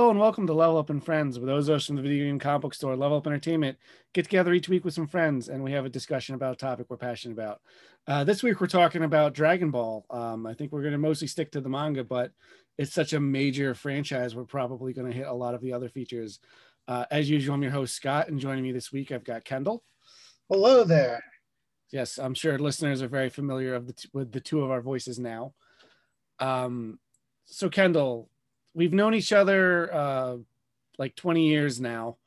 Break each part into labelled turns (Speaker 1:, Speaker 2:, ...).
Speaker 1: Hello and welcome to Level Up and Friends. With those of us from the video game comic book store, Level Up Entertainment, get together each week with some friends and we have a discussion about a topic we're passionate about. This week we're talking about Dragon Ball. I think we're going to mostly stick to the manga, but it's such a major franchise, we're probably going to hit a lot of the other features. As usual, I'm your host, Scott, and joining me this week, I've got Kendall.
Speaker 2: Hello there.
Speaker 1: Yes, I'm sure listeners are very familiar with the two of our voices now. So Kendall, we've known each other like 20 years now.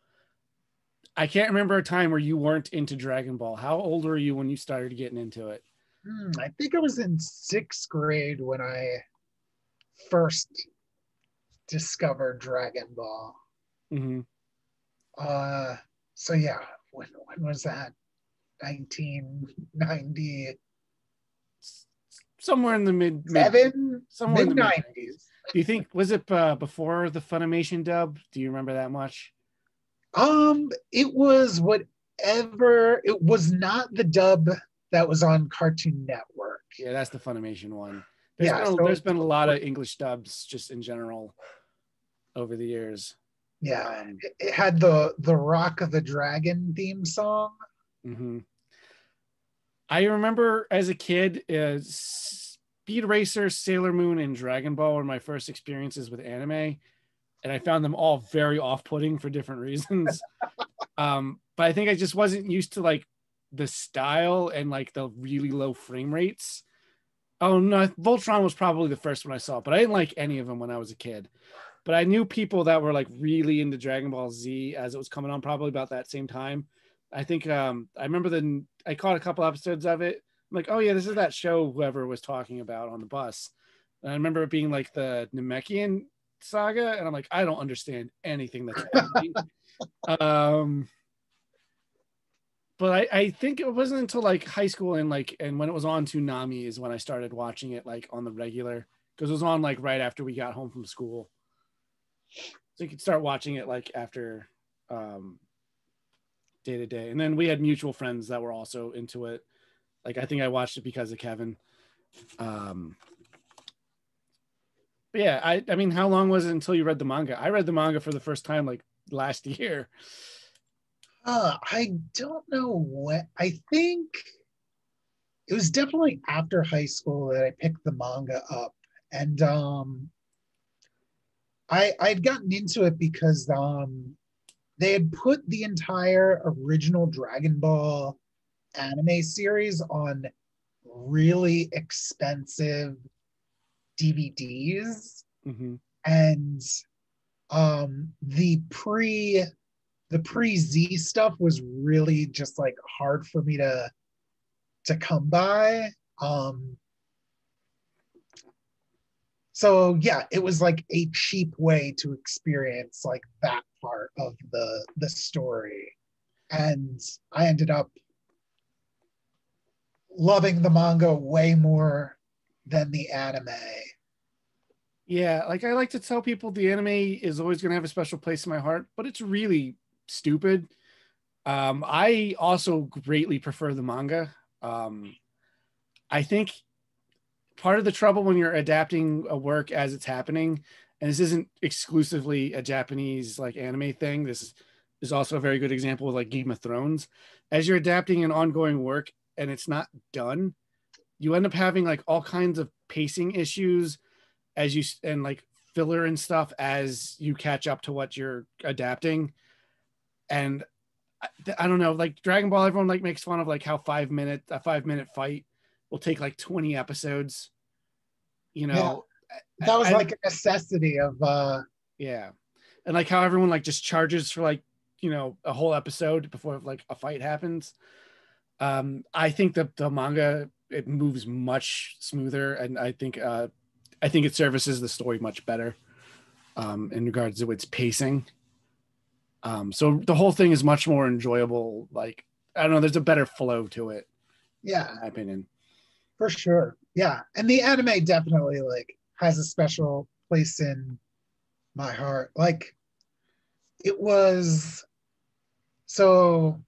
Speaker 1: I can't remember a time where you weren't into Dragon Ball. How old were you when you started getting into it?
Speaker 2: I think I was in sixth grade when I first discovered Dragon Ball.
Speaker 1: Mm-hmm.
Speaker 2: So yeah, when was that? 1990.
Speaker 1: Somewhere in the mid
Speaker 2: mid 90s.
Speaker 1: Do you think was it before the Funimation dub? Do you remember that much?
Speaker 2: It was whatever. It was not the dub that was on Cartoon Network.
Speaker 1: Yeah, that's the Funimation one.
Speaker 2: There's
Speaker 1: been a lot of English dubs just in general over the years.
Speaker 2: Yeah, it had the Rock of the Dragon theme song.
Speaker 1: Mm-hmm. I remember as a kid, Speed Racer, Sailor Moon, and Dragon Ball were my first experiences with anime, and I found them all very off-putting for different reasons. But I think I just wasn't used to like the style and like the really low frame rates. Oh no, Voltron was probably the first one I saw, but I didn't like any of them when I was a kid. But I knew people that were like really into Dragon Ball Z as it was coming on, probably about that same time. I think I remember I caught a couple episodes of it. I'm like, oh yeah, this is that show whoever was talking about on the bus. And I remember it being like the Namekian saga, and I'm like, I don't understand anything that's happening. But I think it wasn't until like high school and when it was on Toonami is when I started watching it like on the regular, because it was on like right after we got home from school. So you could start watching it like after day to day. And then we had mutual friends that were also into it. Like I think I watched it because of Kevin. But yeah, I mean, how long was it until you read the manga? I read the manga for the first time like last year.
Speaker 2: I don't know what. I think it was definitely after high school that I picked the manga up, and I'd gotten into it because they had put the entire original Dragon Ball anime series on really expensive DVDs,
Speaker 1: Mm-hmm.
Speaker 2: and the pre Z stuff was really just like hard for me to come by. So yeah, it was like a cheap way to experience like that part of the story, and I ended up loving the manga way more than the anime.
Speaker 1: Yeah, like I like to tell people the anime is always going to have a special place in my heart, but it's really stupid. I also greatly prefer the manga. I think part of the trouble when you're adapting a work as it's happening, and this isn't exclusively a Japanese like anime thing, this is also a very good example of like Game of Thrones. As you're adapting an ongoing work and it's not done, you end up having like all kinds of pacing issues as you and like filler and stuff as you catch up to what you're adapting. And I don't know, like Dragon Ball, everyone like makes fun of like how a 5-minute fight will take like 20 episodes. You know,
Speaker 2: yeah, that was like a necessity of
Speaker 1: yeah. And like how everyone like just charges for like, you know, a whole episode before like a fight happens. I think the manga, it moves much smoother, and I think it services the story much better in regards to its pacing. So the whole thing is much more enjoyable. Like, I don't know, there's a better flow to it.
Speaker 2: Yeah,
Speaker 1: in my opinion.
Speaker 2: For sure. Yeah. And the anime definitely like has a special place in my heart. Like it was so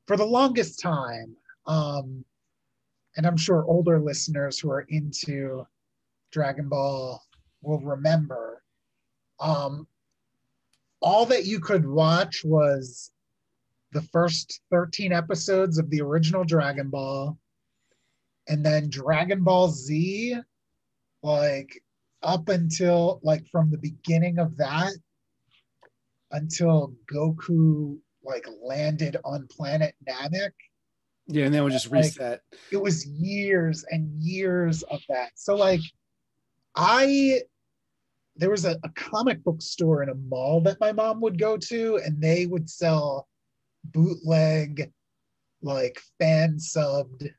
Speaker 2: for the longest time, and I'm sure older listeners who are into Dragon Ball will remember, all that you could watch was the first 13 episodes of the original Dragon Ball, and then Dragon Ball Z, like up until like from the beginning of that until Goku like landed on planet Namek.
Speaker 1: Yeah, and then we'll just
Speaker 2: Like
Speaker 1: reset.
Speaker 2: it was years and years of that. So like I there was a comic book store in a mall that my mom would go to, and they would sell bootleg, like fan subbed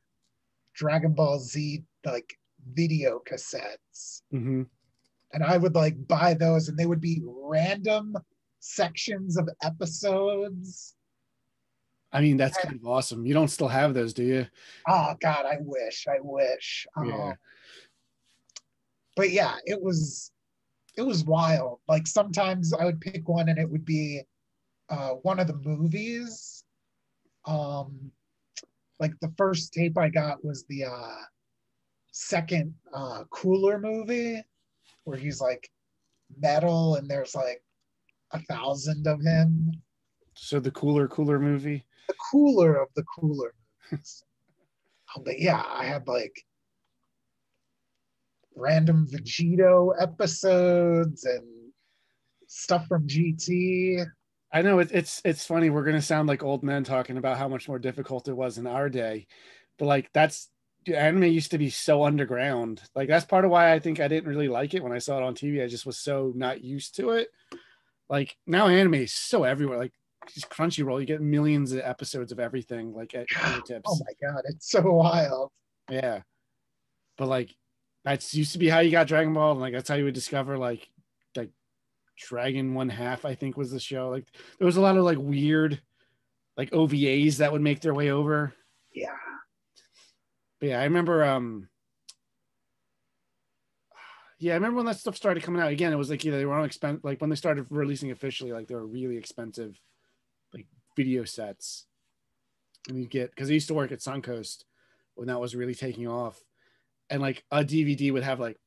Speaker 2: Dragon Ball Z like video cassettes.
Speaker 1: Mm-hmm.
Speaker 2: And I would like buy those, and they would be random sections of episodes.
Speaker 1: I mean, that's
Speaker 2: And
Speaker 1: kind of awesome. You don't still have those, do you?
Speaker 2: oh God, I wish.
Speaker 1: Yeah.
Speaker 2: But yeah, it was wild. Like sometimes I would pick one, and it would be one of the movies. Um, like the first tape I got was the second Cooler movie, where he's like metal, and there's like 1,000 of him.
Speaker 1: So the cooler movie.
Speaker 2: The cooler of the cooler movies. But yeah, I had like random Vegito episodes and stuff from GT.
Speaker 1: I know it's funny. We're gonna sound like old men talking about how much more difficult it was in our day, but like that's anime used to be so underground. Like that's part of why I think I didn't really like it when I saw it on TV. I just was so not used to it. Like now anime is so everywhere. Like just Crunchyroll, you get millions of episodes of everything like at
Speaker 2: Oh
Speaker 1: fingertips.
Speaker 2: my God, it's so wild.
Speaker 1: Yeah. But like that's used to be how you got Dragon Ball, and like that's how you would discover like Dragon One Half, I think was the show. Like there was a lot of like weird like OVAs that would make their way over.
Speaker 2: Yeah.
Speaker 1: But yeah, I remember yeah, I remember when that stuff started coming out. Again, it was like they were on expense like when they started releasing officially, like they were really expensive like video sets. And you get because I used to work at Suncoast when that was really taking off. And like a DVD would have like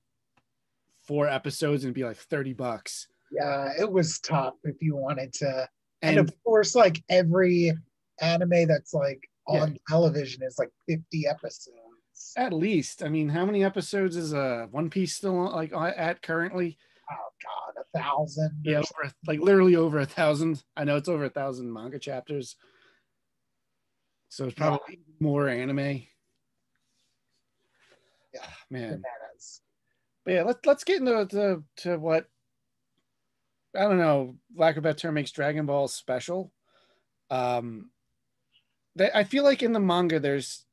Speaker 1: 4 episodes and it'd be like $30.
Speaker 2: Yeah, it was tough if you wanted to. And of
Speaker 1: And
Speaker 2: course, like every anime that's like
Speaker 1: yeah,
Speaker 2: on television is like 50 episodes.
Speaker 1: at least. I mean, how many episodes is One Piece still like at currently?
Speaker 2: Oh God, 1,000
Speaker 1: Yeah,
Speaker 2: or
Speaker 1: over, like literally over 1,000. I know it's over 1,000 manga chapters, so it's
Speaker 2: yeah,
Speaker 1: probably more anime.
Speaker 2: yeah,
Speaker 1: Man,
Speaker 2: bananas.
Speaker 1: but yeah, let's get into to what I don't know, lack of a better term, makes Dragon Ball special. Um, I feel like in the manga there's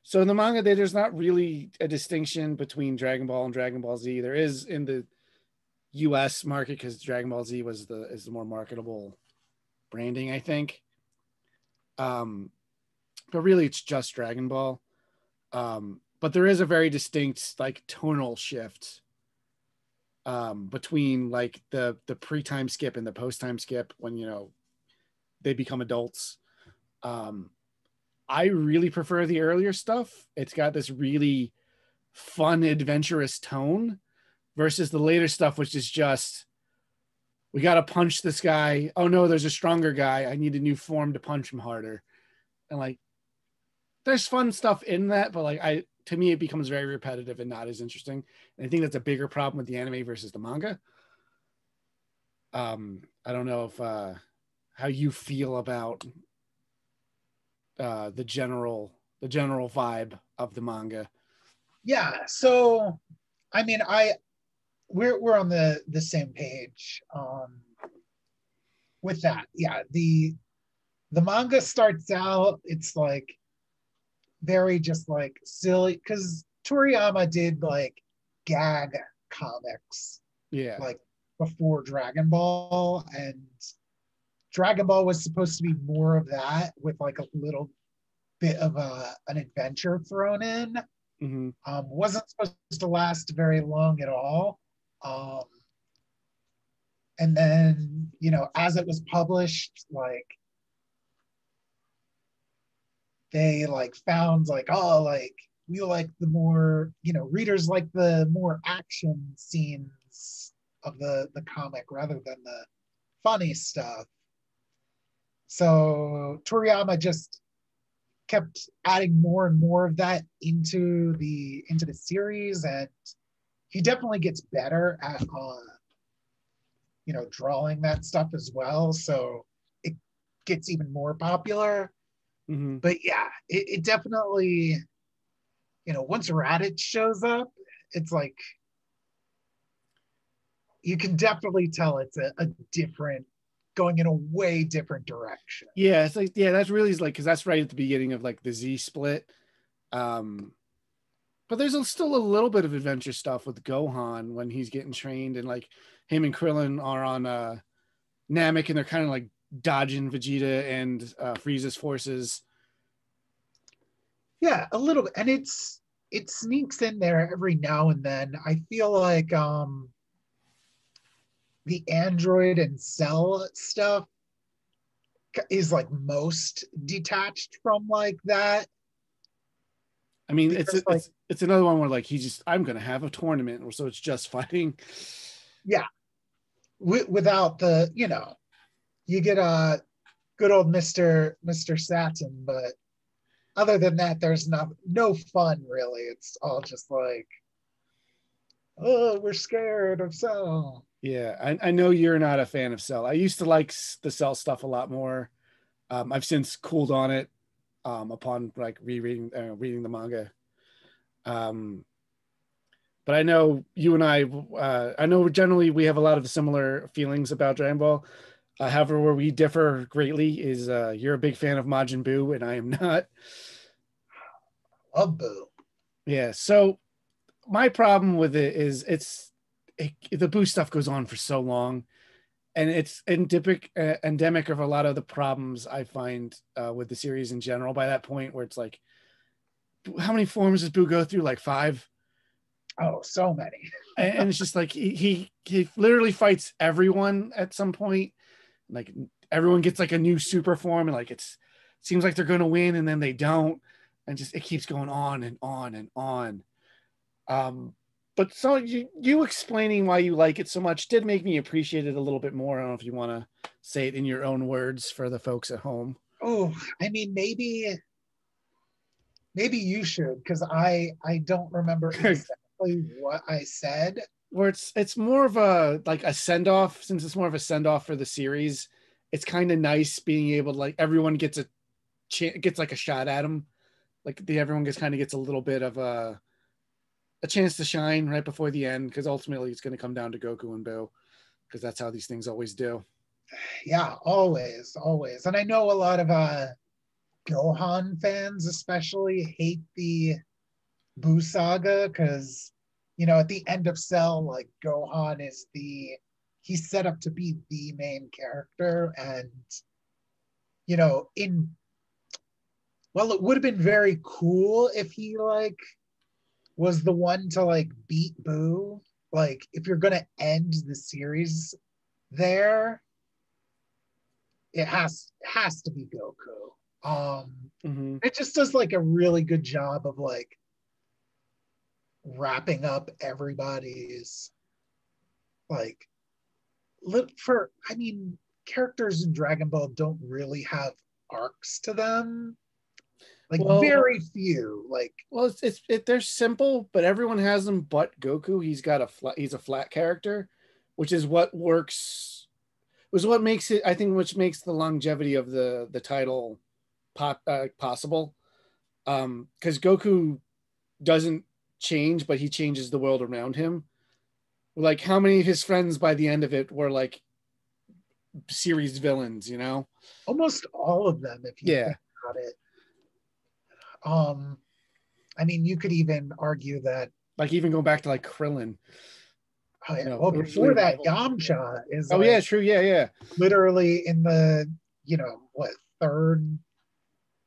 Speaker 1: so in the manga there's not really a distinction between Dragon Ball and Dragon Ball Z. There is in the U.S. market because Dragon Ball Z is the more marketable branding, I think. Um, but really it's just Dragon Ball. But there is a very distinct like tonal shift between like the pre-time skip and the post-time skip when they become adults. Um, I really prefer the earlier stuff. It's got this really fun, adventurous tone versus the later stuff, which is just we got to punch this guy. Oh no, there's a stronger guy. I need a new form to punch him harder. And like, there's fun stuff in that, but like, to me, it becomes very repetitive and not as interesting. And I think that's a bigger problem with the anime versus the manga. I don't know if how you feel about the general vibe of the manga.
Speaker 2: Yeah, so I mean, we're on the same page with that. Yeah, the manga starts out, it's like very just like silly because Toriyama did like gag comics
Speaker 1: Yeah.
Speaker 2: like before Dragon Ball, and Dragon Ball was supposed to be more of that with like a little bit of an adventure thrown in.
Speaker 1: Mm-hmm.
Speaker 2: Wasn't supposed to last very long at all. Um, and then, as it was published, like they like found like, oh, like we like the more, readers like the more action scenes of the comic rather than funny stuff. So Toriyama just kept adding more and more of that into the series, and he definitely gets better at drawing that stuff as well. So it gets even more popular.
Speaker 1: Mm-hmm.
Speaker 2: But yeah, it definitely, once Raditz shows up, it's like you can definitely tell it's a different, going in a way different direction.
Speaker 1: Yeah, it's like, yeah, that's really like, because that's right at the beginning of like the Z split. Um, but there's still a little bit of adventure stuff with Gohan when he's getting trained, and like him and Krillin are on Namek, and they're kind of like dodging Vegeta and Frieza's forces.
Speaker 2: Yeah, a little bit, and it sneaks in there every now and then. I feel like the Android and Cell stuff is like most detached from like that,
Speaker 1: I mean,
Speaker 2: because like
Speaker 1: it's another one where like I'm gonna have a tournament, so it's just fighting.
Speaker 2: yeah, without the you get a good old Mr. Satin, but other than that, there's no fun really. It's all just like, oh, we're scared of Cell.
Speaker 1: Yeah, I know you're not a fan of Cell. I used to like the Cell stuff a lot more. I've since cooled on it upon like reading the manga. Um, but I know you and I know generally we have a lot of similar feelings about Dragon Ball. However, where we differ greatly is you're a big fan of Majin Buu and I am not.
Speaker 2: Love Boo.
Speaker 1: Yeah, so my problem with it is the Buu stuff goes on for so long, and it's endemic of a lot of the problems I find with the series in general. By that point, where it's like, how many forms does Buu go through? Like five.
Speaker 2: Oh, so many.
Speaker 1: And it's just like he literally fights everyone at some point. Like everyone gets like a new super form, and like it seems like they're going to win, and then they don't, and just it keeps going on and on and on. But so you explaining why you like it so much did make me appreciate it a little bit more. I don't know if you want to say it in your own words for the folks at home.
Speaker 2: Oh, I mean, maybe you should, because I don't remember exactly what I said.
Speaker 1: Where it's more of a like a send off, since it's more of a send off for the series. It's kind of nice being able to like everyone gets gets like a shot at him, like everyone gets a little bit of a chance to shine right before the end, because ultimately it's going to come down to Goku and Boo, because that's how these things always do.
Speaker 2: Yeah, always, always. And I know a lot of Gohan fans especially hate the Buu saga because at the end of Cell, like Gohan is he's set up to be the main character, and in well, it would have been very cool if he like was the one to like beat Boo. Like if you're gonna end the series there, it has to be Goku.
Speaker 1: Mm-hmm.
Speaker 2: It just does like a really good job of like wrapping up everybody's like for I mean characters in Dragon Ball don't really have arcs to them. Like
Speaker 1: Well,
Speaker 2: very few. Like
Speaker 1: they're simple, but everyone has them. But Goku, he's a flat character, which is what works. Was what makes it, I think, which makes the longevity of the title possible. Because Goku doesn't change, but he changes the world around him. Like how many of his friends by the end of it were like series villains, you know?
Speaker 2: almost all of them if you
Speaker 1: Yeah.
Speaker 2: think about it. Um I mean you could even argue that
Speaker 1: Like even going back to like Krillin.
Speaker 2: oh, yeah.
Speaker 1: You know,
Speaker 2: Well,
Speaker 1: originally.
Speaker 2: before that, Yamcha is
Speaker 1: Oh yeah,
Speaker 2: like
Speaker 1: true. Yeah, yeah.
Speaker 2: literally in the what third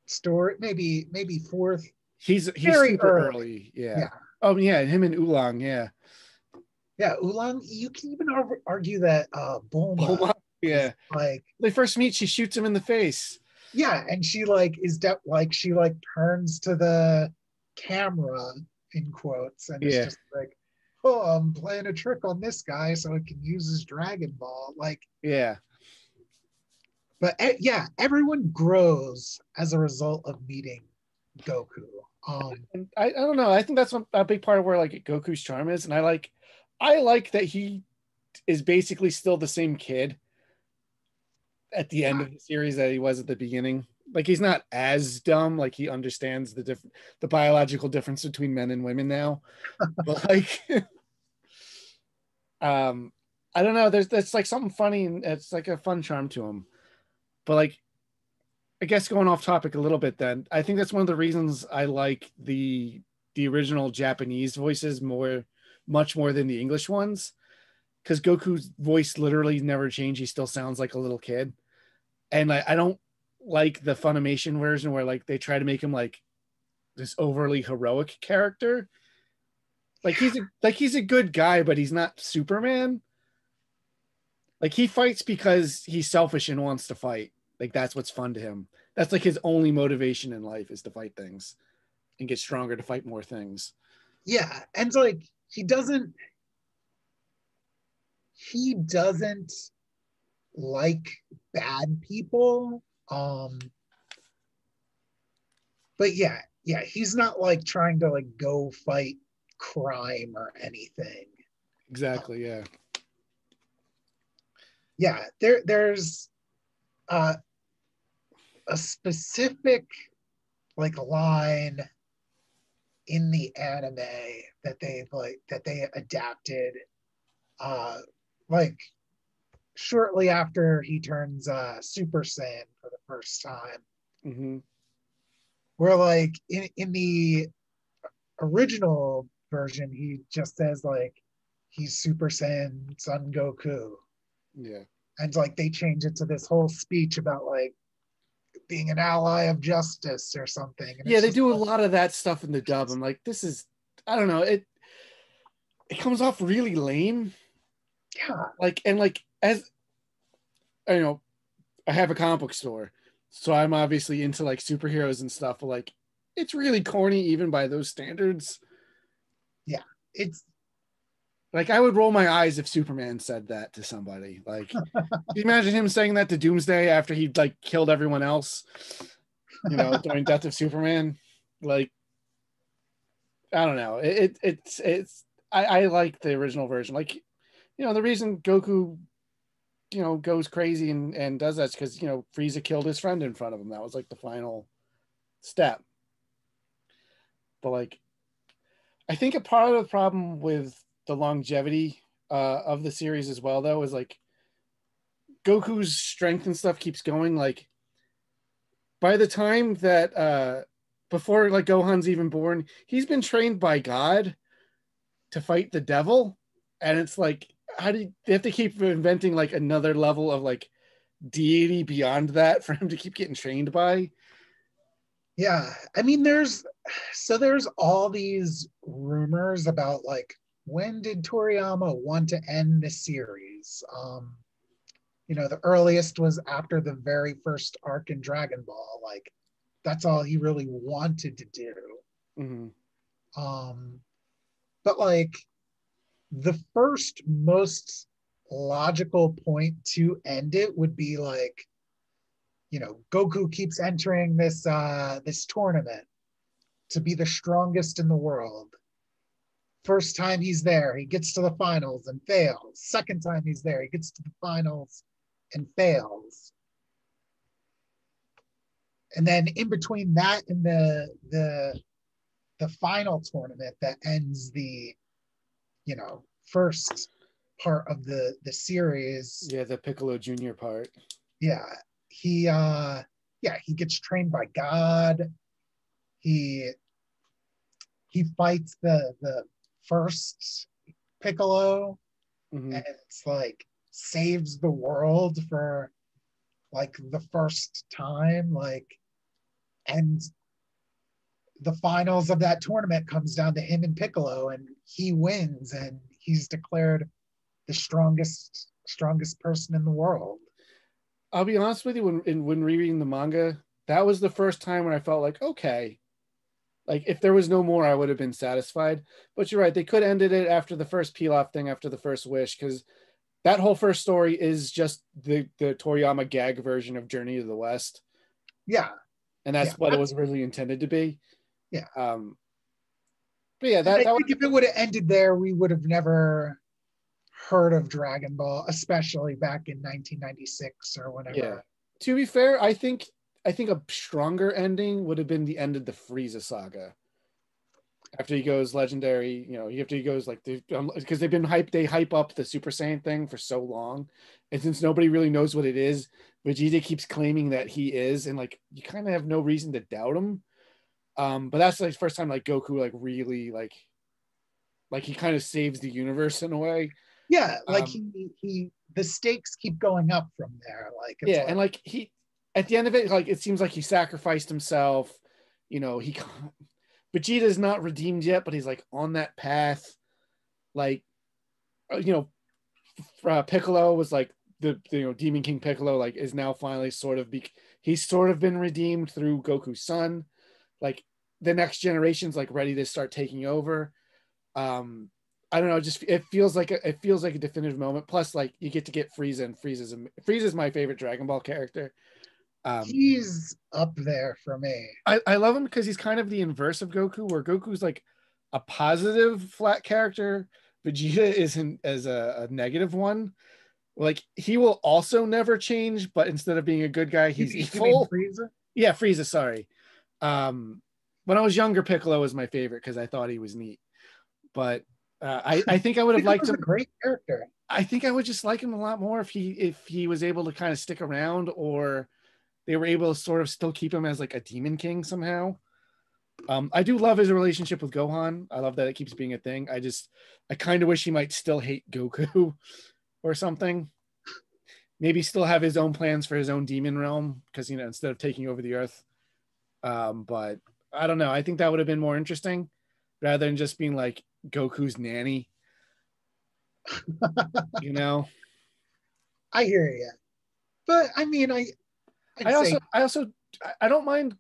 Speaker 2: story, maybe fourth,
Speaker 1: He's
Speaker 2: very
Speaker 1: super
Speaker 2: early.
Speaker 1: early. Yeah.
Speaker 2: Yeah,
Speaker 1: Oh yeah, him and Oolong. Yeah.
Speaker 2: yeah. Oolong. You can even argue that
Speaker 1: Oh
Speaker 2: Bulma
Speaker 1: my.
Speaker 2: is
Speaker 1: Yeah.
Speaker 2: like
Speaker 1: They first meet, she shoots him in the face.
Speaker 2: yeah, and she like like she like turns to the camera in quotes and it's
Speaker 1: Yeah.
Speaker 2: just like, oh, I'm playing a trick on this guy so it can use his Dragon Ball. Like
Speaker 1: Yeah.
Speaker 2: But yeah, everyone grows as a result of meeting Goku.
Speaker 1: And I don't know. I think that's a big part of where like Goku's charm is, and I like that he is basically still the same kid at the end
Speaker 2: Yeah,
Speaker 1: of the series that he was at the beginning. Like he's not as dumb. Like he understands the biological difference between men and women now. But like, um, I don't know. There's like something funny, and it's like a fun charm to him. But like, I guess going off topic a little bit, then I think that's one of the reasons I like the original Japanese voices much more than the English ones, because Goku's voice literally never changed. He still sounds like a little kid, and I don't like the Funimation version where like they try to make him like this overly heroic character. Like he's a good guy, but he's not Superman. Like he fights because he's selfish and wants to fight. Like that's what's fun to him. That's like his only motivation in life is to fight things and get stronger to fight more things.
Speaker 2: yeah, and like he doesn't like bad people. But yeah, he's not like trying to like go fight crime or anything.
Speaker 1: Exactly. Yeah.
Speaker 2: Yeah, there's uh, a specific like line in the anime that they adapted uh like shortly after he turns Super Saiyan for the first time,
Speaker 1: Mm-hmm.
Speaker 2: where like in the original version he just says like he's Super Saiyan Son Goku,
Speaker 1: Yeah.
Speaker 2: and like they change it to this whole speech about like being an ally of justice or something, and
Speaker 1: Yeah,
Speaker 2: it's
Speaker 1: they
Speaker 2: just
Speaker 1: do a
Speaker 2: like,
Speaker 1: lot of that stuff in the dub. I'm like, this is, I don't know, it comes off really lame.
Speaker 2: yeah,
Speaker 1: Like, and like as you know, I have a comic book store, so I'm obviously into like superheroes and stuff. But like, it's really corny even by those standards.
Speaker 2: yeah, it's
Speaker 1: Like, I would roll my eyes if Superman said that to somebody. Like, can you imagine him saying that to Doomsday after he like killed everyone else? During Death of Superman. Like, I don't know. It's I like the original version. Like, the reason Goku goes crazy and does that because Frieza killed his friend in front of him. That was like the final step. But like, I think a part of the problem with the longevity of the series as well, though, is like Goku's strength and stuff keeps going. Like by the time that before like Gohan's even born, he's been trained by God to fight the devil, and it's like, how do they have to keep inventing like another level of like deity beyond that for him to keep getting trained by?
Speaker 2: yeah. I mean, there's all these rumors about like when did Toriyama want to end the series? The earliest was after the very first arc in Dragon Ball. Like that's all he really wanted to do.
Speaker 1: Mm-hmm.
Speaker 2: Um, but like the first most logical point to end it would be like, Goku keeps entering this tournament to be the strongest in the world. First time he's there, he gets to the finals and fails. Second time he's there, he gets to the finals and fails. And then in between that and the final tournament that ends the first part of the series,
Speaker 1: Yeah, the Piccolo Junior part.
Speaker 2: yeah, he gets trained by God. He he fights the first Piccolo,
Speaker 1: Mm-hmm.
Speaker 2: and it's like saves the world for like the first time, like, and the finals of that tournament comes down to him and Piccolo, and he wins, and he's declared the strongest person in the world.
Speaker 1: I'll be honest with you, when rereading the manga, that was the first time when I felt like, okay, like if there was no more, I would have been satisfied. But you're right, they could have ended it after the first Pilaf thing, after the first wish, because that whole first story is just the Toriyama gag version of Journey to the West,
Speaker 2: Yeah,
Speaker 1: and
Speaker 2: yeah,
Speaker 1: that's what it
Speaker 2: that's
Speaker 1: was really intended to be.
Speaker 2: yeah.
Speaker 1: But yeah,
Speaker 2: And I
Speaker 1: that was
Speaker 2: think if it would have ended there, we would have never heard of Dragon Ball, especially back in 1996 or
Speaker 1: yeah.
Speaker 2: whenever.
Speaker 1: To be fair, I think a stronger ending would have been the end of the Frieza saga. After he goes legendary, after he goes like because they hype up the Super Saiyan thing for so long, and since nobody really knows what it is, Vegeta keeps claiming that he is, and like you kind of have no reason to doubt him. But that's like the first time like Goku like really like he kind of saves the universe in a way.
Speaker 2: Yeah, like
Speaker 1: Um,
Speaker 2: he the stakes keep going up from there. Like it's
Speaker 1: yeah,
Speaker 2: like
Speaker 1: and like he at the end of it, like it seems like he sacrificed himself. He Vegeta's not redeemed yet, but he's like on that path. Like you know, Piccolo was like the Demon King Piccolo like is now finally he's sort of been redeemed through Goku's son. Like the next generation's like ready to start taking over. I don't know, just it feels like a definitive moment. Plus, like you get to get Frieza, and Frieza's my favorite Dragon Ball character. Um,
Speaker 2: he's up there for me.
Speaker 1: I love him because he's kind of the inverse of Goku, where Goku's like a positive flat character, Vegeta isn't as a negative one. Like he will also never change, but instead of being a good guy, he's
Speaker 2: You mean
Speaker 1: evil.
Speaker 2: Frieza?
Speaker 1: Yeah, Frieza, sorry. Um, when I was younger, Piccolo was my favorite because I thought he was neat. But I think I would have liked
Speaker 2: Piccolo's a
Speaker 1: him.
Speaker 2: great character.
Speaker 1: I think I would just like him a lot more if he was able to kind of stick around, or they were able to sort of still keep him as like a demon king somehow. I do love his relationship with Gohan. I love that it keeps being a thing. I kind of wish he might still hate Goku or something. Maybe still have his own plans for his own demon realm because instead of taking over the earth. But I don't know. I think that would have been more interesting rather than just being like Goku's nanny. You know.
Speaker 2: I hear you, but I mean, I'd
Speaker 1: I
Speaker 2: say
Speaker 1: also I also I don't mind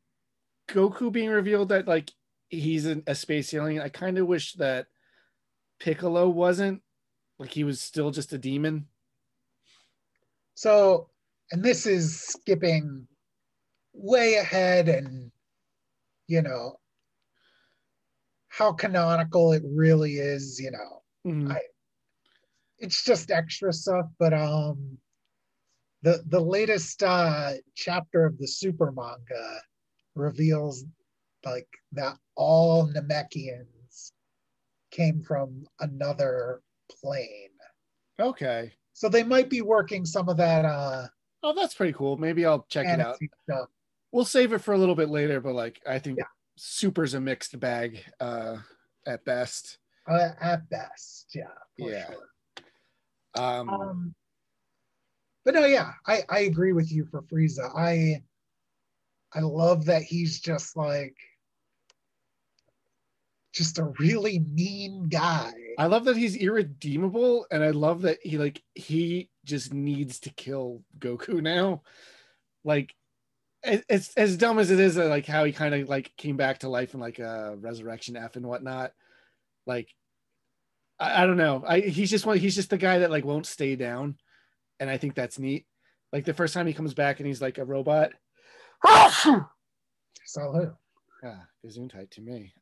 Speaker 1: Goku being revealed that like he's a space alien. I kind of wish that Piccolo wasn't, like he was still just a demon.
Speaker 2: so. And this is skipping way ahead, and you know how canonical it really is.
Speaker 1: Mhm.
Speaker 2: I it's just extra stuff, but the latest chapter of the super manga reveals like that all Namekians came from another plane.
Speaker 1: Okay.
Speaker 2: So they might be working some of that
Speaker 1: Oh, that's pretty cool. Maybe I'll check it out.
Speaker 2: fantasy stuff.
Speaker 1: We'll save it for a little bit later, but like I think
Speaker 2: Yeah,
Speaker 1: Super's a mixed bag at best.
Speaker 2: at best, yeah, for
Speaker 1: Yeah.
Speaker 2: sure.
Speaker 1: Um
Speaker 2: Um, but no, yeah, I agree with you for Frieza. I love that he's just a really mean guy.
Speaker 1: I love that he's irredeemable, and I love that he just needs to kill Goku now. Like it's as dumb as it is, like how he kind of like came back to life in like a Resurrection F and whatnot. Like I don't know. He's just the guy that like won't stay down, and I think that's neat. Like the first time he comes back and he's like a robot.
Speaker 2: So
Speaker 1: Ah, Gesundheit to me.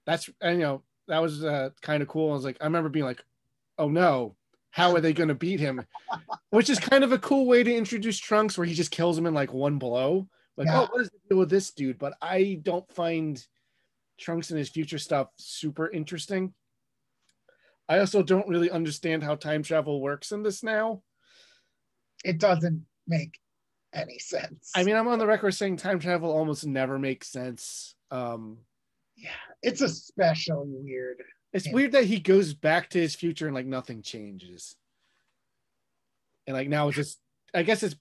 Speaker 1: That's and that was kind of cool. I was like, I remember being like, oh no, how are they going to beat him? Which is kind of a cool way to introduce Trunks, where he just kills him in like one blow. Like, oh,
Speaker 2: yeah,
Speaker 1: what is the deal with this dude? But I don't find Trunks and his future stuff super interesting. I also don't really understand how time travel works in this now.
Speaker 2: it doesn't make any
Speaker 1: I
Speaker 2: sense.
Speaker 1: mean, I'm on the record saying time travel almost never makes sense.
Speaker 2: Yeah, it's especially weird.
Speaker 1: It's
Speaker 2: In,
Speaker 1: weird that he goes back to his future and like nothing changes. And like now it's just, I guess it's,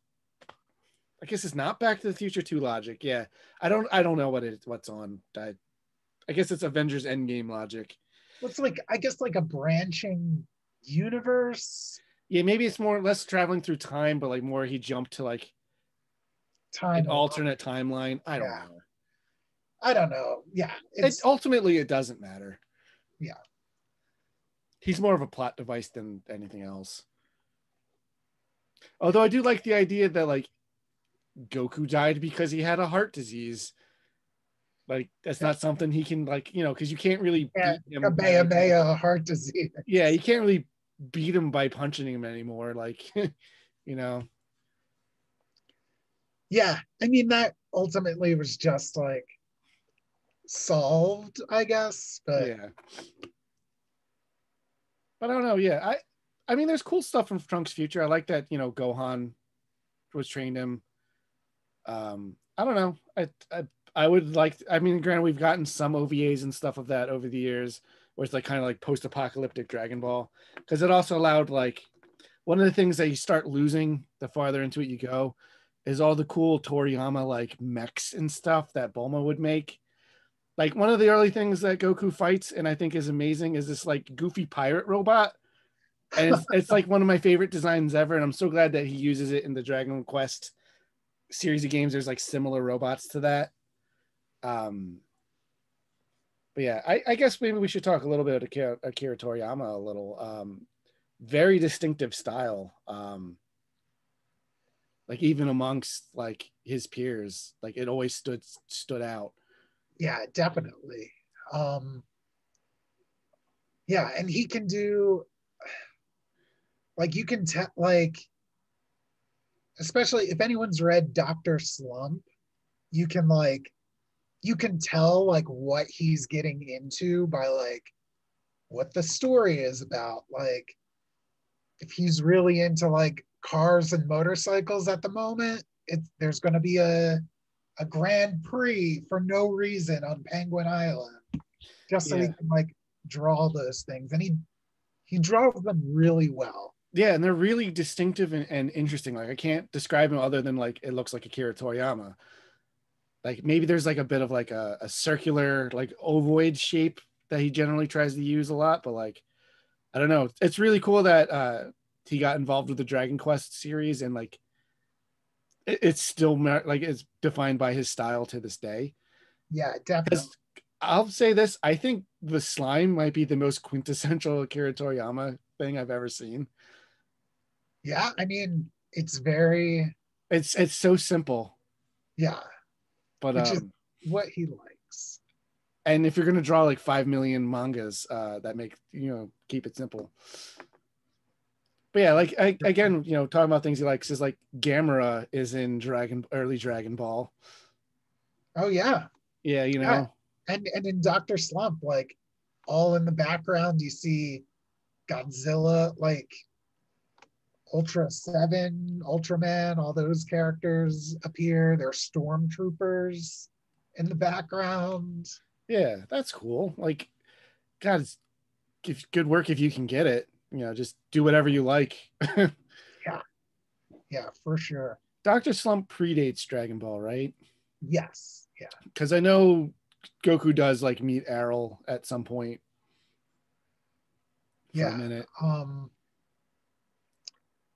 Speaker 1: I guess it's not Back to the Future 2 logic. Yeah, I don't know what's on. I guess it's Avengers Endgame logic.
Speaker 2: what's like I guess like a branching universe
Speaker 1: Yeah, maybe it's more less traveling through time, but like more he jumped to like an
Speaker 2: timeline.
Speaker 1: alternate timeline. I don't
Speaker 2: Yeah,
Speaker 1: know.
Speaker 2: I don't know. Yeah,
Speaker 1: It doesn't matter.
Speaker 2: yeah.
Speaker 1: He's more of a plot device than anything else. Although I do like the idea that like Goku died because he had a heart disease. Like that's
Speaker 2: Yeah,
Speaker 1: not something he can like, because you can't really
Speaker 2: yeah,
Speaker 1: beat him by like,
Speaker 2: Kamehameha heart disease.
Speaker 1: yeah, you can't really beat him by punching him anymore. Like, you know,
Speaker 2: Yeah, I mean that ultimately was just like solved, I guess. But
Speaker 1: yeah. But I don't know. Yeah, I mean, there's cool stuff from Trunks' future. I like that. Gohan was trained him. I don't know. I would like. I mean, granted, we've gotten some OVAs and stuff of that over the years, where it's like kind of like post-apocalyptic Dragon Ball, because it also allowed like one of the things that you start losing the farther into it you go is all the cool Toriyama like mechs and stuff that Bulma would make. Like one of the early things that Goku fights and I think is amazing is this like goofy pirate robot. And it's like one of my favorite designs ever. And I'm so glad that he uses it in the Dragon Quest series of games. There's like similar robots to that. Um, but yeah, I guess maybe we should talk a little bit about Akira Toriyama a little. Very distinctive style. Like even amongst like his peers, like it always stood out.
Speaker 2: yeah, definitely. Um, yeah, and he can do like you can tell like especially if anyone's read Dr. Slump, you can like you can tell like what he's getting into by like what the story is about. Like if he's really into like cars and motorcycles at the moment, there's going to be a Grand Prix for no reason on Penguin Island, just so he
Speaker 1: Yeah.
Speaker 2: can like draw those things, and he draws them really well.
Speaker 1: Yeah, and they're really distinctive and interesting. Like I can't describe them other than like it looks like Akira Toriyama. Like maybe there's like a bit of like a circular like ovoid shape that he generally tries to use a lot, but like I don't know. It's really cool that he got involved with the Dragon Quest series and like it's still like it's defined by his style to this day.
Speaker 2: Yeah, definitely.
Speaker 1: Because I'll say this, I think the slime might be the most quintessential Akira Toriyama thing I've ever seen.
Speaker 2: Yeah, I mean, it's very,
Speaker 1: It's so simple,
Speaker 2: yeah,
Speaker 1: but
Speaker 2: which is what he likes.
Speaker 1: and if you're gonna draw like 5 million mangas that make keep it simple. But yeah, like again, talking about things he likes is like Gamera is in early Dragon Ball.
Speaker 2: Oh yeah,
Speaker 1: Yeah,
Speaker 2: yeah, and in Doctor Slump, like all in the background, you see Godzilla, like Ultra Seven, Ultraman, all those characters appear. They're stormtroopers in the background.
Speaker 1: yeah, that's cool. Like, God, it's good work if you can get it. Just do whatever you like.
Speaker 2: Yeah, yeah, for sure.
Speaker 1: Doctor Slump predates Dragon Ball, right?
Speaker 2: Yes, yeah,
Speaker 1: Because I know Goku does like meet Errol at some point for a
Speaker 2: yeah.
Speaker 1: minute.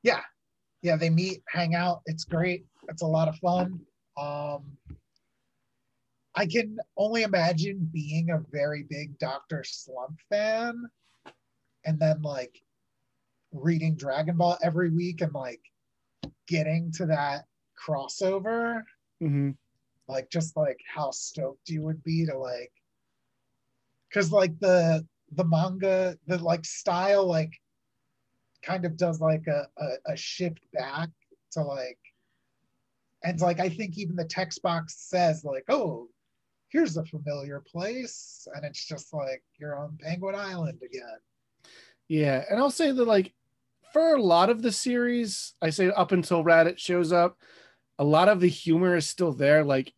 Speaker 2: Yeah, yeah, they meet, hang out. It's great. It's a lot of fun. Um, I can only imagine being a very big Dr. Slump fan and then like reading Dragon Ball every week and like getting to that crossover,
Speaker 1: Mm-hmm.
Speaker 2: like just like how stoked you would be to like because like the manga, the like style like kind of does like a shift back to like and like I think even the text box says like, oh, here's a familiar place, and it's just like you're on Penguin Island again.
Speaker 1: Yeah, and I'll say that like for a lot of the series, I say up until Raditz shows up, a lot of the humor is still there. Like,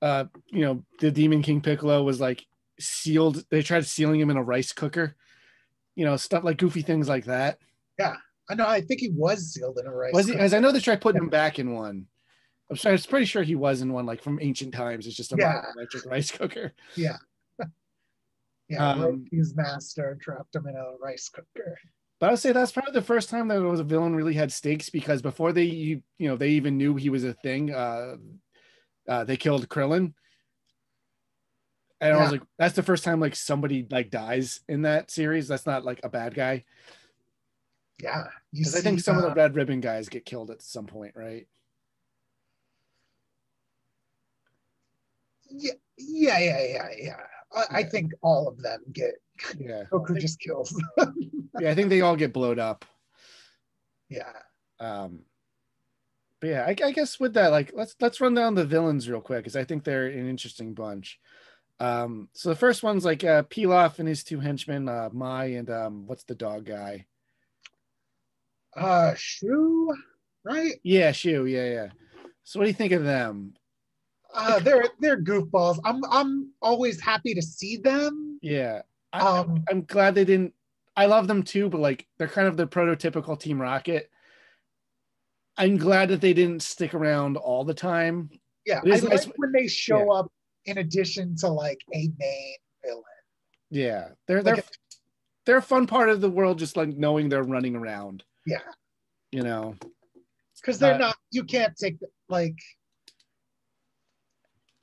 Speaker 1: the Demon King Piccolo was like sealed. They tried sealing him in a rice cooker. Stuff like goofy things like that.
Speaker 2: Yeah, I know. I think he was sealed in a rice
Speaker 1: Was he?
Speaker 2: cooker.
Speaker 1: As I know, they tried putting him back in one. I was pretty sure he was in one, like from ancient times. It's just a
Speaker 2: Yeah,
Speaker 1: modern electric rice cooker.
Speaker 2: yeah, yeah.
Speaker 1: Um,
Speaker 2: His master trapped him in a rice cooker.
Speaker 1: but I would say that's probably the first time that it was a villain really had stakes because before they even knew he was a thing, they killed Krillin, and I was
Speaker 2: Yeah,
Speaker 1: like, that's the first time like somebody like dies in that series. That's not like a bad guy.
Speaker 2: yeah, You
Speaker 1: Because I think
Speaker 2: see,
Speaker 1: some of the Red Ribbon guys get killed at some point, right?
Speaker 2: yeah. I
Speaker 1: Yeah.
Speaker 2: think all of them get
Speaker 1: Yeah.
Speaker 2: Goku just kills.
Speaker 1: Yeah, I think they all get blowed up.
Speaker 2: Yeah.
Speaker 1: Um, but yeah, I guess with that, like let's run down the villains real quick because I think they're an interesting bunch. So the first one's like Pilaf and his two henchmen, Mai and what's the dog guy?
Speaker 2: Shu, right?
Speaker 1: Yeah, Shu. Yeah, yeah. So what do you think of them? Like,
Speaker 2: They're goofballs. I'm always happy to see them.
Speaker 1: yeah,
Speaker 2: Um,
Speaker 1: I'm glad they didn't. I love them too, but like they're kind of the prototypical Team Rocket. I'm glad that they didn't stick around all the time.
Speaker 2: yeah,
Speaker 1: It
Speaker 2: I
Speaker 1: is
Speaker 2: like
Speaker 1: nice.
Speaker 2: when they
Speaker 1: Yeah,
Speaker 2: show up in addition to like a main villain.
Speaker 1: yeah.
Speaker 2: Like,
Speaker 1: They're a fun part of the world, just like knowing they're running around.
Speaker 2: yeah,
Speaker 1: You know.
Speaker 2: because they're not. You can't take like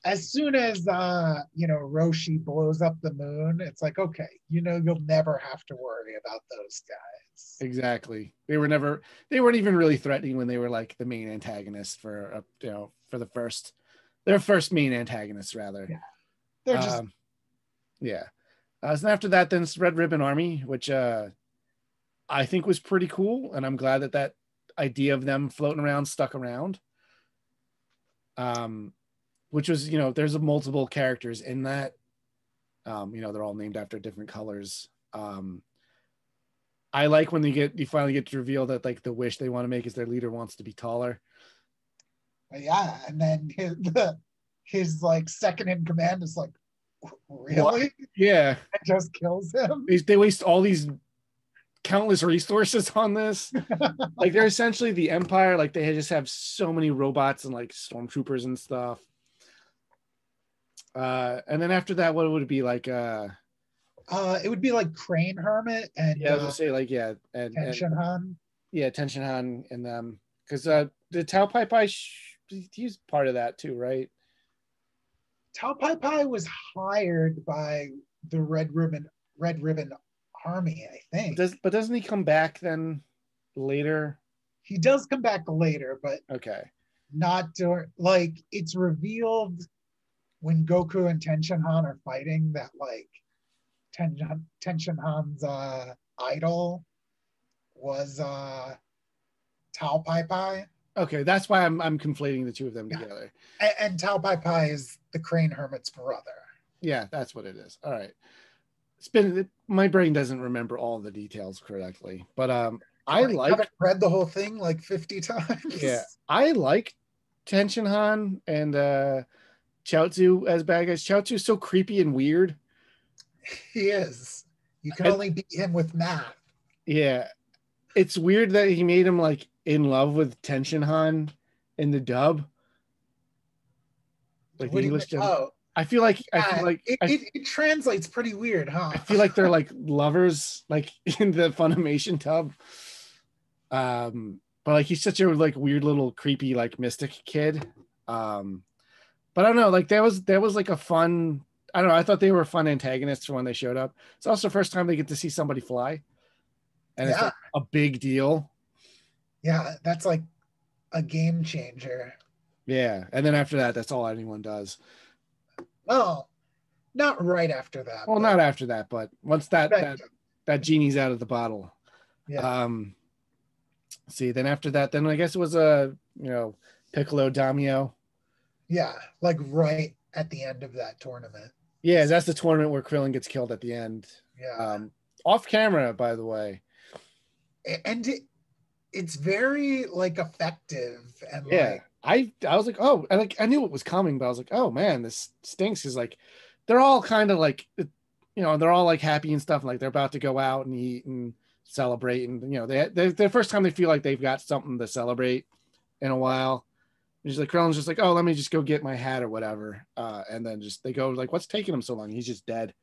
Speaker 2: as soon as Roshi blows up the moon, it's like okay, you'll never have to worry about those guys.
Speaker 1: Exactly. They weren't even really threatening when they were like the main antagonist for for their first main antagonist rather.
Speaker 2: Yeah, they're just
Speaker 1: yeah. So after that, then it's Red Ribbon Army, which I think was pretty cool, and I'm glad that idea of them floating around stuck around. Which was there's multiple characters in that. They're all named after different colors. I like when you finally get to reveal that like the wish they want to make is their leader wants to be taller.
Speaker 2: yeah, and then his like second in command is like, really?
Speaker 1: What? Yeah,
Speaker 2: it just kills him.
Speaker 1: they waste all these countless resources on this. Like they're essentially the Empire. Like they just have so many robots and like stormtroopers and stuff. And then after that, what would it be like?
Speaker 2: It would be like Crane Hermit and
Speaker 1: Yeah, I was gonna say like and
Speaker 2: Tenshinhan.
Speaker 1: Yeah, Tenshinhan and them because the Tao Pai Pai he's part of that too, right?
Speaker 2: Tao Pai Pai was hired by the Red Ribbon Army, I think.
Speaker 1: But doesn't he come back then later?
Speaker 2: He does come back later, but
Speaker 1: okay,
Speaker 2: not during. Like it's revealed when Goku and Tenshinhan are fighting that like Tenshinhan's idol was Tao Pai Pai.
Speaker 1: Okay, that's why I'm conflating the two of them together.
Speaker 2: And Tao Pai Pai is the Crane Hermit's brother.
Speaker 1: Yeah, that's what it is. All right. My brain doesn't remember all the details correctly, but I
Speaker 2: haven't read the whole thing like 50 times.
Speaker 1: Yeah, I like Tenshinhan and Chaozu as bad guys. Chaozu's so creepy and weird.
Speaker 2: He is. You can only beat him with math.
Speaker 1: Yeah, it's weird that he made him like in love with Tenshinhan in the dub. Like the English dub.
Speaker 2: Oh,
Speaker 1: I feel like
Speaker 2: it translates pretty weird, huh?
Speaker 1: I feel like they're like lovers, like in the Funimation dub. But like he's such a like weird little creepy like mystic kid. But I don't know, like there was like a fun. I don't know. I thought they were fun antagonists for when they showed up. It's also the first time they get to see somebody fly, and it's like a big deal.
Speaker 2: Yeah, that's like a game changer.
Speaker 1: Yeah, and then after that, that's all anyone does.
Speaker 2: Oh, not right after that.
Speaker 1: Well, not after that, but once that genie's out of the bottle.
Speaker 2: Yeah.
Speaker 1: See, then after that, then I guess it was Piccolo Damio.
Speaker 2: Yeah, like right at the end of that tournament.
Speaker 1: Yeah, that's the tournament where Krillin gets killed at the end.
Speaker 2: Yeah.
Speaker 1: Off camera, by the way.
Speaker 2: And it's very like effective and
Speaker 1: yeah. I was like, oh, I knew it was coming, but I was like, oh man, this stinks. Is like, they're all kind of like, they're all like happy and stuff. Like they're about to go out and eat and celebrate, and they're the first time they feel like they've got something to celebrate in a while. He's like, Krillin's just like, oh, let me just go get my hat or whatever. And then they go like, what's taking him so long? He's just dead.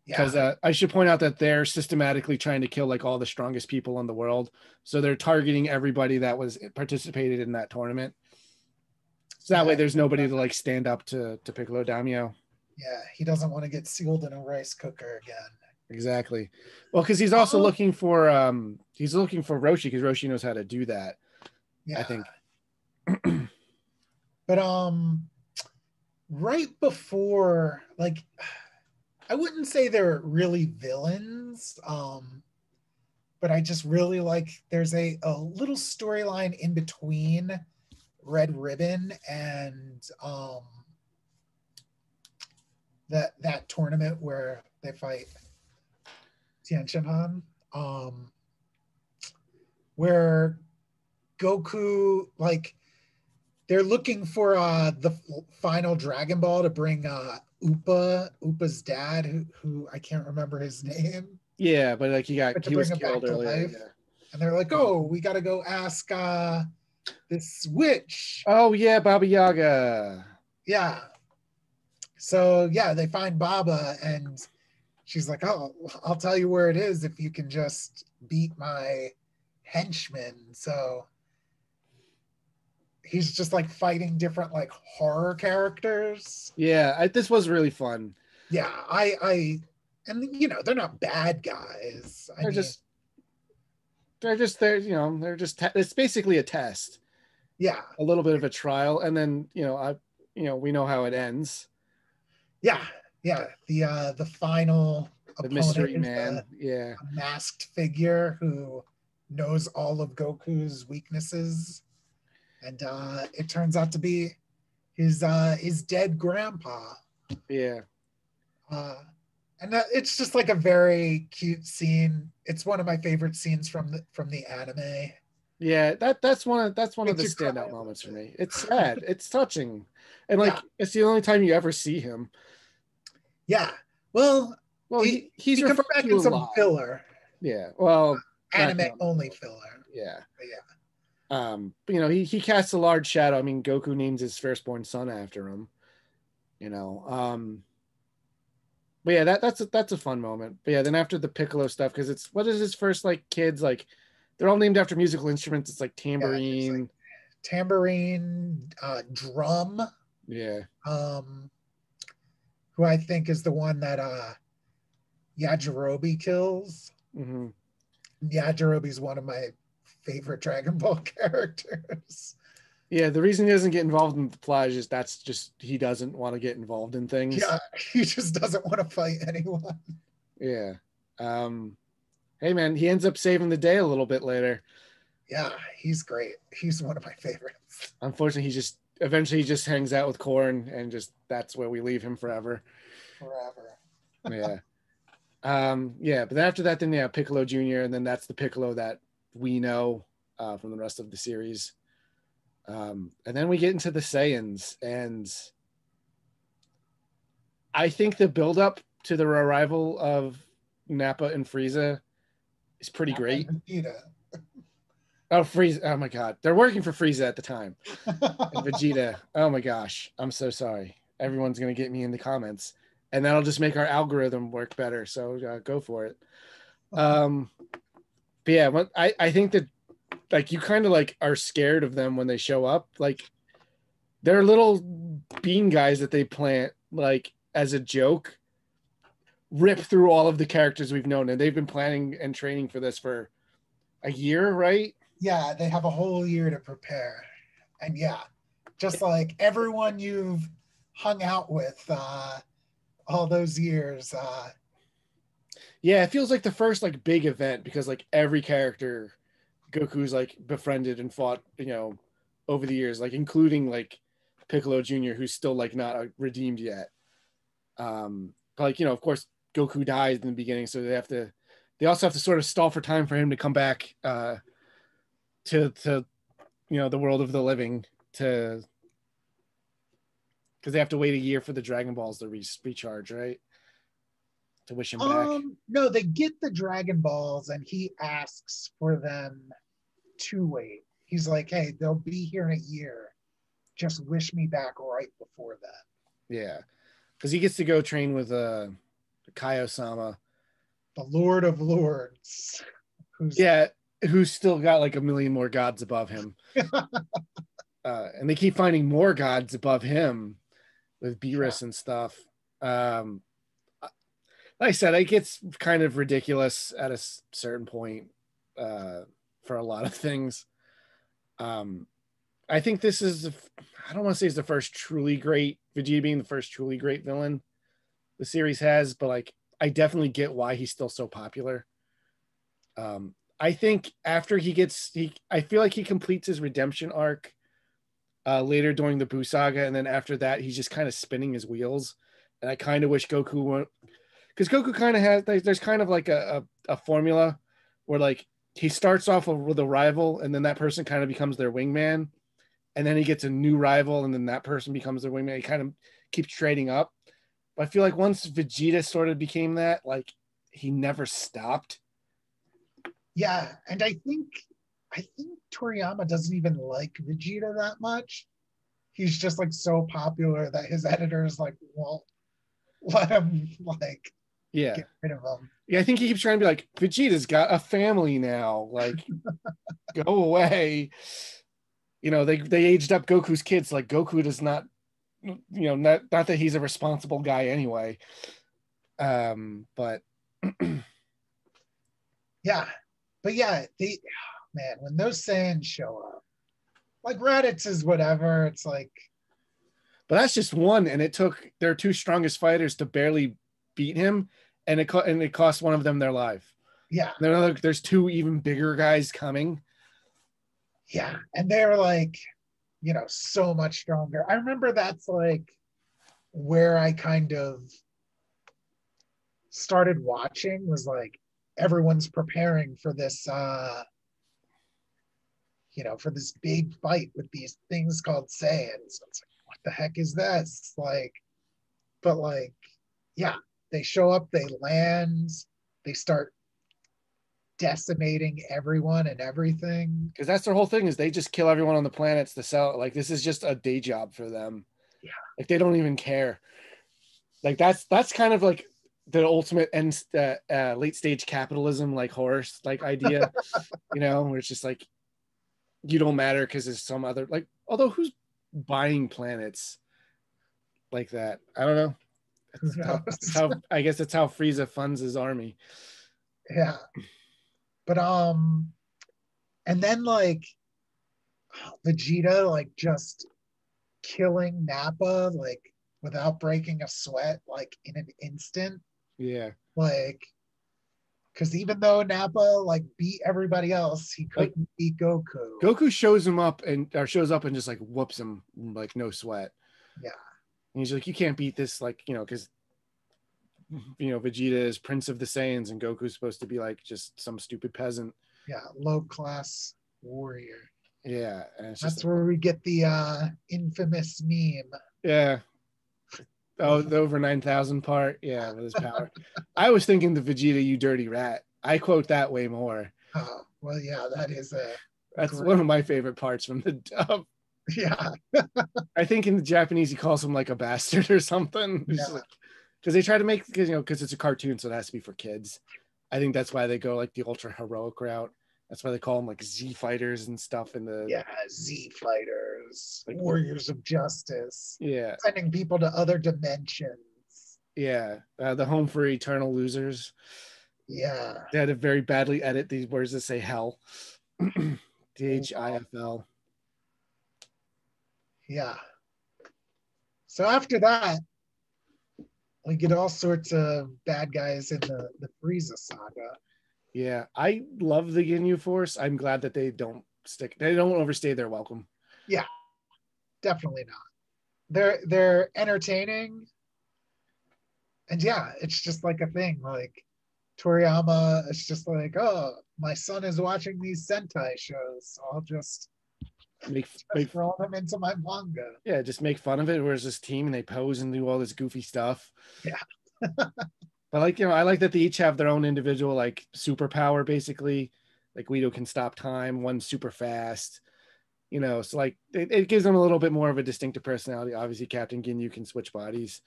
Speaker 1: Because I should point out that they're systematically trying to kill like all the strongest people in the world. So they're targeting everybody that was participated in that tournament. So that way there's nobody to like stand up to Piccolo Damio.
Speaker 2: Yeah, he doesn't want to get sealed in a rice cooker again.
Speaker 1: Exactly. Well, because
Speaker 2: Oh,
Speaker 1: he's looking for Roshi because Roshi knows how to do that, I
Speaker 2: yeah.
Speaker 1: think.
Speaker 2: But right before, like, I wouldn't say they're really villains. But I just really like there's a little storyline in between Red Ribbon and that tournament where they fight Tianshanhan, um, where Goku, like, they're looking for the final Dragon Ball to bring Upa's dad, who I can't remember his name,
Speaker 1: Yeah, but like
Speaker 2: but to
Speaker 1: he
Speaker 2: bring
Speaker 1: was
Speaker 2: him
Speaker 1: killed
Speaker 2: back to
Speaker 1: earlier.
Speaker 2: life.
Speaker 1: Yeah.
Speaker 2: And they're like, oh, we got to go ask this witch.
Speaker 1: Oh yeah, Baba Yaga.
Speaker 2: Yeah. So yeah, they find Baba and she's like, oh, I'll tell you where it is if you can just beat my henchman. So he's just like fighting different like horror characters.
Speaker 1: Yeah, this was really fun.
Speaker 2: Yeah, I and you know, they're not bad guys. I
Speaker 1: They're
Speaker 2: mean,
Speaker 1: just they're just it's basically a test,
Speaker 2: yeah,
Speaker 1: a little bit of a trial, and then we know how it ends.
Speaker 2: yeah, yeah. The final
Speaker 1: The
Speaker 2: opponent
Speaker 1: mystery
Speaker 2: is
Speaker 1: man. Yeah.
Speaker 2: a masked figure who knows all of Goku's weaknesses, and it turns out to be his dead grandpa.
Speaker 1: Yeah.
Speaker 2: Uh, and it's just like a very cute scene. It's one of my favorite scenes from the anime.
Speaker 1: Yeah, that's one of the
Speaker 2: Makes you cry
Speaker 1: standout
Speaker 2: a little
Speaker 1: moments for me. It's
Speaker 2: bit.
Speaker 1: sad. It's touching. And
Speaker 2: Yeah,
Speaker 1: like it's the only time you ever see him.
Speaker 2: yeah. Well,
Speaker 1: Well, he's
Speaker 2: he comes
Speaker 1: referred
Speaker 2: back
Speaker 1: to
Speaker 2: in
Speaker 1: a
Speaker 2: some
Speaker 1: lot.
Speaker 2: filler,
Speaker 1: Yeah. Well, not
Speaker 2: anime
Speaker 1: counting.
Speaker 2: only filler.
Speaker 1: Yeah.
Speaker 2: But yeah.
Speaker 1: But, he casts a large shadow. I mean, Goku names his firstborn son after him, you know. But yeah, that's a fun moment. But yeah, then after the Piccolo stuff, because it's what is his first like kids like they're all named after musical instruments. It's like
Speaker 2: Yeah, there's like
Speaker 1: tambourine.
Speaker 2: tambourine, drum,
Speaker 1: Yeah.
Speaker 2: um, who I think is the one that Yajirobe kills.
Speaker 1: Hmm.
Speaker 2: Yajirobe's one of my favorite Dragon Ball characters.
Speaker 1: Yeah, the reason he doesn't get involved in the plot is that's just he doesn't want to get involved in things.
Speaker 2: Yeah, he just doesn't want to fight anyone.
Speaker 1: Yeah. Um, hey man, he ends up saving the day a little bit later.
Speaker 2: Yeah, he's great. He's one of my favorites.
Speaker 1: Unfortunately, he just hangs out with Korn and just that's where we leave him forever.
Speaker 2: Forever.
Speaker 1: Yeah. Yeah, but after that, then yeah, Piccolo Jr., and then that's the Piccolo that we know from the rest of the series. And then we get into the Saiyans, and I think the buildup to the arrival of Nappa and Frieza is pretty
Speaker 2: Not
Speaker 1: great.
Speaker 2: Vegeta.
Speaker 1: Oh, Frieza! Oh my God, they're working for Frieza at the time, and Vegeta. Oh my gosh, I'm so sorry. Everyone's gonna get me in the comments, and that'll just make our algorithm work better. So go for it. Um, but yeah, I think that like you kind of like are scared of them when they show up. Like they're little bean guys that they plant like as a joke, rip through all of the characters we've known, and they've been planning and training for this for a year, right?
Speaker 2: Yeah, they have a whole year to prepare. And yeah, just like everyone you've hung out with all those years.
Speaker 1: Yeah, it feels like the first like big event because like every character Goku's like befriended and fought, over the years, like including like Piccolo Jr., who's still like not redeemed yet. But like, of course, Goku dies in the beginning, so they also have to sort of stall for time for him to come back to the world of the living to because they have to wait a year for the Dragon Balls to recharge, right? To wish him back.
Speaker 2: No, they get the Dragon Balls and he asks for them to wait. He's like, hey, they'll be here in a year. Just wish me back right before that.
Speaker 1: Yeah, because he gets to go train with Kaio-sama.
Speaker 2: The Lord of Lords, who's
Speaker 1: Yeah, who's still got like a million more gods above him. And they keep finding more gods above him with Beerus and stuff. like I said, it gets kind of ridiculous at a certain point uh, for a lot of things. Um, I think this is, I don't want to say it's the first truly great, Vegeta being the first truly great villain the series has, but like, I definitely get why he's still so popular. I think after I feel like he completes his redemption arc later during the Buu saga, and then after that, he's just kind of spinning his wheels. And I kind of wish Goku went, because Goku kind of has, there's kind of like a formula where like he starts off with a rival, and then that person kind of becomes their wingman, and then he gets a new rival, and then that person becomes their wingman. He kind of keeps trading up. But I feel like once Vegeta sort of became that, like he never stopped.
Speaker 2: Yeah, and I think Toriyama doesn't even like Vegeta that much. He's just like so popular that his editors like won't let him like
Speaker 1: Yeah.
Speaker 2: get rid of him.
Speaker 1: Yeah, I think he keeps trying to be like, Vegeta's got a family now. Like, go away. You know, they aged up Goku's kids. Like Goku does not, not that he's a responsible guy anyway. But
Speaker 2: Yeah, but yeah, man, when those Saiyans show up, like Raditz is whatever. It's like,
Speaker 1: but that's just one, and it took their two strongest fighters to barely beat him, and it cost one of them their life.
Speaker 2: yeah,
Speaker 1: There's two even bigger guys coming.
Speaker 2: yeah, and they're like, so much stronger. I remember that's like where I kind of started watching was like everyone's preparing for this for this big fight with these things called Saiyans. It's like, what the heck is this? Like, but like, yeah, they show up, they land, they start decimating everyone and everything.
Speaker 1: Because that's their whole thing is they just kill everyone on the planets to sell. Like this is just a day job for them.
Speaker 2: Yeah.
Speaker 1: Like they don't even care. Like that's kind of like the ultimate end late stage capitalism like horse like idea, where it's just like you don't matter because there's some other like although who's buying planets like that? I don't know.
Speaker 2: Who knows?
Speaker 1: It's how I guess that's how Frieza funds his army.
Speaker 2: Yeah. But and then like Vegeta like just killing Nappa like without breaking a sweat like in an instant.
Speaker 1: Yeah.
Speaker 2: Like because even though Nappa like beat everybody else, he couldn't
Speaker 1: like,
Speaker 2: beat Goku.
Speaker 1: Goku shows up and just like whoops him like no sweat.
Speaker 2: Yeah.
Speaker 1: And he's like, you can't beat this, like, because Vegeta is Prince of the Saiyans and Goku's supposed to be like just some stupid peasant.
Speaker 2: Yeah, low class warrior.
Speaker 1: Yeah, and
Speaker 2: that's where we get the infamous meme.
Speaker 1: Yeah. Oh, the over 9,000 part. Yeah, with his power. I was thinking the Vegeta, you dirty rat. I quote that way more.
Speaker 2: Oh, well, yeah,
Speaker 1: that's one of my favorite parts from the dub.
Speaker 2: Yeah.
Speaker 1: I think in the Japanese he calls him like a bastard or something. Yeah. Because they try to make, because it's a cartoon, so it has to be for kids. I think that's why they go like the ultra heroic route. That's why they call them like Z fighters and stuff in the
Speaker 2: Z fighters, like, warriors of justice.
Speaker 1: Yeah,
Speaker 2: sending people to other dimensions.
Speaker 1: Yeah, the home for eternal losers.
Speaker 2: Yeah,
Speaker 1: they had to very badly edit these words that say hell. DHIFL.
Speaker 2: Yeah. So after that, we get all sorts of bad guys in the Frieza saga.
Speaker 1: Yeah, I love the Ginyu Force. I'm glad that they don't overstay their welcome.
Speaker 2: Yeah, definitely not. They're entertaining. And yeah, it's just like a thing. Like Toriyama, it's just like, oh, my son is watching these Sentai shows. So I'll just throw them into my manga.
Speaker 1: Yeah, just make fun of it. Whereas this team and they pose and do all this goofy stuff.
Speaker 2: Yeah.
Speaker 1: But like, I like that they each have their own individual like superpower, basically. Like Guido can stop time, one's super fast. So like it gives them a little bit more of a distinctive personality. Obviously, Captain Ginyu can switch bodies.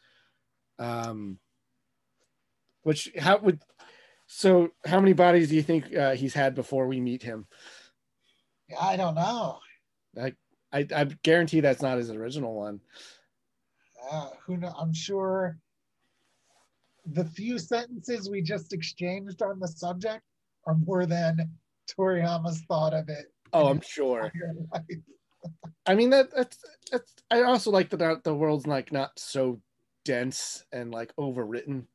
Speaker 1: How many bodies do you think he's had before we meet him?
Speaker 2: I don't know.
Speaker 1: I guarantee that's not his original one.
Speaker 2: Who knows? I'm sure the few sentences we just exchanged on the subject are more than Toriyama's thought of it
Speaker 1: Oh,
Speaker 2: in
Speaker 1: I'm
Speaker 2: his
Speaker 1: sure.
Speaker 2: entire life.
Speaker 1: I mean that's I also like that the world's like not so dense and like overwritten.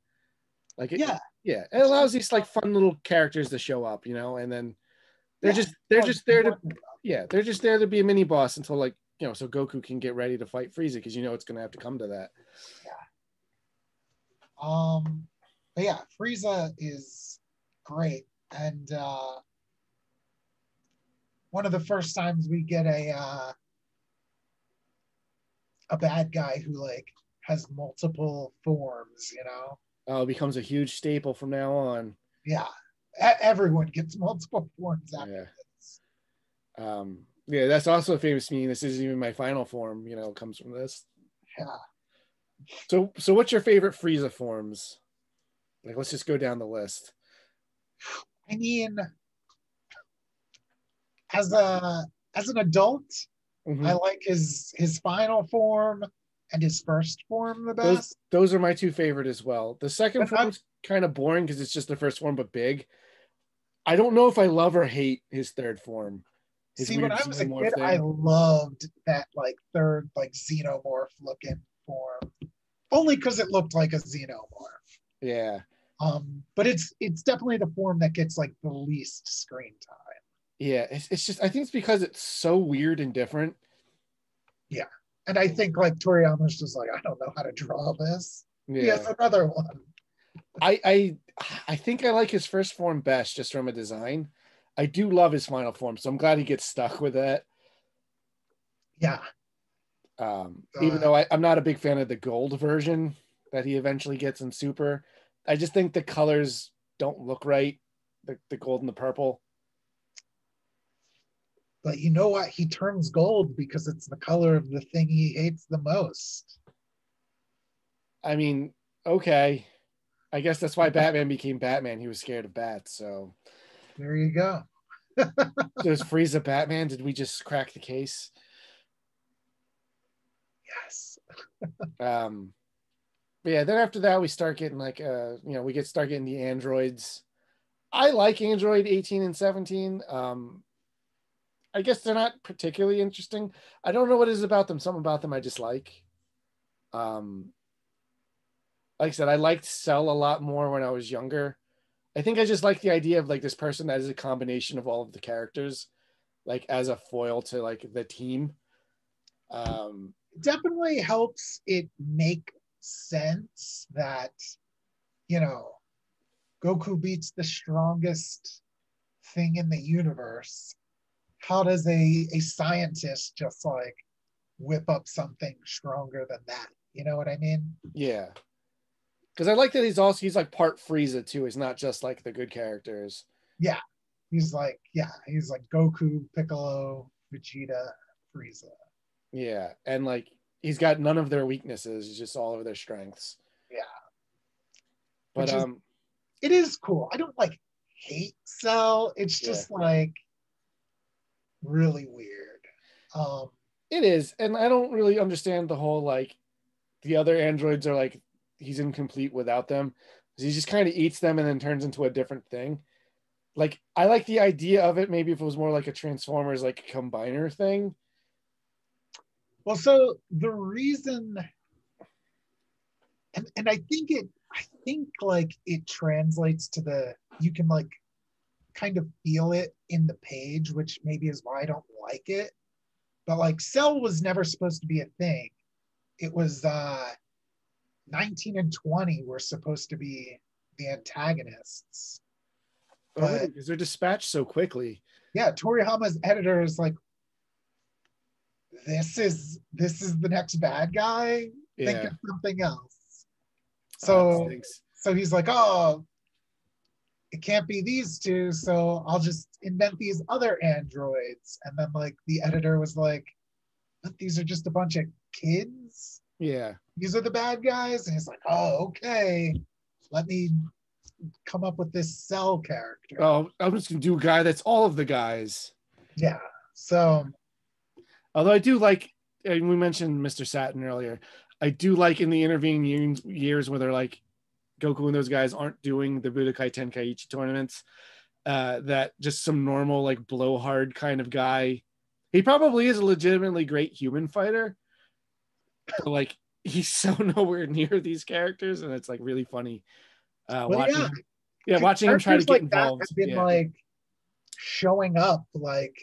Speaker 1: Like it,
Speaker 2: Yeah,
Speaker 1: yeah, it
Speaker 2: it's
Speaker 1: allows
Speaker 2: just
Speaker 1: these like fun little characters to show up, and then
Speaker 2: yeah,
Speaker 1: they're
Speaker 2: like
Speaker 1: just there to
Speaker 2: one
Speaker 1: yeah, they're just there to be a mini boss until like so Goku can get ready to fight Frieza because it's gonna have to come to that.
Speaker 2: yeah. But yeah, Frieza is great, and one of the first times we get a bad guy who like has multiple forms, you know?
Speaker 1: Oh, it becomes a huge staple from now on.
Speaker 2: Yeah. Everyone gets multiple forms after
Speaker 1: Yeah.
Speaker 2: this.
Speaker 1: Yeah, that's also a famous meme. This isn't even my final form, comes from this.
Speaker 2: Yeah.
Speaker 1: So what's your favorite Frieza forms? Like, let's just go down the list.
Speaker 2: I mean, as a as an adult, I
Speaker 1: Mhm.
Speaker 2: like his final form and his first form the
Speaker 1: Those
Speaker 2: best.
Speaker 1: those are my two favorite as well. The second
Speaker 2: But I
Speaker 1: form's kind of boring because it's just the first form, but big. I don't know if I love or hate his third form, his
Speaker 2: see when
Speaker 1: weird
Speaker 2: I was a
Speaker 1: xenomorph
Speaker 2: kid, I
Speaker 1: thing.
Speaker 2: loved that like third like xenomorph looking form. Only because it looked like a xenomorph.
Speaker 1: Yeah,
Speaker 2: But it's definitely the form that gets like the least screen time.
Speaker 1: yeah. It's just I think it's because it's so weird and different.
Speaker 2: Yeah. And I think like Toriyama's just like, I don't know how to draw this. He has
Speaker 1: Yeah,
Speaker 2: another one.
Speaker 1: I think I like his first form best just from a design. I do love his final form, so I'm glad he gets stuck with that.
Speaker 2: Yeah.
Speaker 1: Even
Speaker 2: Uh,
Speaker 1: though I'm not a big fan of the gold version that he eventually gets in Super, I just think the colors don't look right. The gold and the purple.
Speaker 2: but you know what? He turns gold because it's the color of the thing he hates the most.
Speaker 1: I mean, okay. I guess that's why Batman became Batman. He was scared of bats. So
Speaker 2: There you go.
Speaker 1: does Frieza Batman? Did we just crack the case?
Speaker 2: Yes.
Speaker 1: Um, but yeah, then after that we start getting like we start getting the androids. I like Android 18 and 17. I guess they're not particularly interesting. I don't know what it is about them. Something about them I just like. Um, like I said, I liked Cell a lot more when I was younger. I think I just like the idea of like this person that is a combination of all of the characters, like as a foil to like the team. Um,
Speaker 2: Definitely helps it make sense that, you know, Goku beats the strongest thing in the universe. How does a scientist just like whip up something stronger than that? You know what I mean?
Speaker 1: yeah, because I like that he's like part Frieza too. He's not just like the good characters.
Speaker 2: Yeah. He's like Goku, Piccolo, Vegeta, Frieza.
Speaker 1: Yeah, and like he's got none of their weaknesses, just all of their strengths.
Speaker 2: Yeah.
Speaker 1: But
Speaker 2: Which is it is cool. I don't like hate Cell. It's
Speaker 1: yeah,
Speaker 2: just like really weird. Um
Speaker 1: it is, and I don't really understand the whole like the other androids are like he's incomplete without them. He just kind of eats them and then turns into a different thing. Like I like the idea of it. Maybe if it was more like a Transformers like combiner thing.
Speaker 2: well so the reason and I think like it translates to the you can like kind of feel it in the page, which maybe is why I don't like it. But like Cell was never supposed to be a thing. It was 19 and 20 were supposed to be the antagonists.
Speaker 1: Oh, really?
Speaker 2: But
Speaker 1: Because they're dispatched so quickly.
Speaker 2: yeah, Toriyama's editor is like, this is the next bad guy. Think
Speaker 1: Yeah.
Speaker 2: of something else.
Speaker 1: That
Speaker 2: So
Speaker 1: stinks.
Speaker 2: so he's like, oh, it can't be these two, so I'll just invent these other androids. And then like the editor was like, but these are just a bunch of kids.
Speaker 1: Yeah.
Speaker 2: These are the bad guys. And he's like, oh, okay. Let me come up with this Cell character.
Speaker 1: Oh, I'm just gonna do a guy that's all of the guys.
Speaker 2: Yeah. So
Speaker 1: Although I do like, and we mentioned Mr. Saturn earlier. I do like in the intervening years where they're like Goku and those guys aren't doing the Budokai Tenkaichi tournaments, that just some normal like blowhard kind of guy. He probably is a legitimately great human fighter, but like he's so nowhere near these characters, and it's like really funny
Speaker 2: Well,
Speaker 1: watching
Speaker 2: yeah,
Speaker 1: him. Yeah, watching him try to
Speaker 2: characters
Speaker 1: get
Speaker 2: like that
Speaker 1: involved.
Speaker 2: have been
Speaker 1: Yeah,
Speaker 2: like showing up like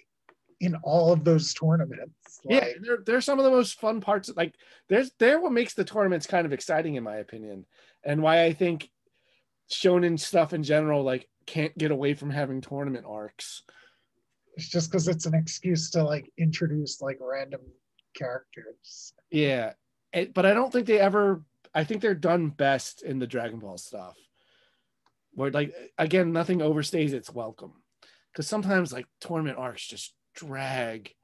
Speaker 2: in all of those tournaments.
Speaker 1: yeah,
Speaker 2: Like,
Speaker 1: they're some of the most fun parts. Like, they're what makes the tournaments kind of exciting, in my opinion, and why I think shonen stuff in general like can't get away from having tournament arcs.
Speaker 2: it's just because it's an excuse to like introduce like random characters.
Speaker 1: Yeah, but I don't think they ever. I think they're done best in the Dragon Ball stuff, where like again nothing overstays its welcome, because sometimes like tournament arcs just drag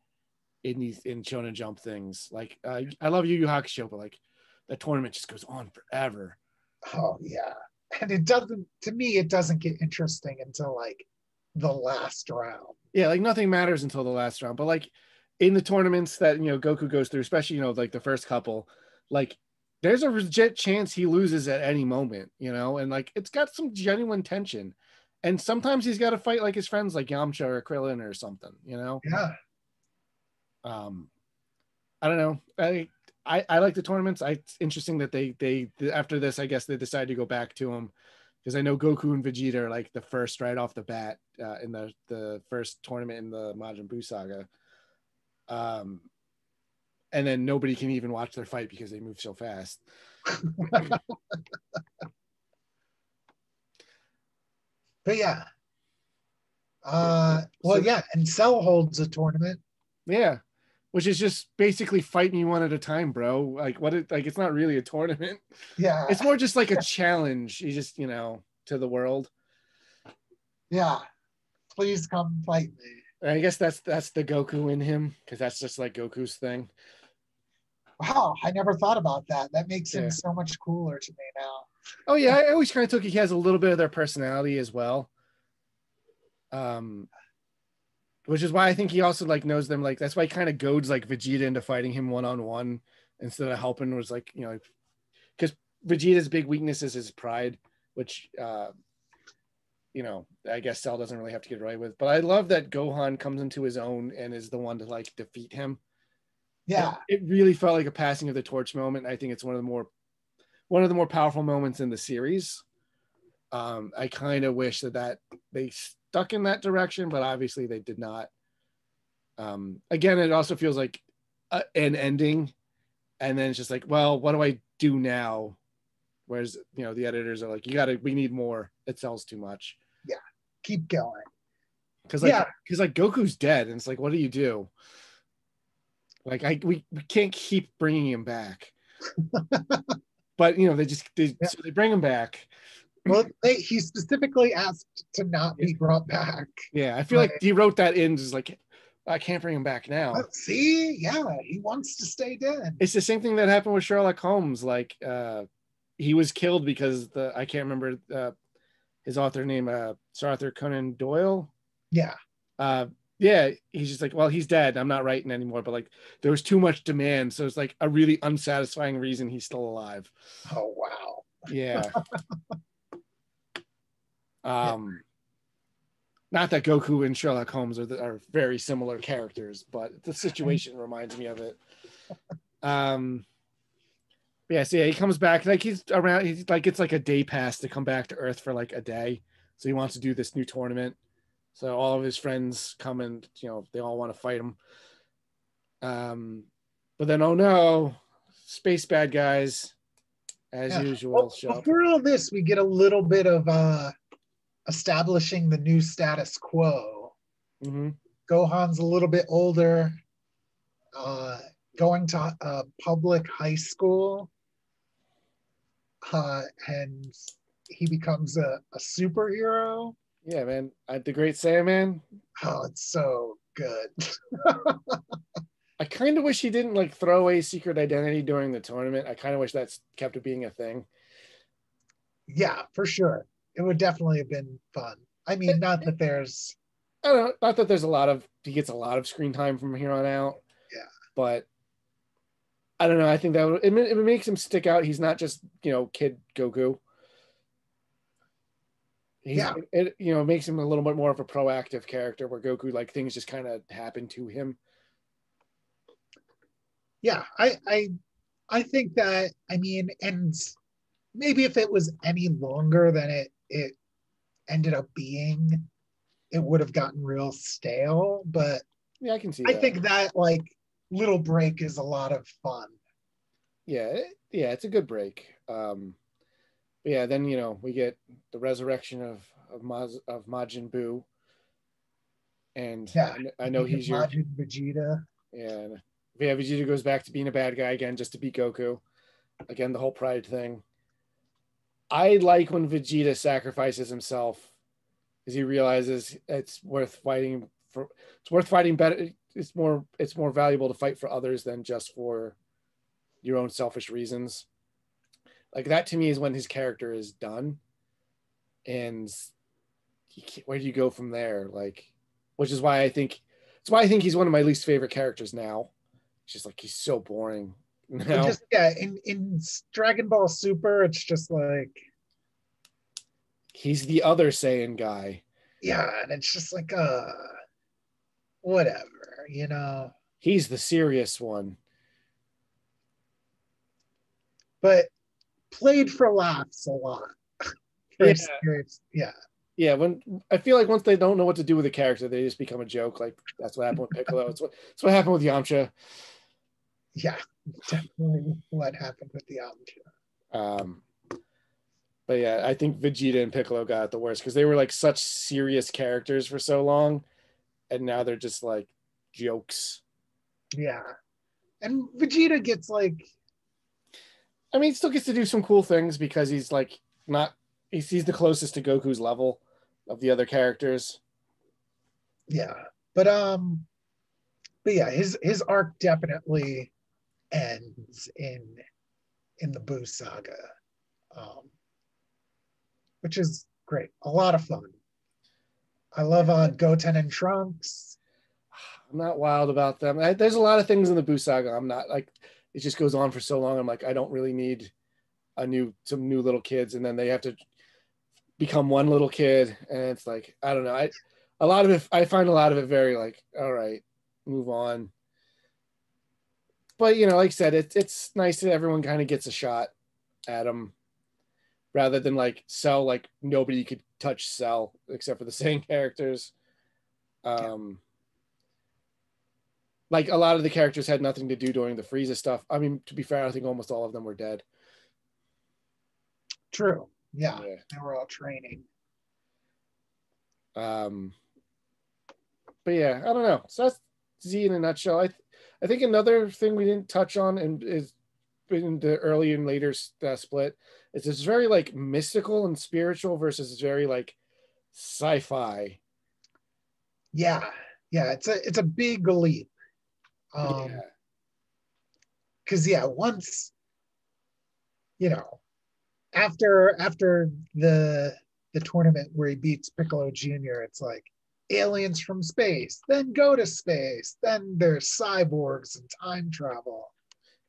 Speaker 1: in these in Shonen Jump things. Like I love Yu Yu Hakusho, but like that tournament just goes on forever.
Speaker 2: Oh yeah. And it doesn't, to me, it doesn't get interesting until like the last round.
Speaker 1: Yeah, like nothing matters until the last round. But like in the tournaments that Goku goes through, especially like the first couple, like there's a legit chance he loses at any moment, and like it's got some genuine tension. And sometimes he's got to fight like his friends like Yamcha or Krillin or something.
Speaker 2: Yeah.
Speaker 1: Um, I don't know. I like the tournaments. It's interesting that they after this, I guess they decided to go back to them, because I know Goku and Vegeta are like the first right off the bat in the first tournament in the Majin Buu saga. And then nobody can even watch their fight because they move so fast.
Speaker 2: But yeah. Well,
Speaker 1: So,
Speaker 2: yeah, and Cell holds a tournament.
Speaker 1: yeah, which is just basically fight me one at a time, bro. Like like it's not really a tournament.
Speaker 2: Yeah.
Speaker 1: It's more just like a challenge. You just to the world.
Speaker 2: Yeah. Please come fight me.
Speaker 1: I guess that's the Goku in him, because that's just like Goku's thing.
Speaker 2: Wow, I never thought about that. That makes him
Speaker 1: Yeah.
Speaker 2: so much cooler to me now.
Speaker 1: Oh yeah, I always kind of took he has a little bit of their personality as well. Um, which is why I think he also like knows them. Like that's why he kind of goads like Vegeta into fighting him one on one instead of helping. Was like because Vegeta's big weakness is his pride, which I guess Cell doesn't really have to get right with. But I love that Gohan comes into his own and is the one to like defeat him.
Speaker 2: Yeah.
Speaker 1: It really felt like a passing of the torch moment. I think it's one of the more powerful moments in the series. I kind of wish that they stuck in that direction, but obviously they did not. Again, it also feels like an ending, and then it's just like, well, what do I do now? Whereas the editors are like, we need more. It sells too much.
Speaker 2: Yeah. Keep going.
Speaker 1: Because like Goku's dead, and it's like, what do you do? Like we can't keep bringing him back. But so they bring him back.
Speaker 2: Well, he specifically asked to not be brought back.
Speaker 1: Yeah, I feel like he wrote that in just like, I can't bring him back now.
Speaker 2: See, yeah, he wants to stay dead.
Speaker 1: It's the same thing that happened with Sherlock Holmes. Like he was killed because I can't remember his author name, Sir Arthur Conan Doyle.
Speaker 2: Yeah.
Speaker 1: Yeah, he's just like, well, he's dead. I'm not writing anymore. But like, there was too much demand, so it's like a really unsatisfying reason he's still alive.
Speaker 2: Oh wow.
Speaker 1: Yeah. Not that Goku and Sherlock Holmes are very similar characters, but the situation reminds me of it. Yeah, so yeah, he comes back like he's around. He's like it's like a day pass to come back to Earth for like a day. So he wants to do this new tournament. So all of his friends come and they all want to fight him. But then oh no, space bad guys as usual.
Speaker 2: Well, before all this, we get a little bit of establishing the new status quo.
Speaker 1: Mm-hmm.
Speaker 2: Gohan's a little bit older, going to a public high school, and he becomes a superhero.
Speaker 1: Yeah, man. The Great Saiyaman.
Speaker 2: Oh, it's so good.
Speaker 1: I kind of wish he didn't like throw away secret identity during the tournament. I kind of wish that's kept it being a thing.
Speaker 2: Yeah, for sure. It would definitely have been fun. I mean, not that there's
Speaker 1: I don't know, not that there's he gets a lot of screen time from here on out.
Speaker 2: Yeah.
Speaker 1: But I don't know. I think that it makes him stick out. He's not just, kid Goku. He's
Speaker 2: Yeah,
Speaker 1: it, you know, it makes him a little bit more of a proactive character where Goku, like, things just kind of happen to him.
Speaker 2: yeah. I think that, I mean, and maybe if it was any longer than it ended up being, it would have gotten real stale. But
Speaker 1: Yeah, I can see
Speaker 2: I
Speaker 1: that.
Speaker 2: think that like little break is a lot of fun.
Speaker 1: Yeah, yeah, it's a good break. But yeah, then you know we get the resurrection of Majin Buu, and
Speaker 2: Yeah,
Speaker 1: I know
Speaker 2: you get
Speaker 1: he's your
Speaker 2: Majin Vegeta.
Speaker 1: yeah. And yeah, Vegeta goes back to being a bad guy again just to beat Goku. Again, the whole pride thing. I like when Vegeta sacrifices himself because he realizes it's worth fighting for. It's worth fighting better. It's more valuable to fight for others than just for your own selfish reasons. Like that to me is when his character is done, and where do you go from there? Like, which is why I think it's why I think he's one of my least favorite characters now. It's just like he's so boring
Speaker 2: Well,
Speaker 1: now.
Speaker 2: just yeah, in Dragon Ball Super, it's just like
Speaker 1: He's the other Saiyan guy.
Speaker 2: yeah, and it's just like whatever, you know.
Speaker 1: He's the serious one.
Speaker 2: But played for laughs a lot.
Speaker 1: Yeah,
Speaker 2: For serious, yeah,
Speaker 1: yeah. When I feel like once they don't know what to do with a character, they just become a joke. Like that's what happened with Piccolo. It's what happened with Yamcha.
Speaker 2: yeah, definitely what happened with the Amcha.
Speaker 1: Um, but yeah, I think Vegeta and Piccolo got it the worst because they were like such serious characters for so long, and now they're just like jokes.
Speaker 2: Yeah, and Vegeta gets like
Speaker 1: I mean, he still gets to do some cool things because he's like not he's the closest to Goku's level of the other characters.
Speaker 2: yeah, but but yeah, his arc definitely ends in the Boo saga, um, which is great, a lot of fun. I love Goten and Trunks.
Speaker 1: I'm not wild about them. There's a lot of things in the Buu saga. I'm not like it just goes on for so long. I'm like I don't really need some new little kids, and then they have to become one little kid, and it's like I don't know. A lot of it I find a lot of it very like all right, move on. But you know, like I said, it's nice that everyone kind of gets a shot at them rather than like Cell. Like nobody could touch Cell except for the same characters.
Speaker 2: Yeah,
Speaker 1: Um, like a lot of the characters had nothing to do during the Frieza stuff. I mean, to be fair, I think almost all of them were dead.
Speaker 2: true. Yeah,
Speaker 1: Yeah.
Speaker 2: they were all training.
Speaker 1: Um, but yeah, I don't know. So that's Z in a nutshell. I think another thing we didn't touch on and is in the early and later split is it's very like mystical and spiritual versus very like sci-fi.
Speaker 2: Yeah, yeah, it's a big leap.
Speaker 1: Yeah.
Speaker 2: Because yeah, once you know, after the tournament where he beats Piccolo Jr., it's like aliens from space, then go to space, then there's cyborgs and time travel.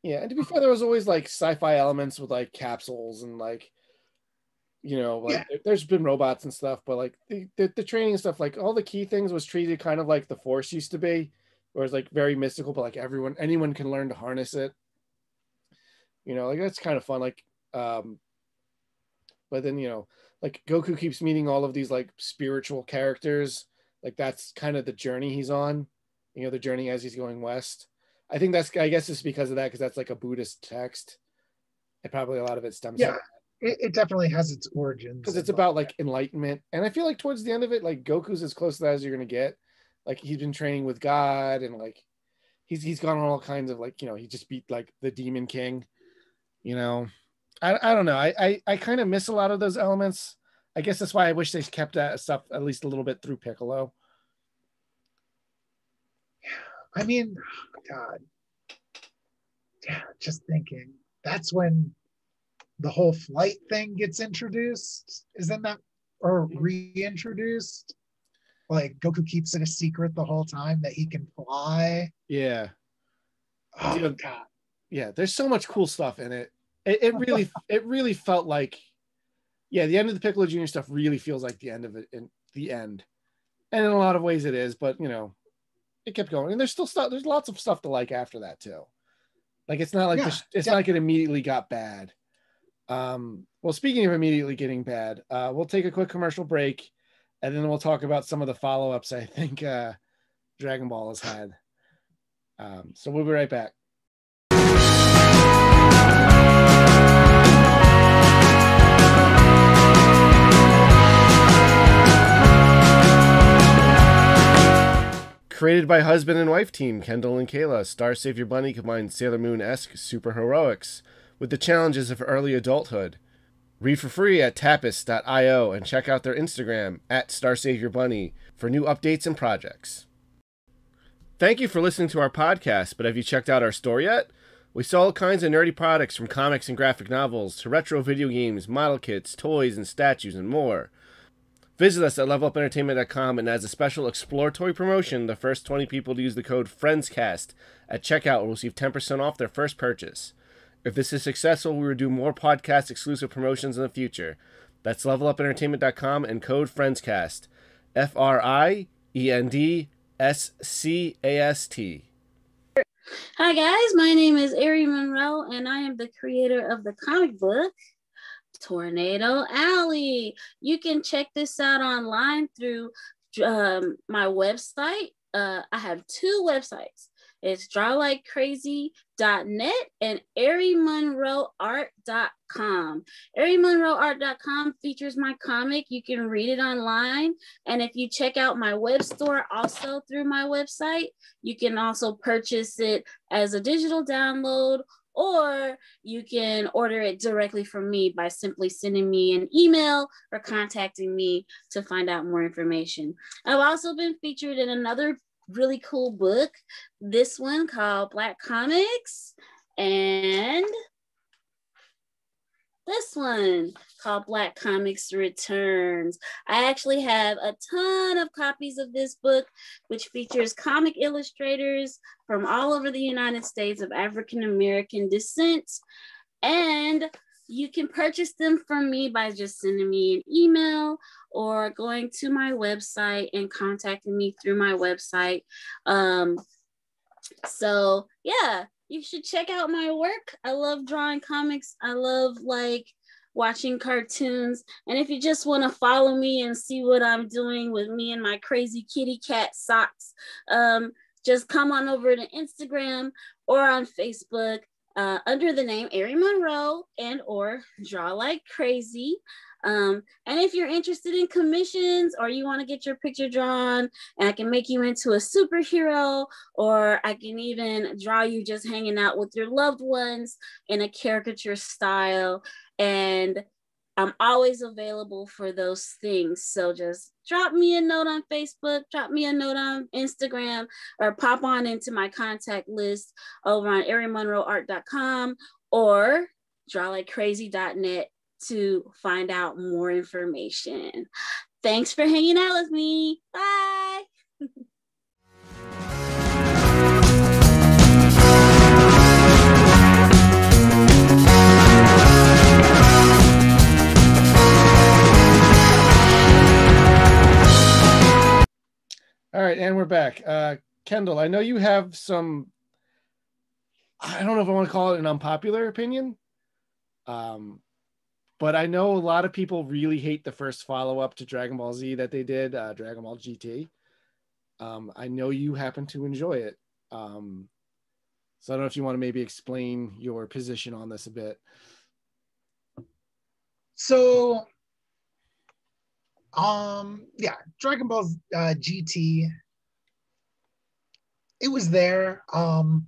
Speaker 1: Yeah, and to be fair, there was always like sci-fi elements with like capsules and like you know like
Speaker 2: Yeah,
Speaker 1: there's been robots and stuff, but like the training stuff, like all the key things was treated kind of like the Force used to be, where it's like very mystical, but like anyone can learn to harness it. You know, like that's kind of fun. Like, but then you know, like Goku keeps meeting all of these like spiritual characters. Like that's kind of the journey he's on. You know, the journey as he's going west. I guess it's because of that because that's like a Buddhist text. And probably a lot of it stems from
Speaker 2: yeah, it definitely has its origins
Speaker 1: because
Speaker 2: in
Speaker 1: it's
Speaker 2: like
Speaker 1: about like enlightenment. And I feel like towards the end of it, like Goku's as close to that as you're gonna get. Like he's been training with God and like he's gone on all kinds of like, you know, he just beat like the Demon King, you know. I don't know. I kind of miss a lot of those elements. I guess that's why I wish they kept that stuff at least a little bit through Piccolo.
Speaker 2: I mean, God, yeah, just thinking that's when the whole flight thing gets introduced, isn't that or reintroduced? Like Goku keeps it a secret the whole time that he can fly.
Speaker 1: Yeah.
Speaker 2: Oh
Speaker 1: You know,
Speaker 2: God.
Speaker 1: yeah, there's so much cool stuff in it. It really felt like Yeah, the end of the Piccolo Jr. stuff really feels like the end of it, in the end, and in a lot of ways it is. But it kept going, and there's still stuff. There's lots of stuff to like after that too. Like it's not like
Speaker 2: Yeah,
Speaker 1: it's not like it immediately got bad. Well, speaking of immediately getting bad, we'll take a quick commercial break, and then we'll talk about some of the follow-ups I think Dragon Ball has had. So we'll be right back. Created by husband and wife team Kendell and Kayla, Star Savior Bunny combines Sailor Moon-esque superheroics with the challenges of early adulthood. Read for free at tapis.io and check out their Instagram at Star Savior Bunny for new updates and projects. Thank you for listening to our podcast, but have you checked out our store yet? We sell all kinds of nerdy products from comics and graphic novels to retro video games, model kits, toys, and statues, and more. Visit us at levelupentertainment.com, and as a special exploratory promotion, the first 20 people to use the code FRIENDSCAST at checkout will receive 10% off their first purchase. If this is successful, we will do more podcast exclusive promotions in the future. That's levelupentertainment.com and code FRIENDSCAST. FRIENDSCAST.
Speaker 3: Hi guys, my name is Ari Monroe, and I am the creator of the comic book Tornado Alley. You can check this out online through my website. I have two websites. It's drawlikecrazy.net and AryMonroeArt.com. AryMonroeArt.com features my comic. You can read it online. And if you check out my web store also through my website, you can also purchase it as a digital download, or you can order it directly from me by simply sending me an email or contacting me to find out more information. I've also been featured in another really cool book, this one called Black Comics, and this one called Black Comics Returns. I actually have a ton of copies of this book, which features comic illustrators from all over the United States of African American descent. And you can purchase them from me by just sending me an email or going to my website and contacting me through my website. So yeah, you should check out my work. I love drawing comics. I love watching cartoons. And if you just want to follow me and see what I'm doing with me and my crazy kitty cat socks, just come on over to Instagram or on Facebook under the name Ari Monroe and or Draw Like Crazy. And if you're interested in commissions or you want to get your picture drawn and I can make you into a superhero, or I can even draw you just hanging out with your loved ones in a caricature style, and I'm always available for those things. So just drop me a note on Facebook, drop me a note on Instagram, or pop on into my contact list over on AryMonroeArt.com or drawlikecrazy.net to find out more information. Thanks for hanging out with me. Bye.
Speaker 1: All right, and we're back. Kendell, I know you have some, I don't know if I want to call it an unpopular opinion, but I know a lot of people really hate the first follow-up to Dragon Ball Z that they did, Dragon Ball GT. I know you happen to enjoy it. So I don't know if you want to maybe explain your position on this a bit.
Speaker 2: So yeah, Dragon Ball GT, it was there. And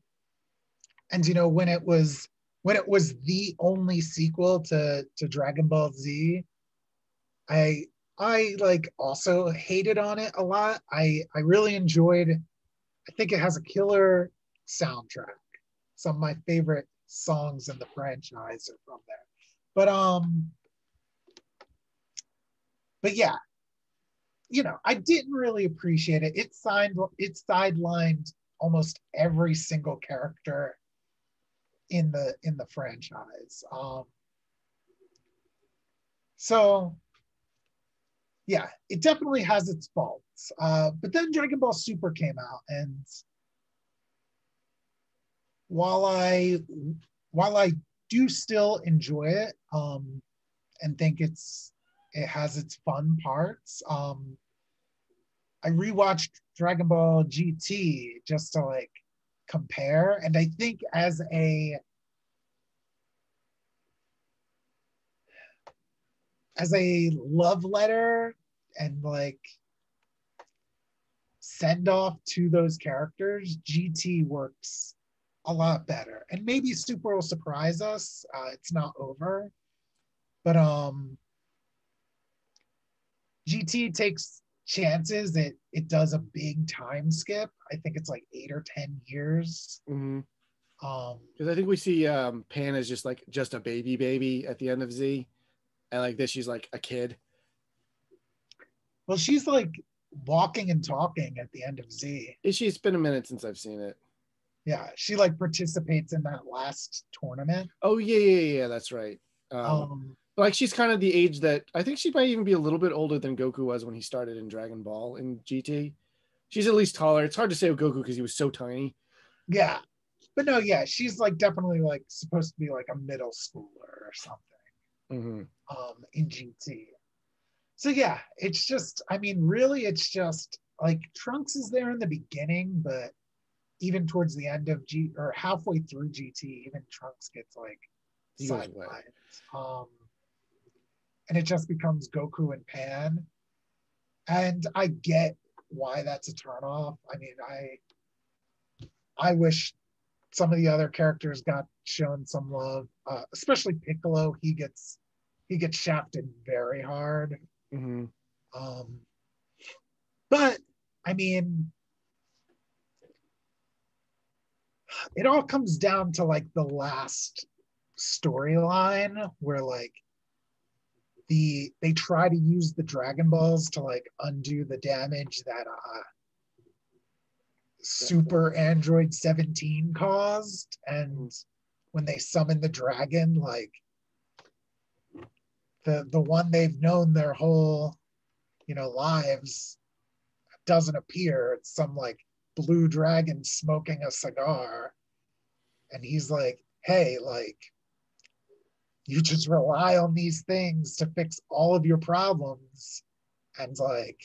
Speaker 2: when it was the only sequel to Dragon Ball Z, I also hated on it a lot. I really enjoyed, I think it has a killer soundtrack. Some of my favorite songs in the franchise are from there. But yeah, I didn't really appreciate it. It sidelined almost every single character in the franchise. So yeah, it definitely has its faults. But then Dragon Ball Super came out, and while I while I do still enjoy it, and think it has its fun parts, I rewatched Dragon Ball GT just to like compare, and I think as a love letter and like send off to those characters, GT works a lot better. And maybe Super will surprise us. It's not over, but GT takes chances. It does a big time skip. I think it's like 8 or 10 years.
Speaker 1: Mm-hmm.
Speaker 2: Um,
Speaker 1: Because I think we see Pan as just a baby at the end of Z, and like this, she's like a kid.
Speaker 2: well, she's like walking and talking at the end of Z.
Speaker 1: It's been a minute since I've seen it.
Speaker 2: Yeah, she like participates in that last tournament.
Speaker 1: Oh yeah, that's right. Like she's kind of the age that I think she might even be a little bit older than Goku was when he started in Dragon Ball in GT. She's at least taller. It's hard to say with Goku because he was so tiny.
Speaker 2: Yeah, but no, yeah, she's like definitely like supposed to be like a middle schooler or something.
Speaker 1: Mm-hmm.
Speaker 2: In GT. So yeah, it's just, I mean, really, it's just like Trunks is there in the beginning, but even towards the end of or halfway through GT, even Trunks gets like sidelined. And it just becomes Goku and Pan. And I get why that's a turnoff. I mean, I wish some of the other characters got shown some love, especially Piccolo. He gets shafted very hard.
Speaker 1: Mm-hmm.
Speaker 2: But I mean, it all comes down to like the last storyline where like they try to use the Dragon Balls to like undo the damage that Super Android 17 caused, and when they summon the dragon, like the one they've known their whole lives doesn't appear. It's some like blue dragon smoking a cigar, and he's like, hey, like you just rely on these things to fix all of your problems, and like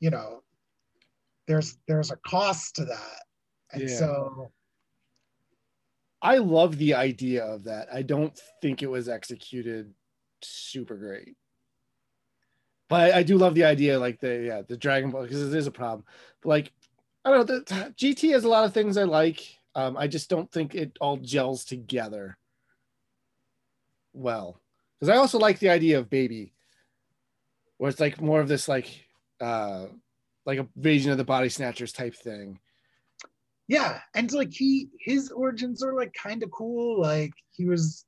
Speaker 2: there's a cost to that. And so
Speaker 1: I love the idea of that. I don't think it was executed super great, but I do love the idea, like the Dragon Ball, because it is a problem. But like, I don't know, the GT has a lot of things I like. I just don't think it all gels together well, because I also like the idea of Baby, where it's like more of this like a Invasion of the Body Snatchers type thing.
Speaker 2: Yeah, and like his origins are like kind of cool. Like he was,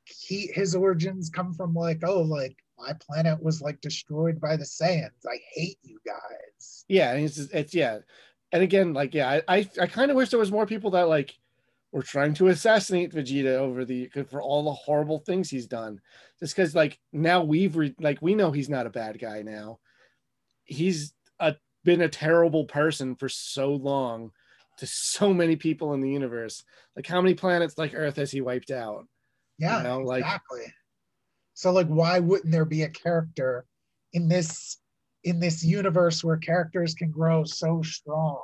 Speaker 2: his origins come from like, oh, like my planet was like destroyed by the Saiyans. I hate you guys.
Speaker 1: Yeah, and it's yeah, and again, like I kind of wish there was more people that like were trying to assassinate Vegeta for all the horrible things he's done. Just because like now we know he's not a bad guy now. He's been a terrible person for so long to so many people in the universe. Like how many planets like Earth has he wiped out?
Speaker 2: Yeah, exactly. So like why wouldn't there be a character in this universe where characters can grow so strong,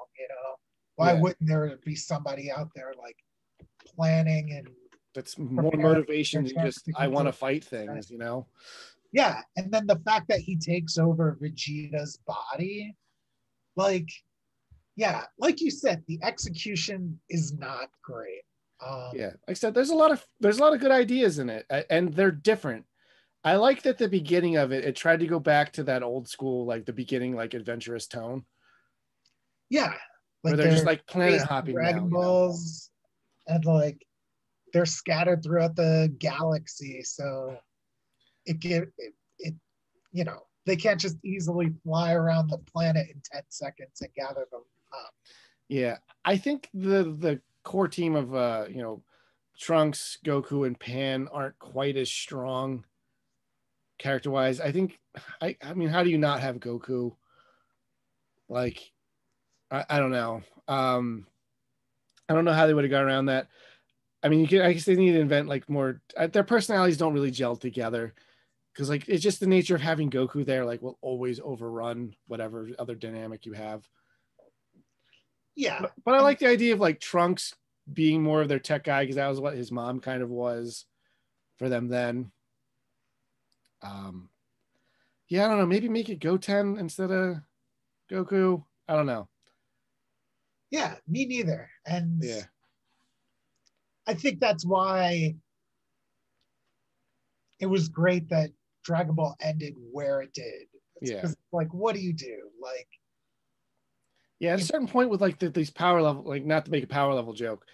Speaker 2: Why wouldn't there be somebody out there like planning and
Speaker 1: that's more motivation than just I want to fight things,
Speaker 2: Yeah, and then the fact that he takes over Vegeta's body, like, yeah, like you said, the execution is not great.
Speaker 1: Like I said, there's a lot of good ideas in it, and they're different. I like that the beginning of it tried to go back to that old school, like the beginning, like adventurous tone.
Speaker 2: Yeah,
Speaker 1: like where they're just like planet hopping
Speaker 2: Dragon Balls, and like they're scattered throughout the galaxy, so they can't just easily fly around the planet in 10 seconds and gather them up.
Speaker 1: Yeah, I think the core team of Trunks, Goku, and Pan aren't quite as strong character wise. I think I mean, how do you not have Goku? Like, I don't know. I don't know how they would have got around that. I mean, I guess they need to invent like more. Their personalities don't really gel together because like it's just the nature of having Goku there. Like, will always overrun whatever other dynamic you have.
Speaker 2: Yeah.
Speaker 1: But I like the idea of like Trunks being more of their tech guy because that was what his mom kind of was for them then. Um, yeah, I don't know. Maybe make it Goten instead of Goku. I don't know.
Speaker 2: Yeah, me neither. And
Speaker 1: Yeah,
Speaker 2: I think that's why it was great that Dragon Ball ended where it did. It's
Speaker 1: yeah,
Speaker 2: because, like, what do you do? Like,
Speaker 1: yeah. At a
Speaker 2: you,
Speaker 1: certain point with like these power level, like not to make a power level joke,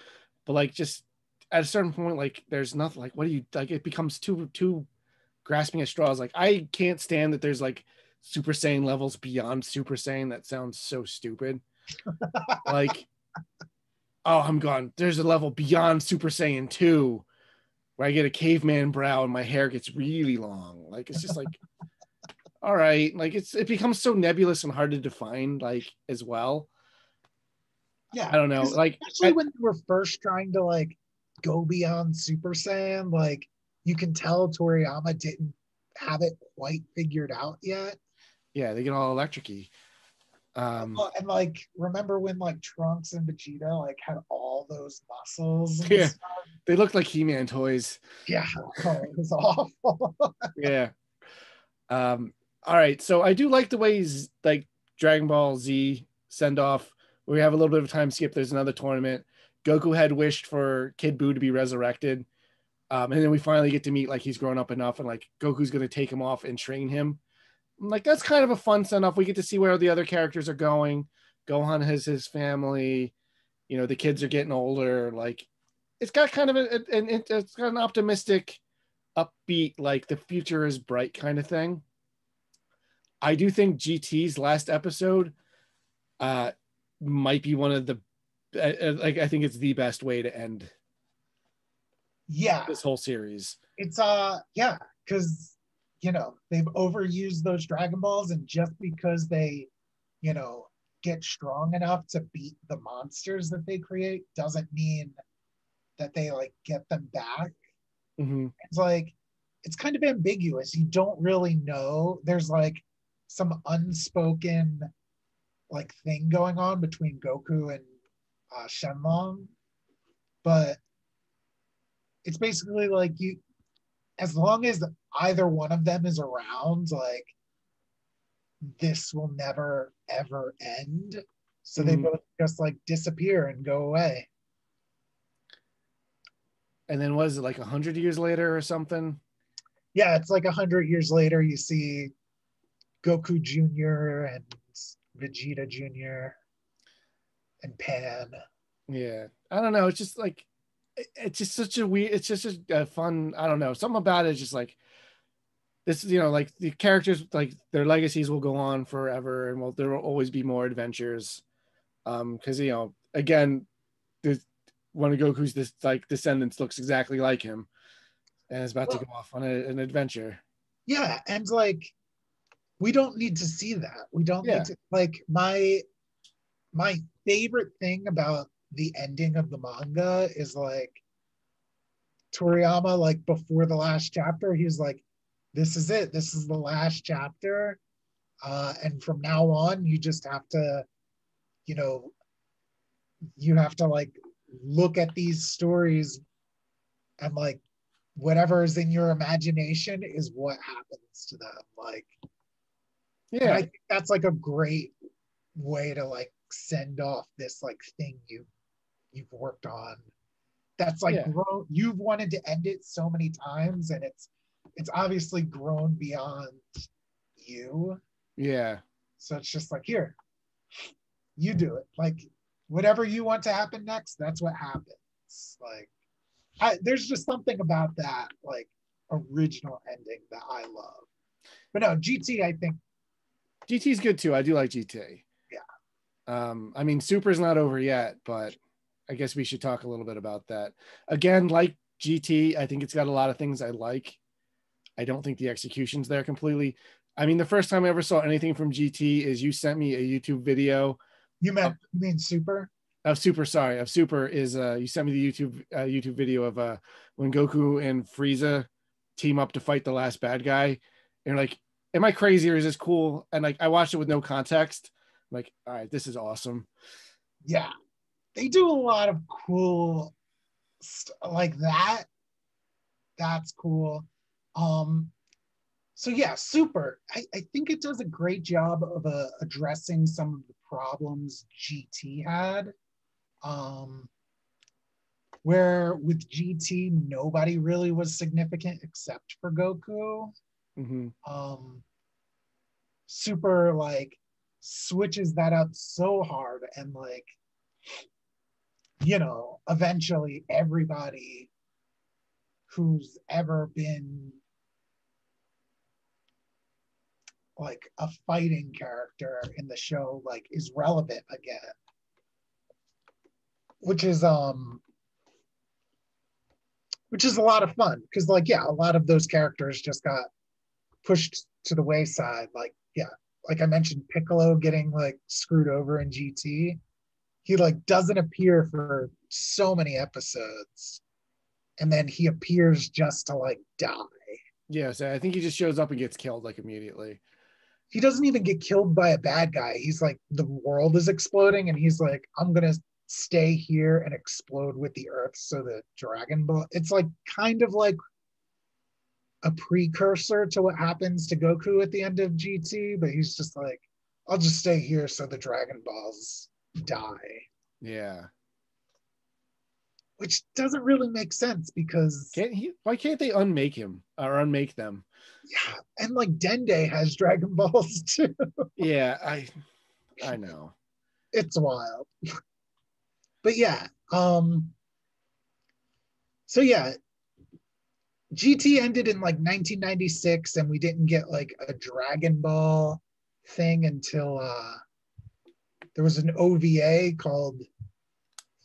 Speaker 1: but like just at a certain point, like there's nothing. Like, what do you like? It becomes too grasping at straws. Like, I can't stand that there's like Super Saiyan levels beyond Super Saiyan. That sounds so stupid. Like, oh, I'm gone. There's a level beyond Super Saiyan 2 where I get a caveman brow and my hair gets really long. Like, it's just like, all right. Like, it becomes so nebulous and hard to define, like, as well.
Speaker 2: yeah,
Speaker 1: I don't know. Like,
Speaker 2: especially when they were first trying to like go beyond Super Saiyan, like you can tell Toriyama didn't have it quite figured out yet.
Speaker 1: yeah, they get all electric-y.
Speaker 2: And like, remember when like Trunks and Vegeta like had all those muscles and
Speaker 1: Yeah,
Speaker 2: stuff?
Speaker 1: they look like He-Man toys.
Speaker 2: Yeah, oh, it was awful.
Speaker 1: Yeah. All right. So I do like the ways like Dragon Ball Z send off. We have a little bit of time skip. There's another tournament. Goku had wished for Kid Buu to be resurrected. And then we finally get to meet like he's grown up enough and like Goku's gonna take him off and train him. Like that's kind of a fun send off. We get to see where the other characters are going. Gohan has his family. You know, the kids are getting older. Like it's got kind of it's got an optimistic, upbeat, like the future is bright kind of thing. I do think GT's last episode uh might be one of the like I think it's the best way to end
Speaker 2: Yeah,
Speaker 1: this whole series.
Speaker 2: it's yeah, because they've overused those Dragon Balls, and just because they, you know, get strong enough to beat the monsters that they create doesn't mean that they like get them back.
Speaker 1: Mm-hmm.
Speaker 2: It's like it's kind of ambiguous. You don't really know. There's like some unspoken like thing going on between Goku and Shenlong, but it's basically like you, as long as either one of them is around, like this will never ever end. So they
Speaker 1: Mm-hmm.
Speaker 2: both just like disappear and go away.
Speaker 1: And then was it like 100 years later or something?
Speaker 2: Yeah, it's like 100 years later. You see Goku Jr. and Vegeta Jr. and Pan.
Speaker 1: Yeah, I don't know. It's just like it's just such a weird. It's just a fun. I don't know. Something about it is just like this. You know, like the characters, like their legacies will go on forever, and there will always be more adventures. Because again, the one of Goku's this like descendants looks exactly like him, and is about to go off on an adventure.
Speaker 2: Yeah, and like we don't need to see that. We don't
Speaker 1: Yeah.
Speaker 2: need to like my favorite thing about the ending of the manga is like Toriyama, like before the last chapter, he's like, this is it. This is the last chapter. And from now on, you just have to, you know, you have to like look at these stories and like whatever is in your imagination is what happens to them. Like, and I
Speaker 1: Yeah.
Speaker 2: think that's like a great way to like send off this like thing you've worked on. That's like
Speaker 1: Yeah.
Speaker 2: grown. You've wanted to end it so many times, and it's obviously grown beyond you.
Speaker 1: Yeah.
Speaker 2: So it's just like here, you do it. Like whatever you want to happen next, that's what happens. Like there's just something about that like original ending that I love. But no, GT, I think
Speaker 1: GT's good too. I do like GT.
Speaker 2: yeah.
Speaker 1: I mean, Super's not over yet, but I guess we should talk a little bit about that. Again, like GT, I think it's got a lot of things I like. I don't think the execution's there completely. I mean, the first time I ever saw anything from GT is you sent me a YouTube video.
Speaker 2: You mean Super?
Speaker 1: Of Super, sorry. Of Super is you sent me the YouTube video of when Goku and Frieza team up to fight the last bad guy. And you're like, am I crazy or is this cool? And like I watched it with no context. I'm like, all right, this is awesome.
Speaker 2: Yeah. They do a lot of cool like that. That's cool. So yeah, Super. I think it does a great job of addressing some of the problems GT had. Where with GT, nobody really was significant except for Goku.
Speaker 1: Mm-hmm.
Speaker 2: Super like switches that up so hard and like, you know, eventually everybody who's ever been like a fighting character in the show like is relevant again, which is a lot of fun because like yeah, a lot of those characters just got pushed to the wayside. Like yeah, like I mentioned, Piccolo getting like screwed over in GT. He like doesn't appear for so many episodes, and then he appears just to like die.
Speaker 1: Yeah, so I think he just shows up and gets killed like immediately.
Speaker 2: He doesn't even get killed by a bad guy. He's like, the world is exploding, and he's like, I'm gonna stay here and explode with the earth so the Dragon Ball. It's like kind of like a precursor to what happens to Goku at the end of GT, but he's just like, I'll just stay here so the Dragon Balls die.
Speaker 1: Yeah.
Speaker 2: Which doesn't really make sense because
Speaker 1: why can't they unmake him or unmake them?
Speaker 2: Yeah, and like Dende has Dragon Balls too.
Speaker 1: Yeah, I know.
Speaker 2: It's wild. But yeah, so yeah, GT ended in like 1996 and we didn't get like a Dragon Ball thing until there was an OVA called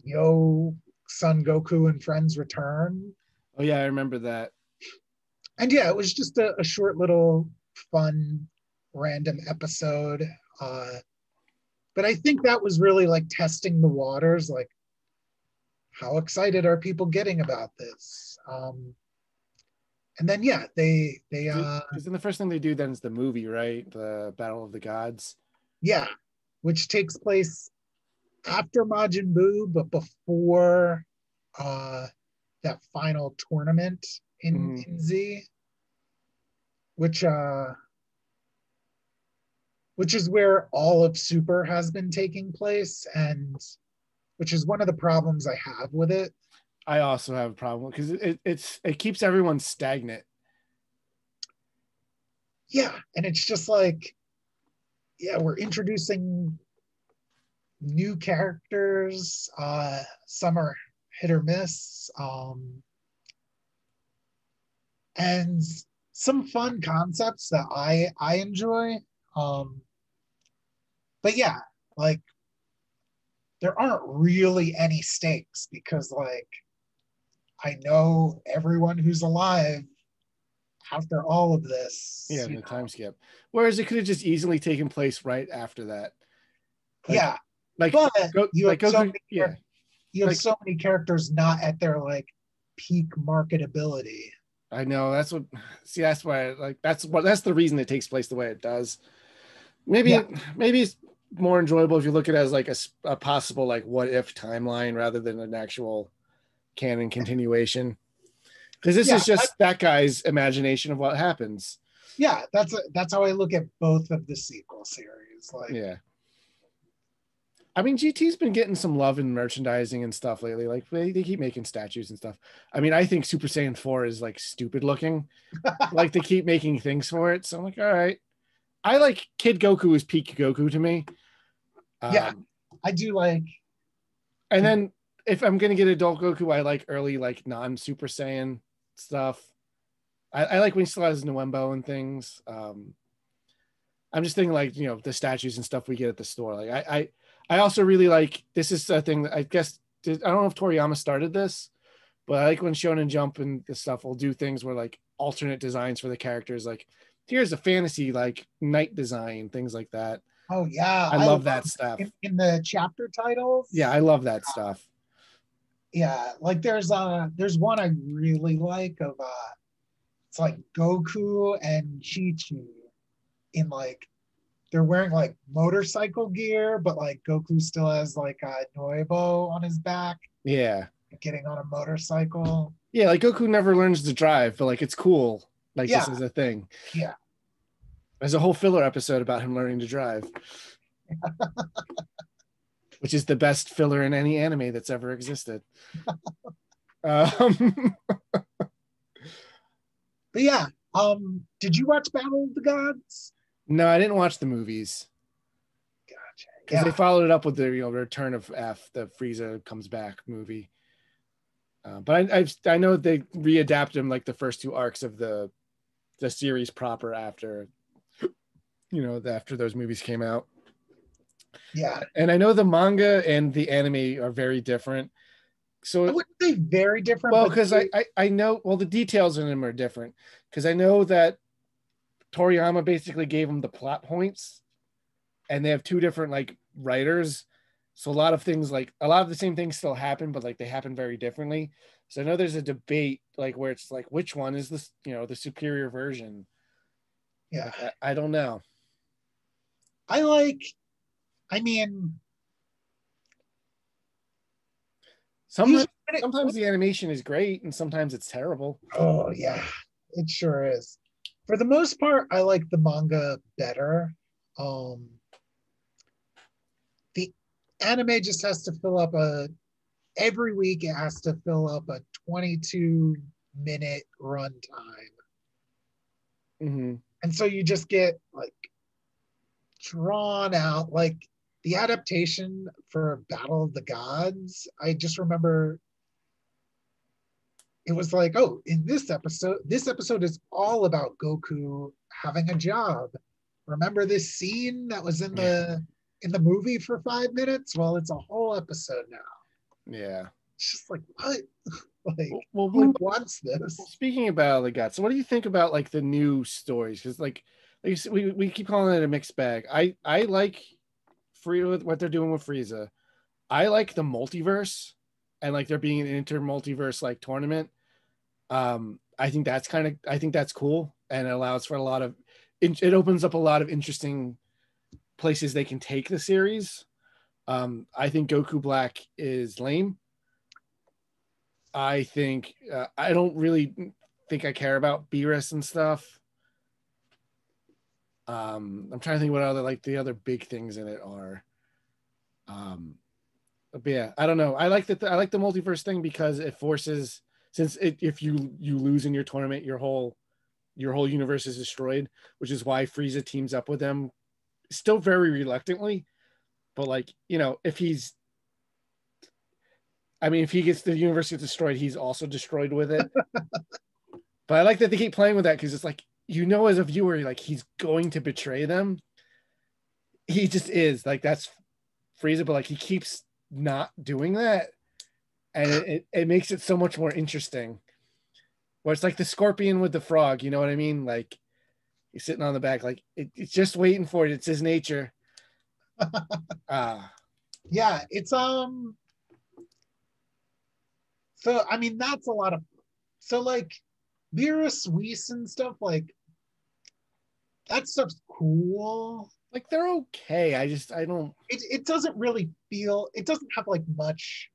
Speaker 2: Yo Son Goku and Friends Return.
Speaker 1: Oh yeah, I remember that.
Speaker 2: And yeah, it was just a short little fun random episode. But I think that was really like testing the waters, like how excited are people getting about this? And then yeah, they
Speaker 1: because then the first thing they do then is the movie, right? The Battle of the Gods.
Speaker 2: Yeah, which takes place after Majin Buu, but before that final tournament in Z, which is where all of Super has been taking place, and which is one of the problems I have with it.
Speaker 1: I also have a problem because it keeps everyone stagnant.
Speaker 2: Yeah, and it's just like, yeah, we're introducing new characters. Some are hit or miss, and some fun concepts that I enjoy. But yeah, like there aren't really any stakes because like I know everyone who's alive after all of this.
Speaker 1: Yeah, the time skip. Whereas it could have just easily taken place right after that.
Speaker 2: Like, yeah,
Speaker 1: like
Speaker 2: but you have so many characters not at their like peak marketability.
Speaker 1: I know that's why like that's the reason it takes place the way it does. Maybe it's more enjoyable if you look at it as like a possible like what if timeline rather than an actual canon continuation. Because this is just that guy's imagination of what happens.
Speaker 2: Yeah, that's how I look at both of the sequel series. Like,
Speaker 1: yeah. I mean, GT's been getting some love in merchandising and stuff lately. Like they keep making statues and stuff. I mean, I think Super Saiyan 4 is like stupid looking. Like they keep making things for it. So I'm like, all right. I like Kid Goku is peak Goku to me.
Speaker 2: Yeah, I do like.
Speaker 1: And then if I'm gonna get adult Goku, I like early like non-Super Saiyan stuff. I like when he still has Nuembo and things. I'm just thinking like, you know, the statues and stuff we get at the store. Like I also really like, this is a thing that I guess I don't know if Toriyama started this, but I like when Shonen Jump and this stuff will do things where like alternate designs for the characters. Like here's a fantasy like knight design, things like that.
Speaker 2: Oh yeah,
Speaker 1: I love that stuff.
Speaker 2: In the chapter titles.
Speaker 1: Yeah, I love that stuff.
Speaker 2: Yeah, like there's one I really like of it's like Goku and Chi-Chi in like they're wearing like motorcycle gear, but like Goku still has like a Noibo on his back.
Speaker 1: Yeah.
Speaker 2: Getting on a motorcycle.
Speaker 1: Yeah, like Goku never learns to drive, but like it's cool. Like
Speaker 2: Yeah.
Speaker 1: this is a thing.
Speaker 2: Yeah.
Speaker 1: There's a whole filler episode about him learning to drive. Which is the best filler in any anime that's ever existed.
Speaker 2: But yeah, did you watch Battle of the Gods?
Speaker 1: No, I didn't watch the movies.
Speaker 2: Gotcha.
Speaker 1: Because they followed it up with the Return of F, the Frieza comes back movie. But I know they readapted him like the first two arcs of the series proper after after those movies came out.
Speaker 2: Yeah.
Speaker 1: And I know the manga and the anime are very different. So
Speaker 2: I wouldn't say very different.
Speaker 1: Well, because I know the details in them are different. Because I know that Toriyama basically gave them the plot points, and they have two different like writers. So a lot of the same things still happen, but like they happen very differently. So I know there's a debate like where it's like which one is this, the superior version.
Speaker 2: Yeah.
Speaker 1: Like, I don't know. Sometimes the animation is great and sometimes it's terrible.
Speaker 2: Oh yeah, it sure is. For the most part, I like the manga better. The anime just has to fill up every week it has to fill up a 22-minute runtime.
Speaker 1: Mm-hmm.
Speaker 2: And so you just get like drawn out. Like the adaptation for Battle of the Gods, I just remember it was like, oh, in this episode is all about Goku having a job. Remember this scene that was in the movie for 5 minutes? Well, it's a whole episode now.
Speaker 1: Yeah.
Speaker 2: It's just like, what? Like,
Speaker 1: who
Speaker 2: wants this?
Speaker 1: Speaking about the Gods, so what do you think about like the new stories? Because like we keep calling it a mixed bag. I like what they're doing with Frieza. I like the multiverse and like there being an inter-multiverse like tournament. I think that's cool, and it allows for it opens up a lot of interesting places they can take the series. I think Goku Black is lame. I think I don't really think I care about Beerus and stuff. I'm trying to think what other like the other big things in it are. But yeah, I don't know. I like the multiverse thing because it forces, if you lose in your tournament, your whole universe is destroyed, which is why Frieza teams up with them, still very reluctantly, but like if he gets the universe gets destroyed, he's also destroyed with it. But I like that they keep playing with that because it's like as a viewer, like he's going to betray them. He just is like that's Frieza, but like he keeps not doing that, and it makes it so much more interesting. Where it's like the scorpion with the frog, you know what I mean? Like he's sitting on the back, like it's just waiting for it. It's his nature.
Speaker 2: Yeah, it's So I mean that's a lot of like Beerus, Whis and stuff like that stuff's cool.
Speaker 1: Like they're okay. I don't.
Speaker 2: It doesn't really feel. It doesn't have like much.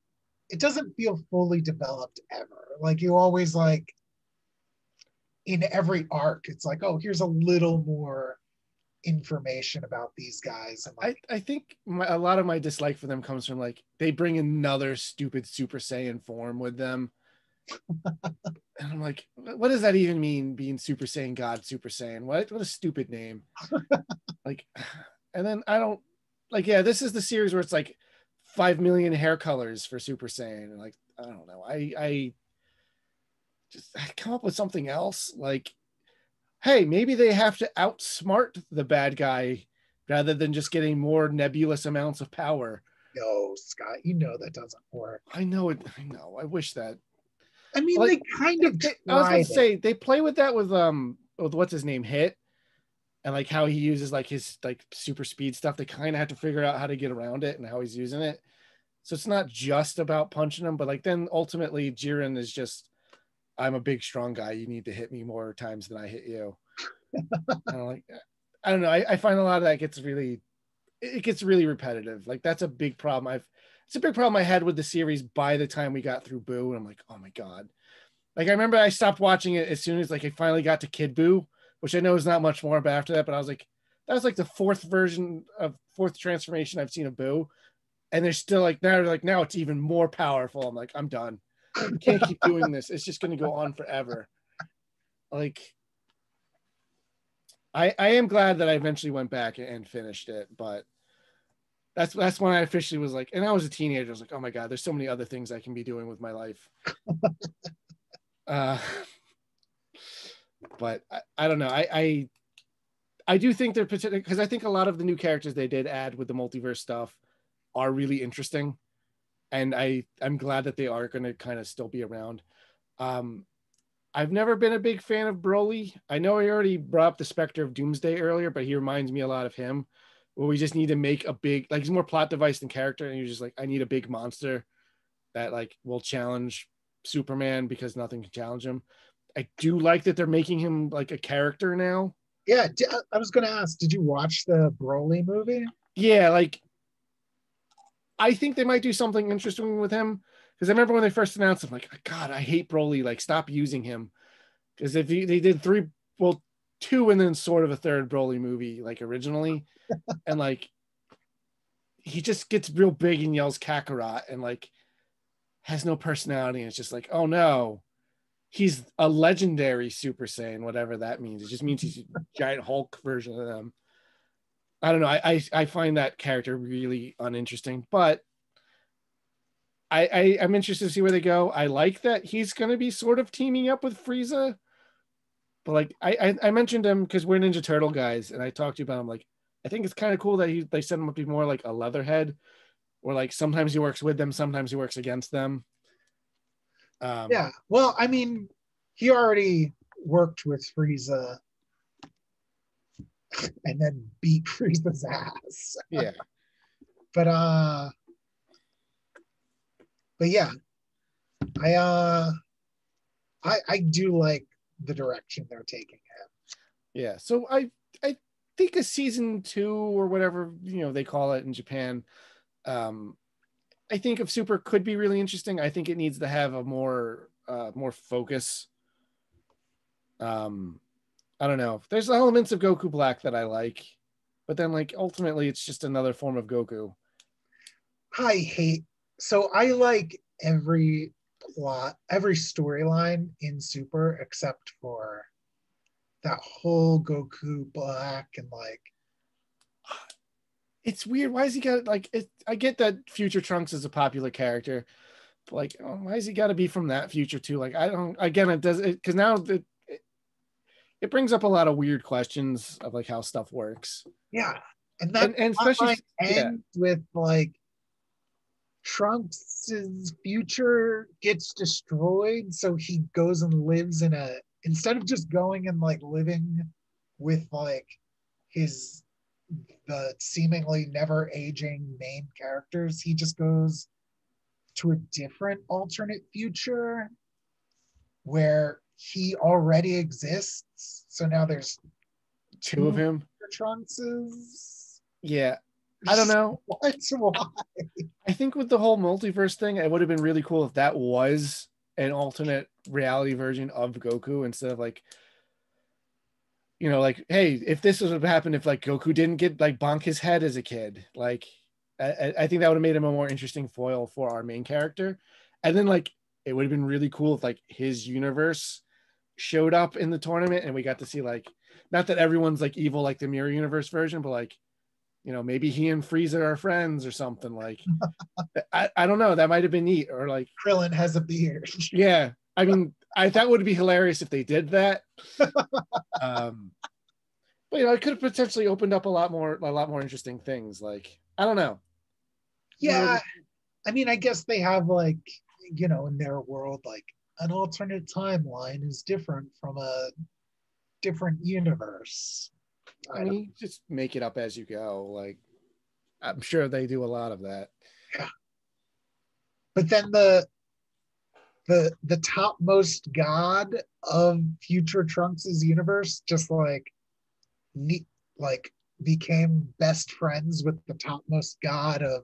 Speaker 2: It doesn't feel fully developed ever. Like you always like in every arc, it's like, oh, here's a little more information about these guys. And like,
Speaker 1: I think a lot of my dislike for them comes from like they bring another stupid Super Saiyan form with them. And I'm like, what does that even mean? Being Super Saiyan God, Super Saiyan? What a stupid name. Like, and then I don't like. Yeah, this is the series where it's like 5 million hair colors for Super Saiyan, and like I don't know. I come up with something else. Like, hey, maybe they have to outsmart the bad guy rather than just getting more nebulous amounts of power.
Speaker 2: No, Scott, you know that doesn't work.
Speaker 1: I know it. I know. I wish that.
Speaker 2: I mean,
Speaker 1: Like,
Speaker 2: they kind of
Speaker 1: I was about to
Speaker 2: tried it.
Speaker 1: say they play with that with what's his name, Hit, and like how he uses like his like super speed stuff. They kind of have to figure out how to get around it and how he's using it. So it's not just about punching him, but like then ultimately Jiren is just, I'm a big strong guy. You need to hit me more times than I hit you. Like, I don't know. I find a lot of that gets really repetitive. Like that's a big problem. It's a big problem I had with the series by the time we got through Boo, and I'm like, oh my god. Like I remember I stopped watching it as soon as like it finally got to Kid Boo, which I know is not much more. But after that, but I was like, that was like the fourth transformation I've seen of Boo, and they're still like now it's even more powerful. I'm like, I'm done. I can't keep doing this. It's just going to go on forever. Like, I am glad that I eventually went back and finished it, but that's when I officially was like, and I was a teenager. I was like, oh my god, there's so many other things I can be doing with my life. But I don't know. I do think they're particular because I think a lot of the new characters they did add with the multiverse stuff are really interesting, and I'm glad that they are going to kind of still be around. I've never been a big fan of Broly. I know I already brought up the Spectre of Doomsday earlier, but he reminds me a lot of him, where we just need to make a big, like he's more plot device than character, and you're just like, I need a big monster that like will challenge Superman because nothing can challenge him. I do like that they're making him like a character now.
Speaker 2: Yeah, I was going to ask, did you watch the Broly movie?
Speaker 1: Yeah, like I think they might do something interesting with him because I remember when they first announced him, like, God, I hate Broly. Like, stop using him. Because if they did two and then sort of a third Broly movie, like originally, and like he just gets real big and yells Kakarot and like has no personality. And it's just like, oh no, he's a legendary Super Saiyan, whatever that means. It just means he's a giant Hulk version of them. I don't know. I find that character really uninteresting, but I'm interested to see where they go. I like that he's going to be sort of teaming up with Frieza, but like I mentioned him because we're Ninja Turtle guys, and I talked to you about him. Like I think it's kind of cool that they set him up to be more like a Leatherhead, where like sometimes he works with them, sometimes he works against them.
Speaker 2: Yeah, well, I mean, he already worked with Frieza and then beat Frieza's ass.
Speaker 1: Yeah.
Speaker 2: But yeah, I do like the direction they're taking him.
Speaker 1: Yeah. So I think a season 2 or whatever, they call it in Japan. I think if Super could be really interesting. I think it needs to have a more focus. I don't know. There's elements of Goku Black that I like, but then like ultimately it's just another form of Goku.
Speaker 2: I like every plot, every storyline in Super except for that whole Goku Black and like
Speaker 1: it's weird. Why is he got like it? I get that Future Trunks is a popular character, but like, why is he got to be from that future too? Like, I don't. Again, it does it because now it brings up a lot of weird questions of like how stuff works.
Speaker 2: Yeah, and that
Speaker 1: and especially
Speaker 2: ends with like Trunks' future gets destroyed, so he goes and lives in a instead of just going and like living with like the seemingly never aging main characters, he just goes to a different alternate future where he already exists. So now there's
Speaker 1: two of him.
Speaker 2: Trunkses.
Speaker 1: Yeah. I don't know.
Speaker 2: Why?
Speaker 1: I think with the whole multiverse thing, it would have been really cool if that was an alternate reality version of Goku instead of like, like, hey, if this was what happened, if like Goku didn't get like bonk his head as a kid, like I think that would have made him a more interesting foil for our main character. And then like it would have been really cool if like his universe showed up in the tournament and we got to see like, not that everyone's like evil like the Mirror Universe version, but like, maybe he and Frieza are friends or something. Like I don't know, that might have been neat. Or like
Speaker 2: Krillin has a beard.
Speaker 1: Yeah, I mean, that would be hilarious if they did that. But it could have potentially opened up a lot more interesting things. Like, I don't know.
Speaker 2: Yeah, I mean, I guess they have like, you know, in their world, like an alternate timeline is different from a different universe.
Speaker 1: I mean, you just make it up as you go. Like, I'm sure they do a lot of that.
Speaker 2: Yeah. But then the topmost god of future Trunks's universe just like became best friends with the topmost god of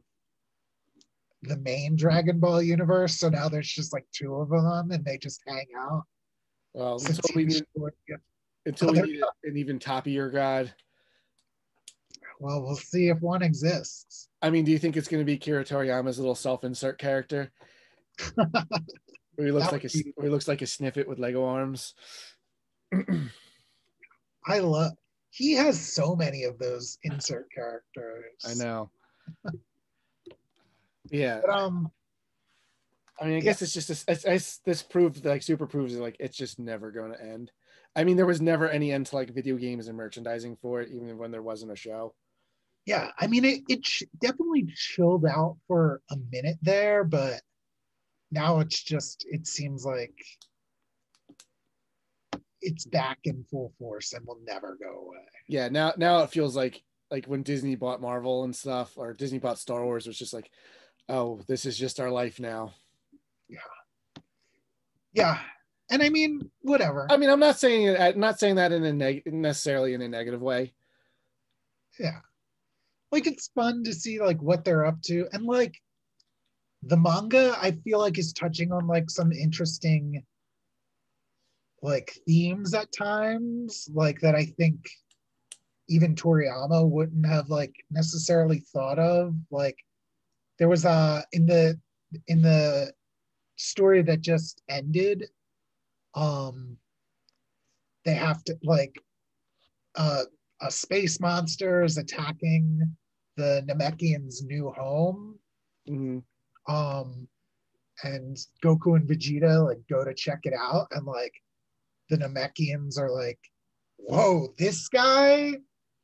Speaker 2: the main Dragon Ball universe. So now there's just like two of them and they just hang out.
Speaker 1: Well,
Speaker 2: Since
Speaker 1: until we need an even toppier god.
Speaker 2: Well, we'll see if one exists.
Speaker 1: I mean, do you think it's going to be Akira Toriyama's little self-insert character? Where he looks like a sniffet with Lego arms.
Speaker 2: He has so many of those insert characters.
Speaker 1: I know. Yeah.
Speaker 2: But,
Speaker 1: I mean, I guess it's just this proves, like, super proves it, like, it's just never going to end. I mean, there was never any end to like video games and merchandising for it, even when there wasn't a show.
Speaker 2: Yeah, I mean, it definitely chilled out for a minute there, but now it seems like it's back in full force and will never go away.
Speaker 1: Yeah, now it feels like when Disney bought Marvel and stuff, or Disney bought Star Wars, it was just like, oh, this is just our life now.
Speaker 2: Yeah, and I mean, whatever.
Speaker 1: I mean, I'm not saying that necessarily in a negative way.
Speaker 2: Yeah, like it's fun to see like what they're up to, and like the manga, I feel like is touching on like some interesting like themes at times, like that I think even Toriyama wouldn't have like necessarily thought of. Like there was in the story that just ended, they have to like a space monster is attacking the Namekians' new home.
Speaker 1: Mm-hmm.
Speaker 2: And Goku and Vegeta like go to check it out, and like the Namekians are like, whoa, this guy,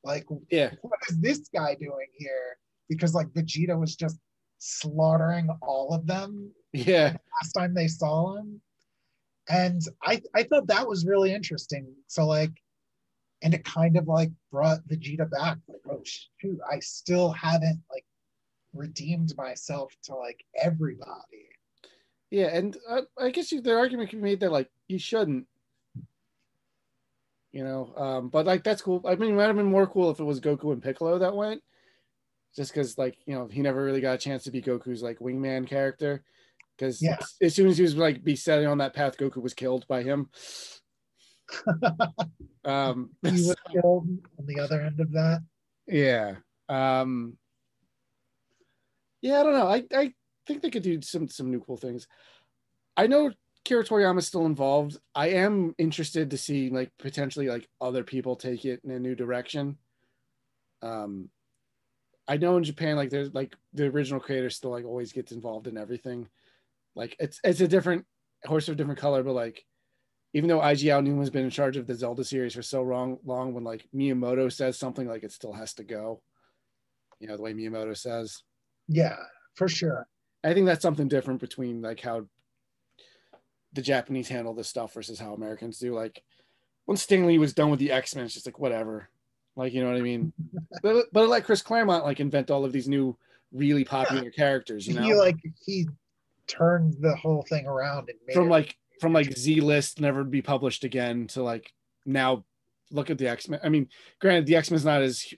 Speaker 2: like,
Speaker 1: yeah,
Speaker 2: what is this guy doing here? Because like Vegeta was just slaughtering all of them last time they saw him. And I thought that was really interesting. So like, and it kind of like brought Vegeta back, like, oh shoot, I still haven't like redeemed myself to like everybody.
Speaker 1: Yeah, and I guess the argument can be made that like you shouldn't, but like that's cool. I mean, it might have been more cool if it was Goku and Piccolo that went, just because like he never really got a chance to be Goku's like wingman character, because as soon as he was like be setting on that path, Goku was killed by him.
Speaker 2: He was killed on the other end of that.
Speaker 1: Yeah. Yeah, I don't know. I think they could do some new cool things. I know Akira Toriyama is still involved. I am interested to see like potentially like other people take it in a new direction. I know in Japan, like there's like the original creator still like always gets involved in everything. Like it's a different horse of a different color, but like even though IG Aonuma has been in charge of the Zelda series for so long, when like Miyamoto says something, like it still has to go. The way Miyamoto says.
Speaker 2: Yeah, for sure.
Speaker 1: I think that's something different between like how the Japanese handle this stuff versus how Americans do. Like when Stan Lee was done with the X-Men, it's just like whatever. Like, you know what I mean? but let Chris Claremont like invent all of these new really popular characters,
Speaker 2: He turned the whole thing around and made
Speaker 1: from Z-list, never to be published again, to like now look at the X-Men. I mean, granted, the X-Men's not as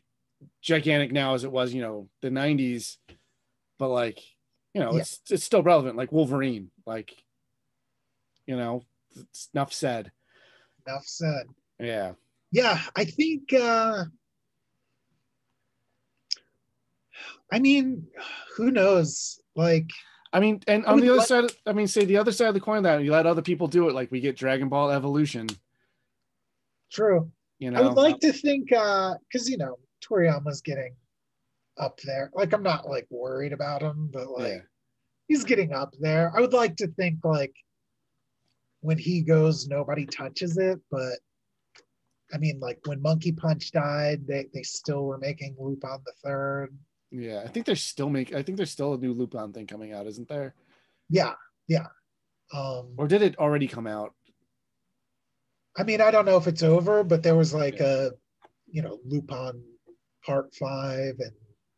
Speaker 1: gigantic now as it was, the 90s, but like, it's still relevant. Like Wolverine, like, it's enough said. Yeah.
Speaker 2: Yeah, I think I mean, who knows? Like,
Speaker 1: I mean, and on the other side, say the other side of the coin, that you let other people do it, like we get Dragon Ball Evolution.
Speaker 2: True. I would like to think, because Toriyama's getting up there. Like, I'm not like worried about him, but like he's getting up there. I would like to think like when he goes, nobody touches it. But I mean, like when Monkey Punch died, they still were making Lupin the Third.
Speaker 1: Yeah, I think there's still a new Lupin thing coming out, isn't there?
Speaker 2: Yeah, yeah.
Speaker 1: Or did it already come out?
Speaker 2: I mean, I don't know if it's over, but there was like a, Lupin Part 5, and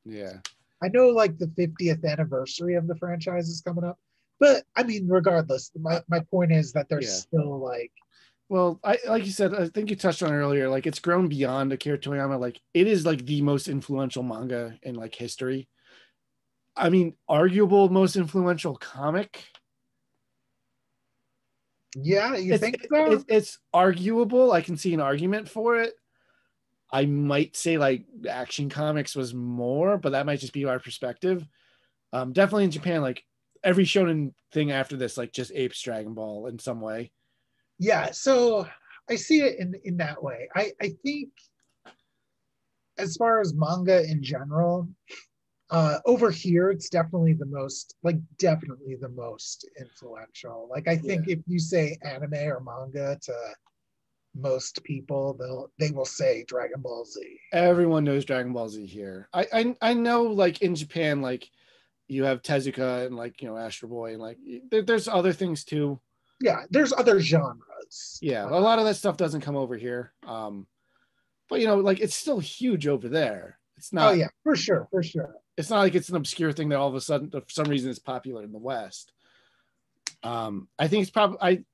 Speaker 1: Yeah.
Speaker 2: I know like the 50th anniversary of the franchise is coming up. But I mean, regardless, my point is that there's
Speaker 1: Yeah.
Speaker 2: still like,
Speaker 1: Well, I like you said, I think you touched on it earlier. Like it's grown beyond Akira Toriyama. Like it is like the most influential manga in like history. I mean, arguable most influential comic.
Speaker 2: yeah, you think so?
Speaker 1: It's arguable. I can see an argument for it. I might say like Action Comics was more, but that might just be our perspective. Definitely in Japan, like every shonen thing after this, like just apes Dragon Ball in some way.
Speaker 2: Yeah, so I see it in that way. I think as far as manga in general, over here it's definitely the most influential. Like I think
Speaker 1: Yeah.
Speaker 2: if you say anime or manga to most people, they will say Dragon Ball Z.
Speaker 1: Everyone knows Dragon Ball Z here. I know like in Japan, like you have Tezuka and like Astro Boy and like there's other things too.
Speaker 2: Yeah, there's other genres.
Speaker 1: Yeah, a lot of that stuff doesn't come over here. But like it's still huge over there. It's
Speaker 2: Oh
Speaker 1: not.
Speaker 2: yeah, for sure, for sure.
Speaker 1: It's not like it's an obscure thing that all of a sudden, for some reason, is popular in the West. I think it's probably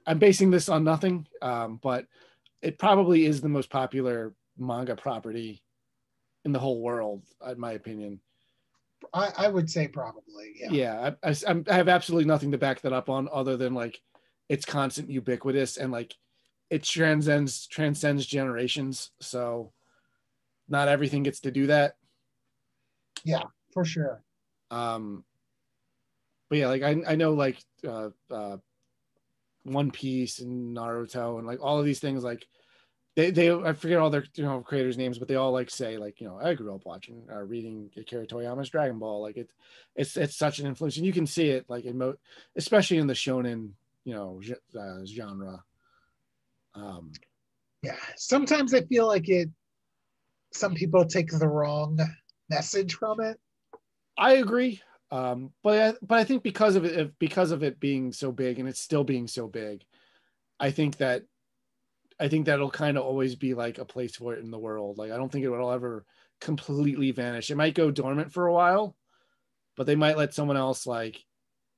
Speaker 1: I'm basing this on nothing, but it probably is the most popular manga property in the whole world, in my opinion.
Speaker 2: I would say probably, yeah.
Speaker 1: Yeah, I have absolutely nothing to back that up on other than like it's constant ubiquitous and like it transcends generations. So not everything gets to do that.
Speaker 2: Yeah, for sure.
Speaker 1: Um, but yeah, like I know like One Piece and Naruto and like all of these things like they I forget all their creators names, but they all like say like I grew up watching reading Akira Toriyama's Dragon Ball. Like it's such an influence, and you can see it like especially in the shonen genre.
Speaker 2: Yeah, sometimes I feel like some people take the wrong message from it.
Speaker 1: I agree. But I think because of it being so big and it's still being so big, I think that'll kind of always be like a place for it in the world. Like I don't think it will ever completely vanish. It might go dormant for a while, but they might let someone else like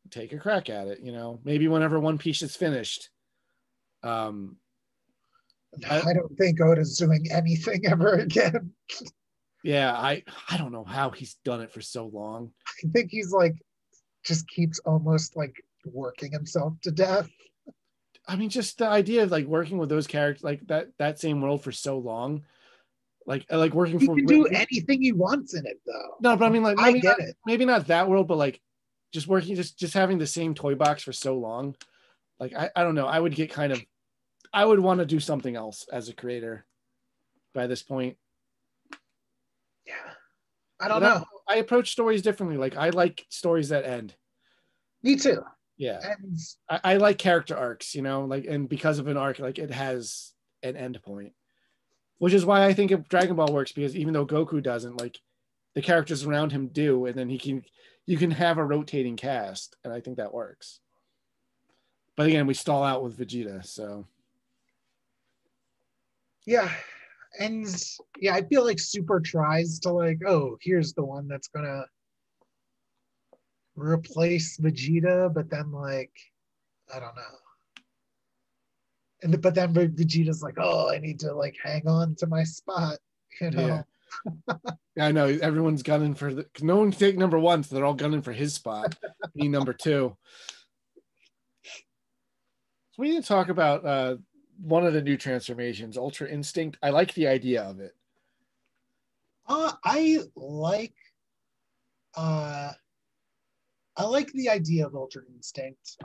Speaker 1: take a crack at it. Maybe whenever One Piece is finished.
Speaker 2: I don't think Oda's doing anything ever again.
Speaker 1: Yeah, I don't know how he's done it for so long.
Speaker 2: I think he's like just keeps almost like working himself to death.
Speaker 1: I mean, just the idea of like working with those characters, like that same world for so long, like working
Speaker 2: He
Speaker 1: for.
Speaker 2: can do anything he wants in it, though.
Speaker 1: No, but I mean, like
Speaker 2: I get it.
Speaker 1: Maybe not that world, but like just working, just having the same toy box for so long. Like I don't know. I would want to do something else as a creator by this point.
Speaker 2: Yeah, I don't know.
Speaker 1: I approach stories differently. Like I like stories that end.
Speaker 2: Me too.
Speaker 1: Yeah,
Speaker 2: and
Speaker 1: I like character arcs. Like and because of an arc, like it has an end point, which is why I think if Dragon Ball works because even though Goku doesn't, like the characters around him do, and then you can have a rotating cast, and I think that works. But again, we stall out with Vegeta, so
Speaker 2: yeah. And yeah, I feel like Super tries to like, oh, here's the one that's gonna replace Vegeta, but then like, I don't know. But then Vegeta's like, oh, I need to like hang on to my spot,
Speaker 1: Yeah. I know everyone's gunning for no one can take number one, so they're all gunning for his spot, being number two. So we need to talk about one of the new transformations, Ultra Instinct. I like the idea of it.
Speaker 2: I like the idea of Ultra Instinct.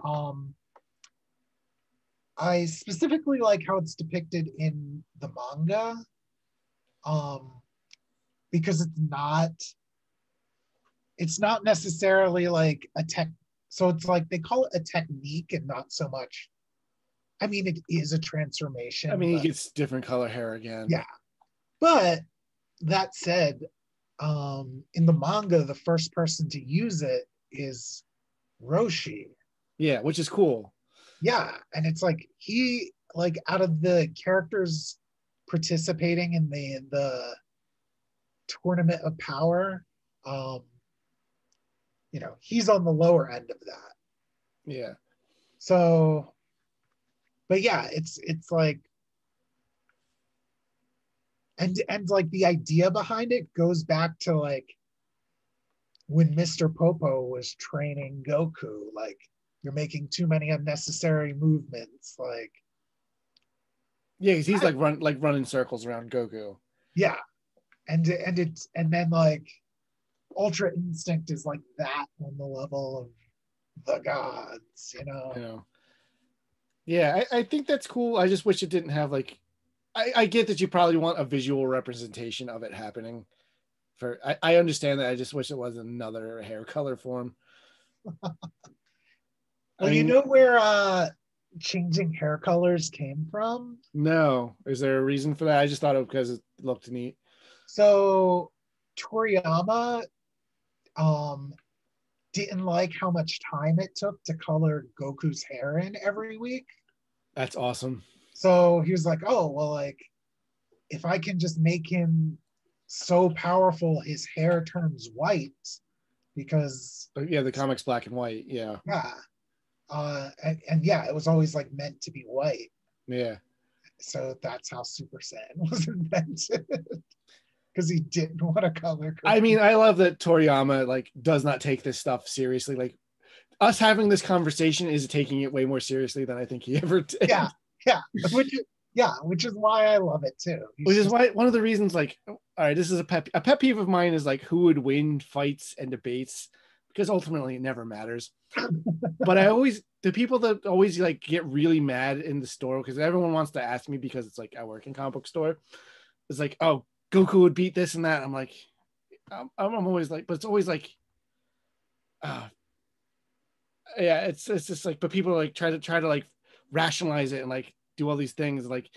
Speaker 2: I specifically like how it's depicted in the manga. Because it's not necessarily like a tech. So it's like they call it a technique and not so much. I mean, it is a transformation.
Speaker 1: I mean, he gets different color hair again.
Speaker 2: Yeah. But that said, in the manga, the first person to use it is Roshi.
Speaker 1: Yeah, which is cool.
Speaker 2: Yeah, and it's like he like out of the characters participating in the tournament of power, um, he's on the lower end of that.
Speaker 1: Yeah.
Speaker 2: So, but yeah, it's like, and like the idea behind it goes back to like when Mr. Popo was training Goku, like you're making too many unnecessary movements, like
Speaker 1: Yeah, because he's like running circles around Goku.
Speaker 2: yeah, and then like Ultra Instinct is like that on the level of the gods,
Speaker 1: You know. Yeah, I think that's cool. I just wish it didn't have like I get that you probably want a visual representation of it happening. I understand that. I just wish it wasn't another hair color form.
Speaker 2: Well, you know where changing hair colors came from?
Speaker 1: No. Is there a reason for that? I just thought it because it looked neat.
Speaker 2: So Toriyama didn't like how much time it took to color Goku's hair in every week.
Speaker 1: That's awesome.
Speaker 2: So he was like, oh, well, like, if I can just make him so powerful his hair turns white, because
Speaker 1: yeah, the comic's black and white. Yeah.
Speaker 2: Yeah. And yeah, it was always like meant to be white.
Speaker 1: Yeah.
Speaker 2: So that's how Super Saiyan was invented. Because he didn't want to color Goku.
Speaker 1: I mean, I love that Toriyama like does not take this stuff seriously. Like us having this conversation is taking it way more seriously than I think he ever did.
Speaker 2: Yeah. Which is why I love it too.
Speaker 1: Which is why one of the reasons, like, all right, this is a pet peeve of mine is like who would win fights and debates, because ultimately it never matters. But the people that always like get really mad in the store, because everyone wants to ask me, because it's like I work in comic book store, it's like, oh, Goku would beat this and that. I'm like, I'm always like, but it's always like, yeah, it's just like, but people like try to like rationalize it and like do all these things. Like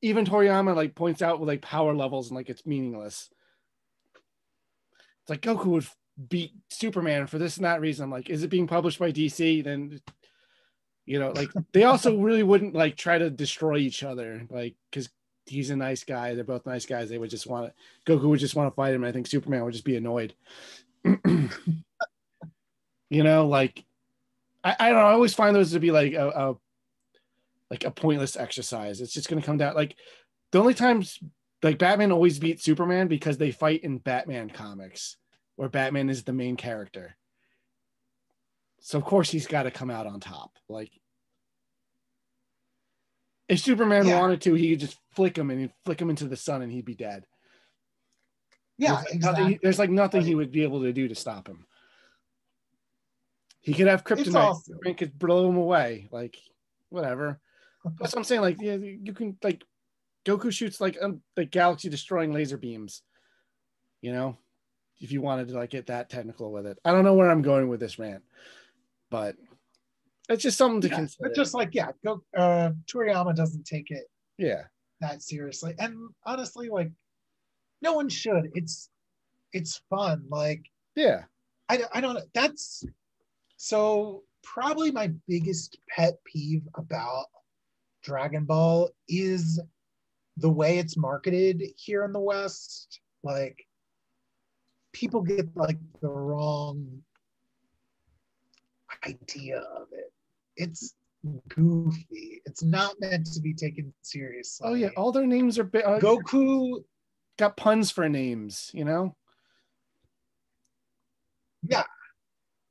Speaker 1: even Toriyama like points out with like power levels and like it's meaningless. It's like Goku would beat Superman for this and that reason. I'm like, is it being published by DC? Then like they also really wouldn't like try to destroy each other, like because he's a nice guy. They're both nice guys. They would just want to. Goku would just want to fight him. I think Superman would just be annoyed. Like I don't know. I always find those to be like a pointless exercise. It's just going to come down like the only times like Batman always beats Superman because they fight in Batman comics where Batman is the main character. So of course he's got to come out on top. Like if Superman wanted to, he could just flick him into the sun and he'd be dead.
Speaker 2: Yeah, exactly.
Speaker 1: There's like nothing he would be able to do to stop him. He could have kryptonite and could blow him away. Like whatever. That's what I'm saying. Like, yeah, you can like Goku shoots like galaxy destroying laser beams. If you wanted to like get that technical with it. I don't know where I'm going with this rant, but it's just something to consider.
Speaker 2: But just like Toriyama doesn't take it that seriously, and honestly, like no one should. It's fun. Like I don't know. That's so probably my biggest pet peeve about Dragon Ball is the way it's marketed here in the West. Like people get like the wrong idea of it. It's goofy. It's not meant to be taken seriously.
Speaker 1: Oh yeah, all their names are
Speaker 2: Goku
Speaker 1: got puns for names,
Speaker 2: Yeah.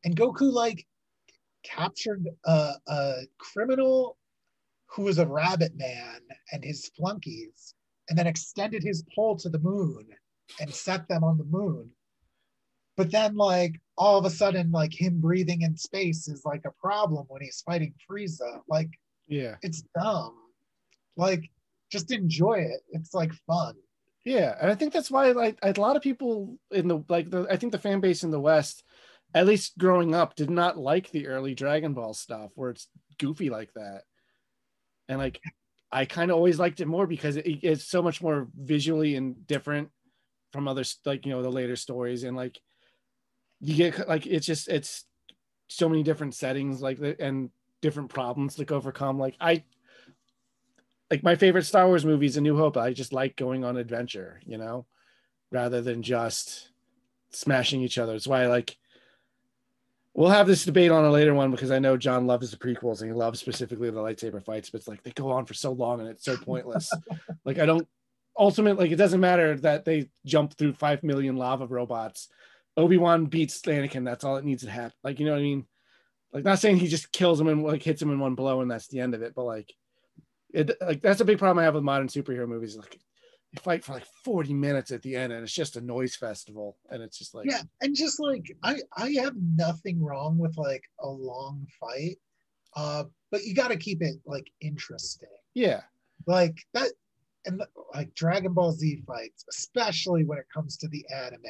Speaker 2: And Goku like captured a criminal who was a rabbit man and his flunkies, and then extended his pole to the moon and set them on the moon. But then like all of a sudden, like him breathing in space is like a problem when he's fighting Frieza. Like, it's dumb. Like, just enjoy it. It's like fun.
Speaker 1: Yeah, and I think that's why like a lot of people in I think the fan base in the West, at least growing up, did not like the early Dragon Ball stuff where it's goofy like that. And like I kind of always liked it more because it's so much more visually and different from other like the later stories, and like you get like it's so many different settings like and different problems to overcome. Like my favorite Star Wars movie is A New Hope. I just like going on adventure, rather than just smashing each other. That's why we'll have this debate on a later one, because I know John loves the prequels and he loves specifically the lightsaber fights, but it's like they go on for so long and it's so pointless. Like I don't ultimately, it doesn't matter that they jump through 5 million lava robots. Obi-Wan beats Anakin. That's all it needs to happen. Like, you know what I mean? Like, not saying he just kills him and like hits him in one blow and that's the end of it, but like that's a big problem I have with modern superhero movies. Like they fight for like 40 minutes at the end and it's just a noise festival, and it's just like,
Speaker 2: yeah, and just like I have nothing wrong with like a long fight, but you got to keep it like interesting.
Speaker 1: yeah,
Speaker 2: Like that, and like Dragon Ball Z fights, especially when it comes to the anime,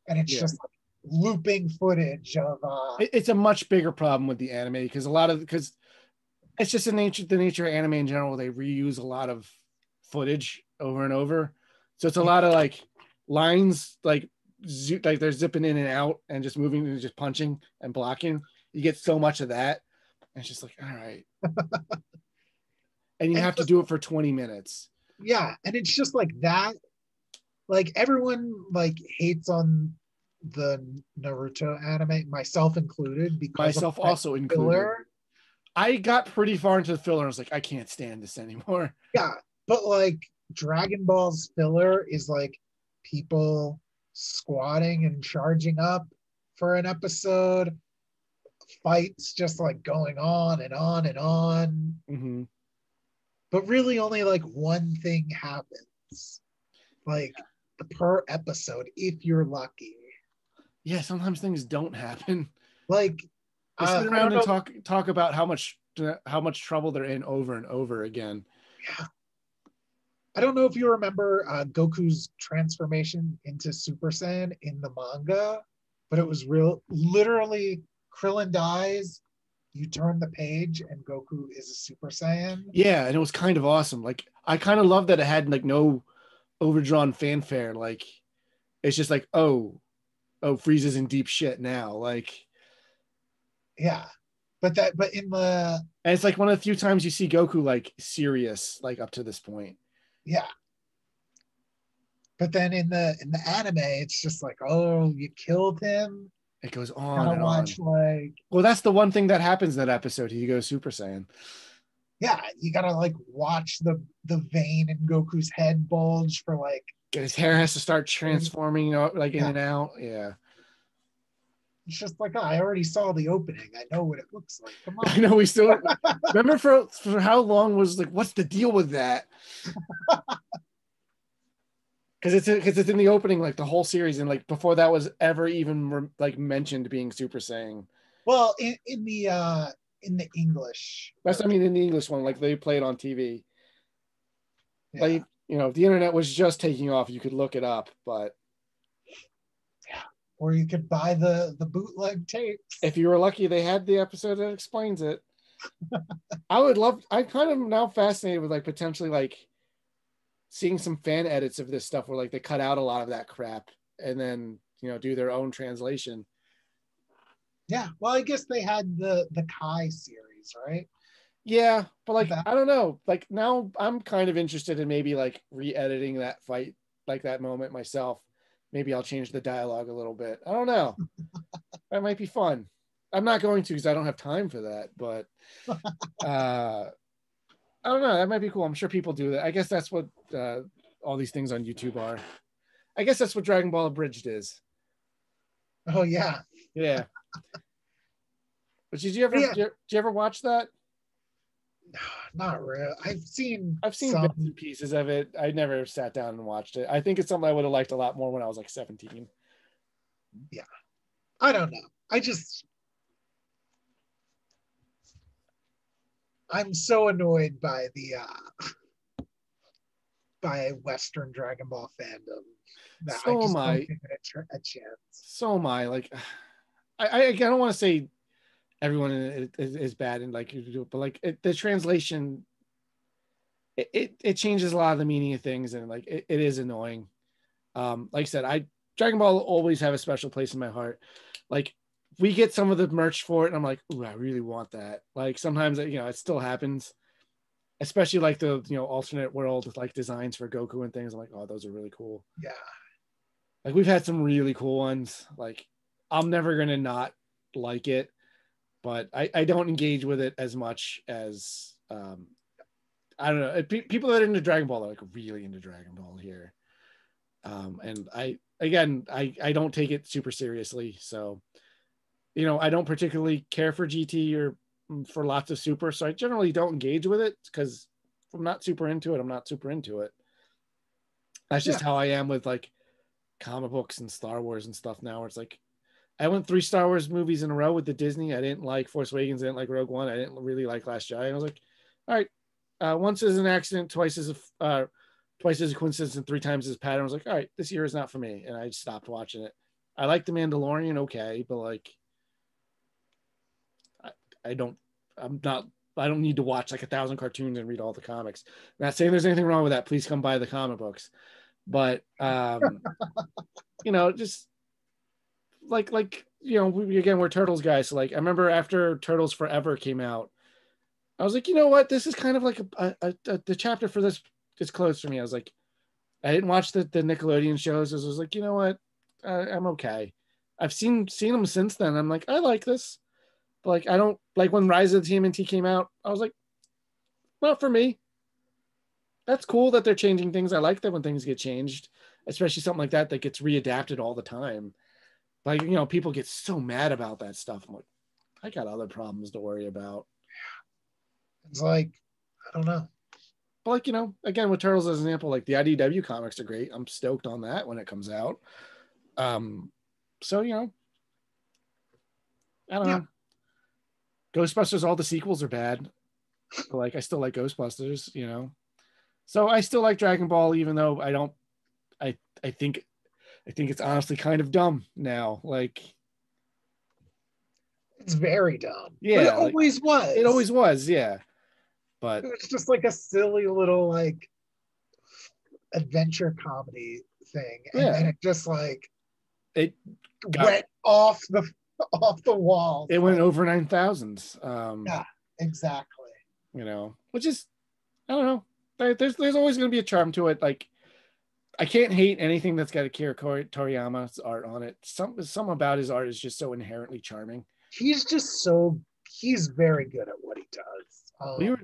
Speaker 2: and it's
Speaker 1: Yeah.
Speaker 2: just like looping footage of
Speaker 1: it's a much bigger problem with the anime, because it's just the nature of anime in general. They reuse a lot of footage over and over, so it's a lot of like lines like they're zipping in and out and just moving and just punching and blocking. You get so much of that, and it's just like, all right. And you have to do it for 20 minutes.
Speaker 2: Yeah, and it's just like that. Like everyone like hates on the Naruto anime, myself included, because
Speaker 1: Myself also included.
Speaker 2: Filler.
Speaker 1: I got pretty far into the filler and I was like, I can't stand this anymore.
Speaker 2: Yeah, but like Dragon Ball's filler is like people squatting and charging up for an episode, fights just like going on and on and on.
Speaker 1: Mm-hmm.
Speaker 2: But really only like one thing happens, like per episode, if you're lucky.
Speaker 1: Yeah, sometimes things don't happen.
Speaker 2: Like
Speaker 1: they sit around and talk about how much trouble they're in over and over again.
Speaker 2: Yeah. I don't know if you remember Goku's transformation into Super Saiyan in the manga, but it was literally Krillin dies, you turn the page, and Goku is a Super Saiyan.
Speaker 1: Yeah, and it was kind of awesome. Like I kind of love that it had like no overdrawn fanfare. Like it's just like, oh, Frieza's in deep shit now. Like,
Speaker 2: yeah, but in the,
Speaker 1: and it's like one of the few times you see Goku like serious, like up to this point.
Speaker 2: Yeah. But then in the anime, it's just like, oh, you killed him.
Speaker 1: It goes on and
Speaker 2: watch
Speaker 1: on.
Speaker 2: Like,
Speaker 1: well, that's the one thing that happens in that episode. He goes Super Saiyan.
Speaker 2: Yeah, you gotta like watch the vein in Goku's head bulge for like.
Speaker 1: His hair has to start transforming, like in and out. Yeah.
Speaker 2: It's just like, oh, I already saw the opening. I know what it looks like. Come on.
Speaker 1: I know we still remember for how long was like, what's the deal with that? Because it's in the opening, like the whole series, and like before that was ever even like mentioned being Super Saiyan.
Speaker 2: Well, in the English.
Speaker 1: That's, I mean, in the English one, like they play it on TV.
Speaker 2: Yeah.
Speaker 1: Like, if the internet was just taking off, you could look it up, but
Speaker 2: yeah, or you could buy the bootleg tapes.
Speaker 1: If you were lucky, they had the episode that explains it. I'm kind of now fascinated with like potentially like seeing some fan edits of this stuff where like they cut out a lot of that crap and then do their own translation.
Speaker 2: Yeah, well, I guess they had the Kai series, right?
Speaker 1: Yeah, but like I don't know, like now I'm kind of interested in maybe like re-editing that fight, like that moment myself. Maybe I'll change the dialogue a little bit. I don't know. That might be fun. I'm not going to because I don't have time for that, but I don't know. That might be cool. I'm sure people do that. I guess that's what all these things on YouTube are. I guess that's what Dragon Ball Abridged is.
Speaker 2: Oh yeah.
Speaker 1: Yeah. But did you ever watch that?
Speaker 2: Not really. I've seen
Speaker 1: bits and pieces of it. I never sat down and watched it. I think it's something I would have liked a lot more when I was like 17.
Speaker 2: Yeah. I don't know. I'm so annoyed by the by Western Dragon Ball fandom that I just don't give it a chance.
Speaker 1: So am I. Like, I don't want to say everyone is bad and like, but like the translation, it changes a lot of the meaning of things, and like it is annoying. Like I said, Dragon Ball will always have a special place in my heart. Like we get some of the merch for it, and I'm like, ooh, I really want that. Like sometimes, it still happens, especially like the alternate world like designs for Goku and things. I'm like, oh, those are really cool.
Speaker 2: Yeah.
Speaker 1: Like we've had some really cool ones. Like I'm never gonna not like it, but I don't engage with it as much as I don't know. People that are into Dragon Ball are like really into Dragon Ball here. And I don't take it super seriously. So, I don't particularly care for GT or for lots of super. So I generally don't engage with it because if I'm not super into it, I'm not super into it. That's just how I am with like comic books and Star Wars and stuff now. Where it's like, I went 3 Star Wars movies in a row with the Disney. I didn't like Force Awakens. I didn't like Rogue One. I didn't really like Last Jedi. And I was like, all right, once is an accident, twice is a coincidence, and 3 times is a pattern. I was like, all right, this year is not for me, and I just stopped watching it. I like The Mandalorian, okay, but like, I don't need to watch like 1,000 cartoons and read all the comics. I'm not saying there's anything wrong with that. Please come buy the comic books, but just we're Turtles guys. So like, I remember after Turtles Forever came out, I was like, you know what? This is kind of like the chapter for this is closed for me. I was like, I didn't watch the Nickelodeon shows. I was like, you know what? I'm okay. I've seen them since then. I'm like, I like this. But like, I don't like when Rise of the TMNT came out. I was like, not for me. That's cool that they're changing things. I like that when things get changed, especially something like that gets readapted all the time. Like, people get so mad about that stuff. I'm like, I got other problems to worry about.
Speaker 2: It's like, I don't know.
Speaker 1: But like, again, with Turtles as an example, like the IDW comics are great. I'm stoked on that when it comes out. So, I don't know. Ghostbusters, all the sequels are bad. But like, I still like Ghostbusters, So I still like Dragon Ball, even though I think it's honestly kind of dumb now. Like,
Speaker 2: it's very dumb.
Speaker 1: Yeah.
Speaker 2: But it always was.
Speaker 1: It always was, yeah. But
Speaker 2: it was just like a silly little like adventure comedy thing. And then it just like went off the wall.
Speaker 1: It went over 9,000.
Speaker 2: Yeah, exactly.
Speaker 1: Which is, I don't know. There's always going to be a charm to it. Like, I can't hate anything that's got Akira Toriyama's art on it. Some about his art is just so inherently charming.
Speaker 2: He's very good at what he does.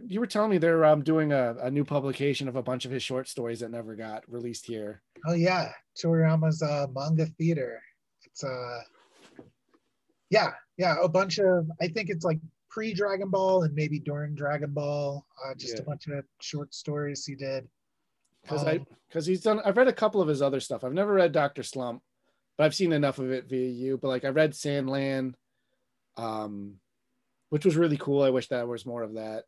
Speaker 1: You were telling me they're doing a new publication of a bunch of his short stories that never got released here.
Speaker 2: Oh yeah, Toriyama's Manga Theater. It's a bunch of, I think it's like pre-Dragon Ball and maybe during Dragon Ball, a bunch of short stories he did.
Speaker 1: Because he's done, I've read a couple of his other stuff. I've never read Dr. Slump, but I've seen enough of it via you. But like, I read Sandland, which was really cool. I wish that was more of that.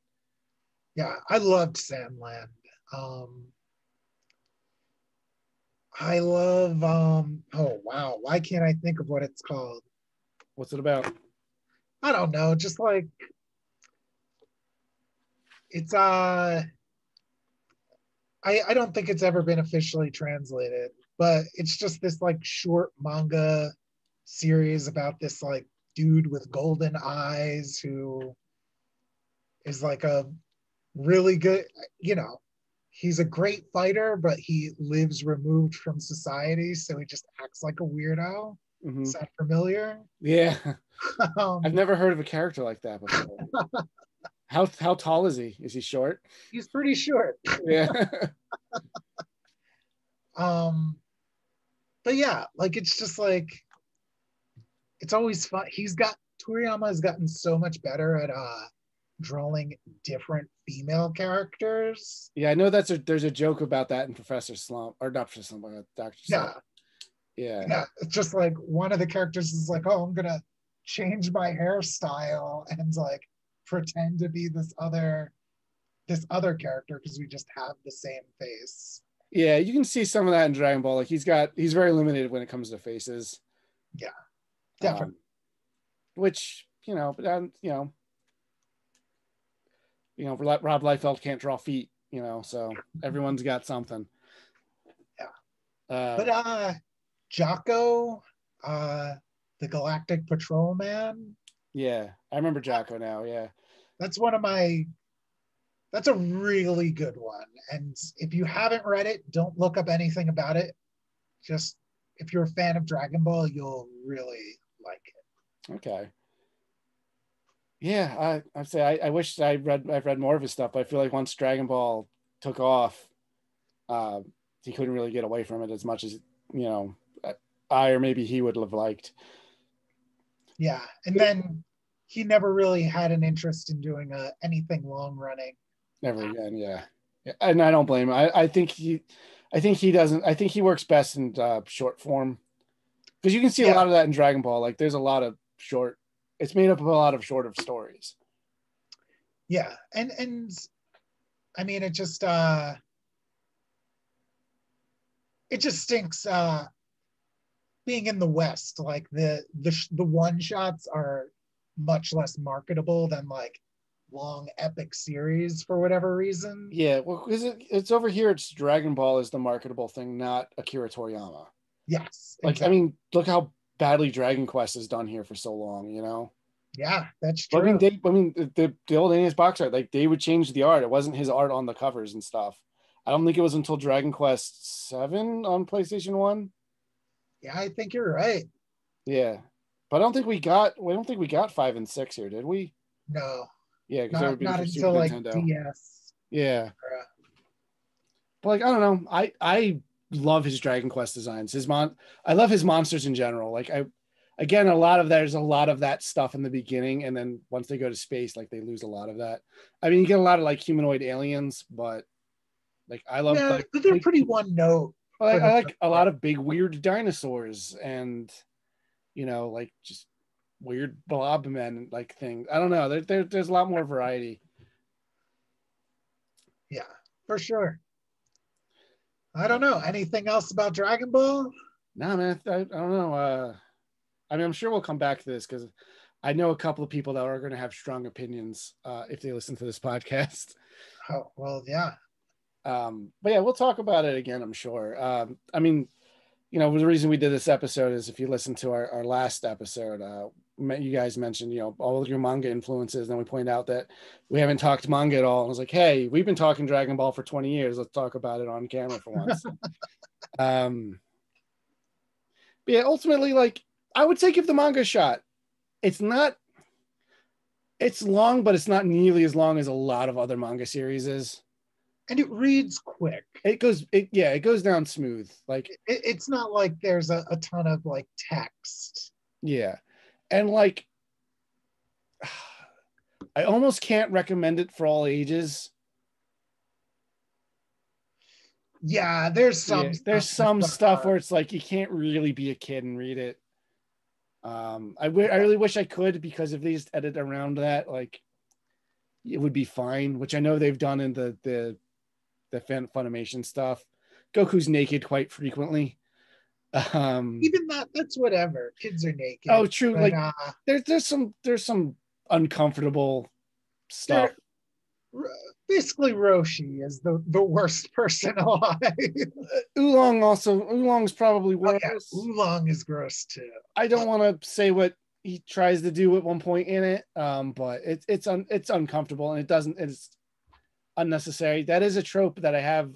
Speaker 2: Yeah, I loved Sandland. I love oh wow, why can't I think of what it's called?
Speaker 1: What's it about?
Speaker 2: I don't know, just like it's I don't think it's ever been officially translated, but it's just this like short manga series about this like dude with golden eyes who is like a really good, he's a great fighter, but he lives removed from society, so he just acts like a weirdo. Mm-hmm. Is that familiar?
Speaker 1: Yeah. I've never heard of a character like that before. How tall is he? Is he short?
Speaker 2: He's pretty short.
Speaker 1: Yeah.
Speaker 2: But yeah, like it's just like it's always fun. Toriyama has gotten so much better at drawing different female characters.
Speaker 1: Yeah, I know there's a joke about that in Professor Slump, or not Professor Slump, Dr. Slump.
Speaker 2: Yeah. It's just like one of the characters is like, oh, I'm gonna change my hairstyle and like pretend to be this other character because we just have the same face.
Speaker 1: Yeah, you can see some of that in Dragon Ball. Like he's very limited when it comes to faces.
Speaker 2: Yeah, definitely.
Speaker 1: Which Rob Liefeld can't draw feet. So everyone's got something.
Speaker 2: Yeah.
Speaker 1: Uh,
Speaker 2: But Jocko, uh, the Galactic Patrolman,
Speaker 1: yeah, I remember Jocko now. Yeah,
Speaker 2: that's one of my that's a really good one. And if you haven't read it, don't look up anything about it. Just if you're a fan of Dragon Ball, you'll really like it.
Speaker 1: okay. Yeah, I'd say I wish I've read more of his stuff, but I feel like once Dragon Ball took off, uh, he couldn't really get away from it as much as you know I or maybe he would have liked.
Speaker 2: Yeah. And then he never really had an interest in doing anything long running.
Speaker 1: Never again. Yeah. Yeah, and I don't blame him. I think he doesn't. I think he works best in short form because you can see a
Speaker 2: Yeah.
Speaker 1: lot of that in Dragon Ball. Like there's a lot of short. It's made up of a lot of short of stories.
Speaker 2: Yeah. And I mean it just stinks being in the West. Like the one shots are much less marketable than like long epic series for whatever reason.
Speaker 1: Yeah, well, because it's over here. It's Dragon Ball is the marketable thing, not Akira Toriyama.
Speaker 2: Yes,
Speaker 1: Like,
Speaker 2: exactly.
Speaker 1: I mean, look how badly Dragon Quest has done here for so long. You know.
Speaker 2: Yeah, that's
Speaker 1: But,
Speaker 2: true.
Speaker 1: I mean, the old NES box art, like they would change the art. It wasn't his art on the covers and stuff. I don't think it was until Dragon Quest 7 on PlayStation 1.
Speaker 2: Yeah, I think you're right.
Speaker 1: Yeah. But we don't think we got 5 and 6 here, did we?
Speaker 2: No,
Speaker 1: Yeah, because they would be
Speaker 2: not
Speaker 1: for
Speaker 2: until
Speaker 1: Super
Speaker 2: like
Speaker 1: Nintendo.
Speaker 2: DS.
Speaker 1: Yeah.
Speaker 2: Era.
Speaker 1: But like I don't know. I love his Dragon Quest designs. I love his monsters in general. Like again, there's a lot of that stuff in the beginning, and then once they go to space, like they lose a lot of that. I mean, you get a lot of like humanoid aliens, but like I love
Speaker 2: Yeah,
Speaker 1: like
Speaker 2: they're pretty one note.
Speaker 1: I like a lot of big weird dinosaurs and like just weird blob men like things. I don't know. There's a lot more variety.
Speaker 2: Yeah, for sure. I don't know. Anything else about Dragon Ball?
Speaker 1: No, man, I don't know. I mean, I'm sure we'll come back to this because I know a couple of people that are going to have strong opinions if they listen to this podcast.
Speaker 2: Oh, well, yeah.
Speaker 1: But yeah, we'll talk about it again, I'm sure. I mean, the reason we did this episode is if you listen to our last episode, you guys mentioned, all of your manga influences. And then we point out that we haven't talked manga at all. And I was like, hey, we've been talking Dragon Ball for 20 years. Let's talk about it on camera for once. But yeah, ultimately, like, I would say give the manga a shot. It's long, but it's not nearly as long as a lot of other manga series is.
Speaker 2: And it reads quick.
Speaker 1: It goes down smooth. Like
Speaker 2: it's not like there's a ton of like text.
Speaker 1: Yeah. And like I almost can't recommend it for all ages.
Speaker 2: Yeah, there's some
Speaker 1: stuff where it's like you can't really be a kid and read it. I really wish I could, because if they just edit around that, like it would be fine, which I know they've done in the Funimation stuff. Goku's naked quite frequently.
Speaker 2: Even that's whatever. Kids are naked.
Speaker 1: Oh, true. But, like there's some uncomfortable stuff.
Speaker 2: Basically, Roshi is the worst person alive.
Speaker 1: Oolong's probably worse.
Speaker 2: Oh, yeah. Oolong is gross too.
Speaker 1: I don't want to say what he tries to do at one point in it, but it's uncomfortable, and it's unnecessary. That is a trope that I have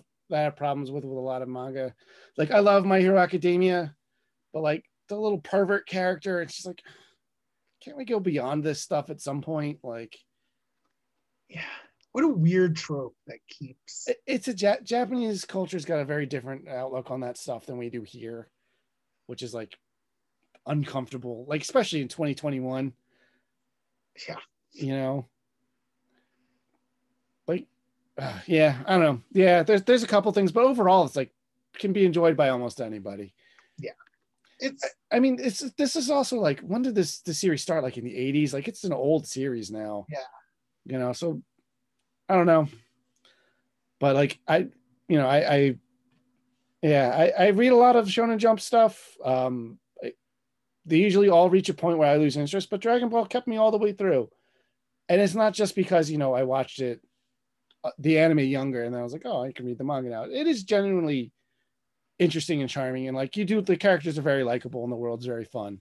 Speaker 1: problems with a lot of manga. Like I love My Hero Academia, but like the little pervert character, it's just like, can't we go beyond this stuff at some point? Like,
Speaker 2: yeah, what a weird trope that keeps.
Speaker 1: It's a Japanese culture's got a very different outlook on that stuff than we do here, which is like uncomfortable, like especially in 2021.
Speaker 2: Yeah,
Speaker 1: like yeah, I don't know. Yeah, there's a couple things, but overall it's like can be enjoyed by almost anybody.
Speaker 2: Yeah,
Speaker 1: this is also like, when did this series start? Like in the 80s? Like it's an old series now.
Speaker 2: Yeah,
Speaker 1: so I don't know, but like I read a lot of Shonen Jump stuff. They usually all reach a point where I lose interest, but Dragon Ball kept me all the way through. And it's not just because I watched the anime younger and then I was like, oh, I can read the manga now. It is genuinely interesting and charming, and like the characters are very likable and the world's very fun.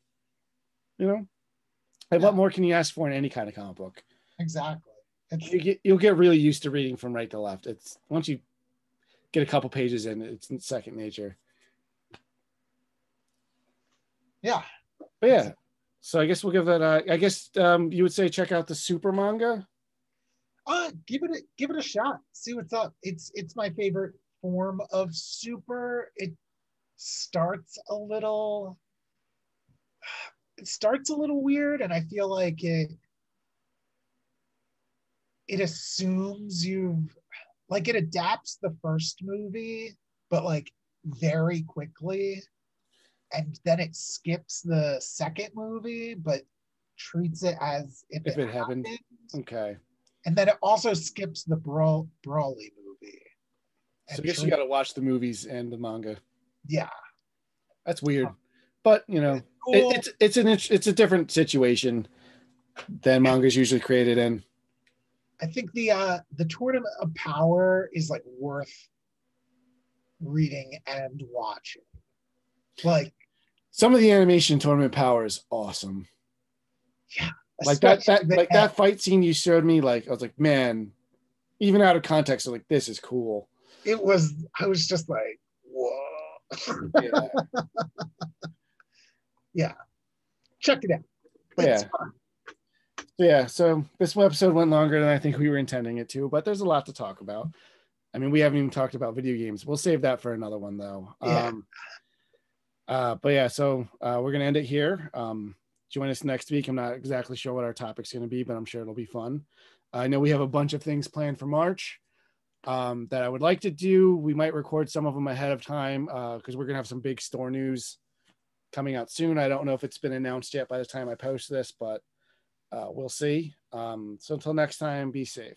Speaker 1: You know, and what more can you ask for in any kind of comic book?
Speaker 2: Exactly.
Speaker 1: You'll get really used to reading from right to left. It's once you get a couple pages in, it's second nature.
Speaker 2: Yeah.
Speaker 1: But yeah, so I guess we'll give that. I guess you would say check out the Super manga.
Speaker 2: Give it a shot. See what's up. It's my favorite form of super. It starts a little weird, and I feel like it assumes it adapts the first movie, but like very quickly, and then it skips the second movie, but treats it as if it happened.
Speaker 1: Okay.
Speaker 2: And then it also skips the Brawly movie.
Speaker 1: So I guess you got to watch the movies and the manga.
Speaker 2: Yeah,
Speaker 1: that's weird, but you know, cool. It's a different situation than manga's usually created in.
Speaker 2: I think the Tournament of Power is like worth reading and watching. Like
Speaker 1: some of the animation Tournament of Power is awesome.
Speaker 2: Yeah.
Speaker 1: Like that fight scene you showed me, like I was like, man, even out of context, I was like, this is cool.
Speaker 2: I was just like, whoa.
Speaker 1: Yeah.
Speaker 2: Yeah. Check it out.
Speaker 1: It's fun. Yeah, so this episode went longer than I think we were intending it to, but there's a lot to talk about. I mean, we haven't even talked about video games. We'll save that for another one, though.
Speaker 2: Yeah.
Speaker 1: But yeah, so we're going to end it here. Join us next week. I'm not exactly sure what our topic's going to be, but I'm sure it'll be fun. I know we have a bunch of things planned for March that I would like to do. We might record some of them ahead of time because we're going to have some big store news coming out soon. I don't know if it's been announced yet by the time I post this, but we'll see. So until next time, be safe.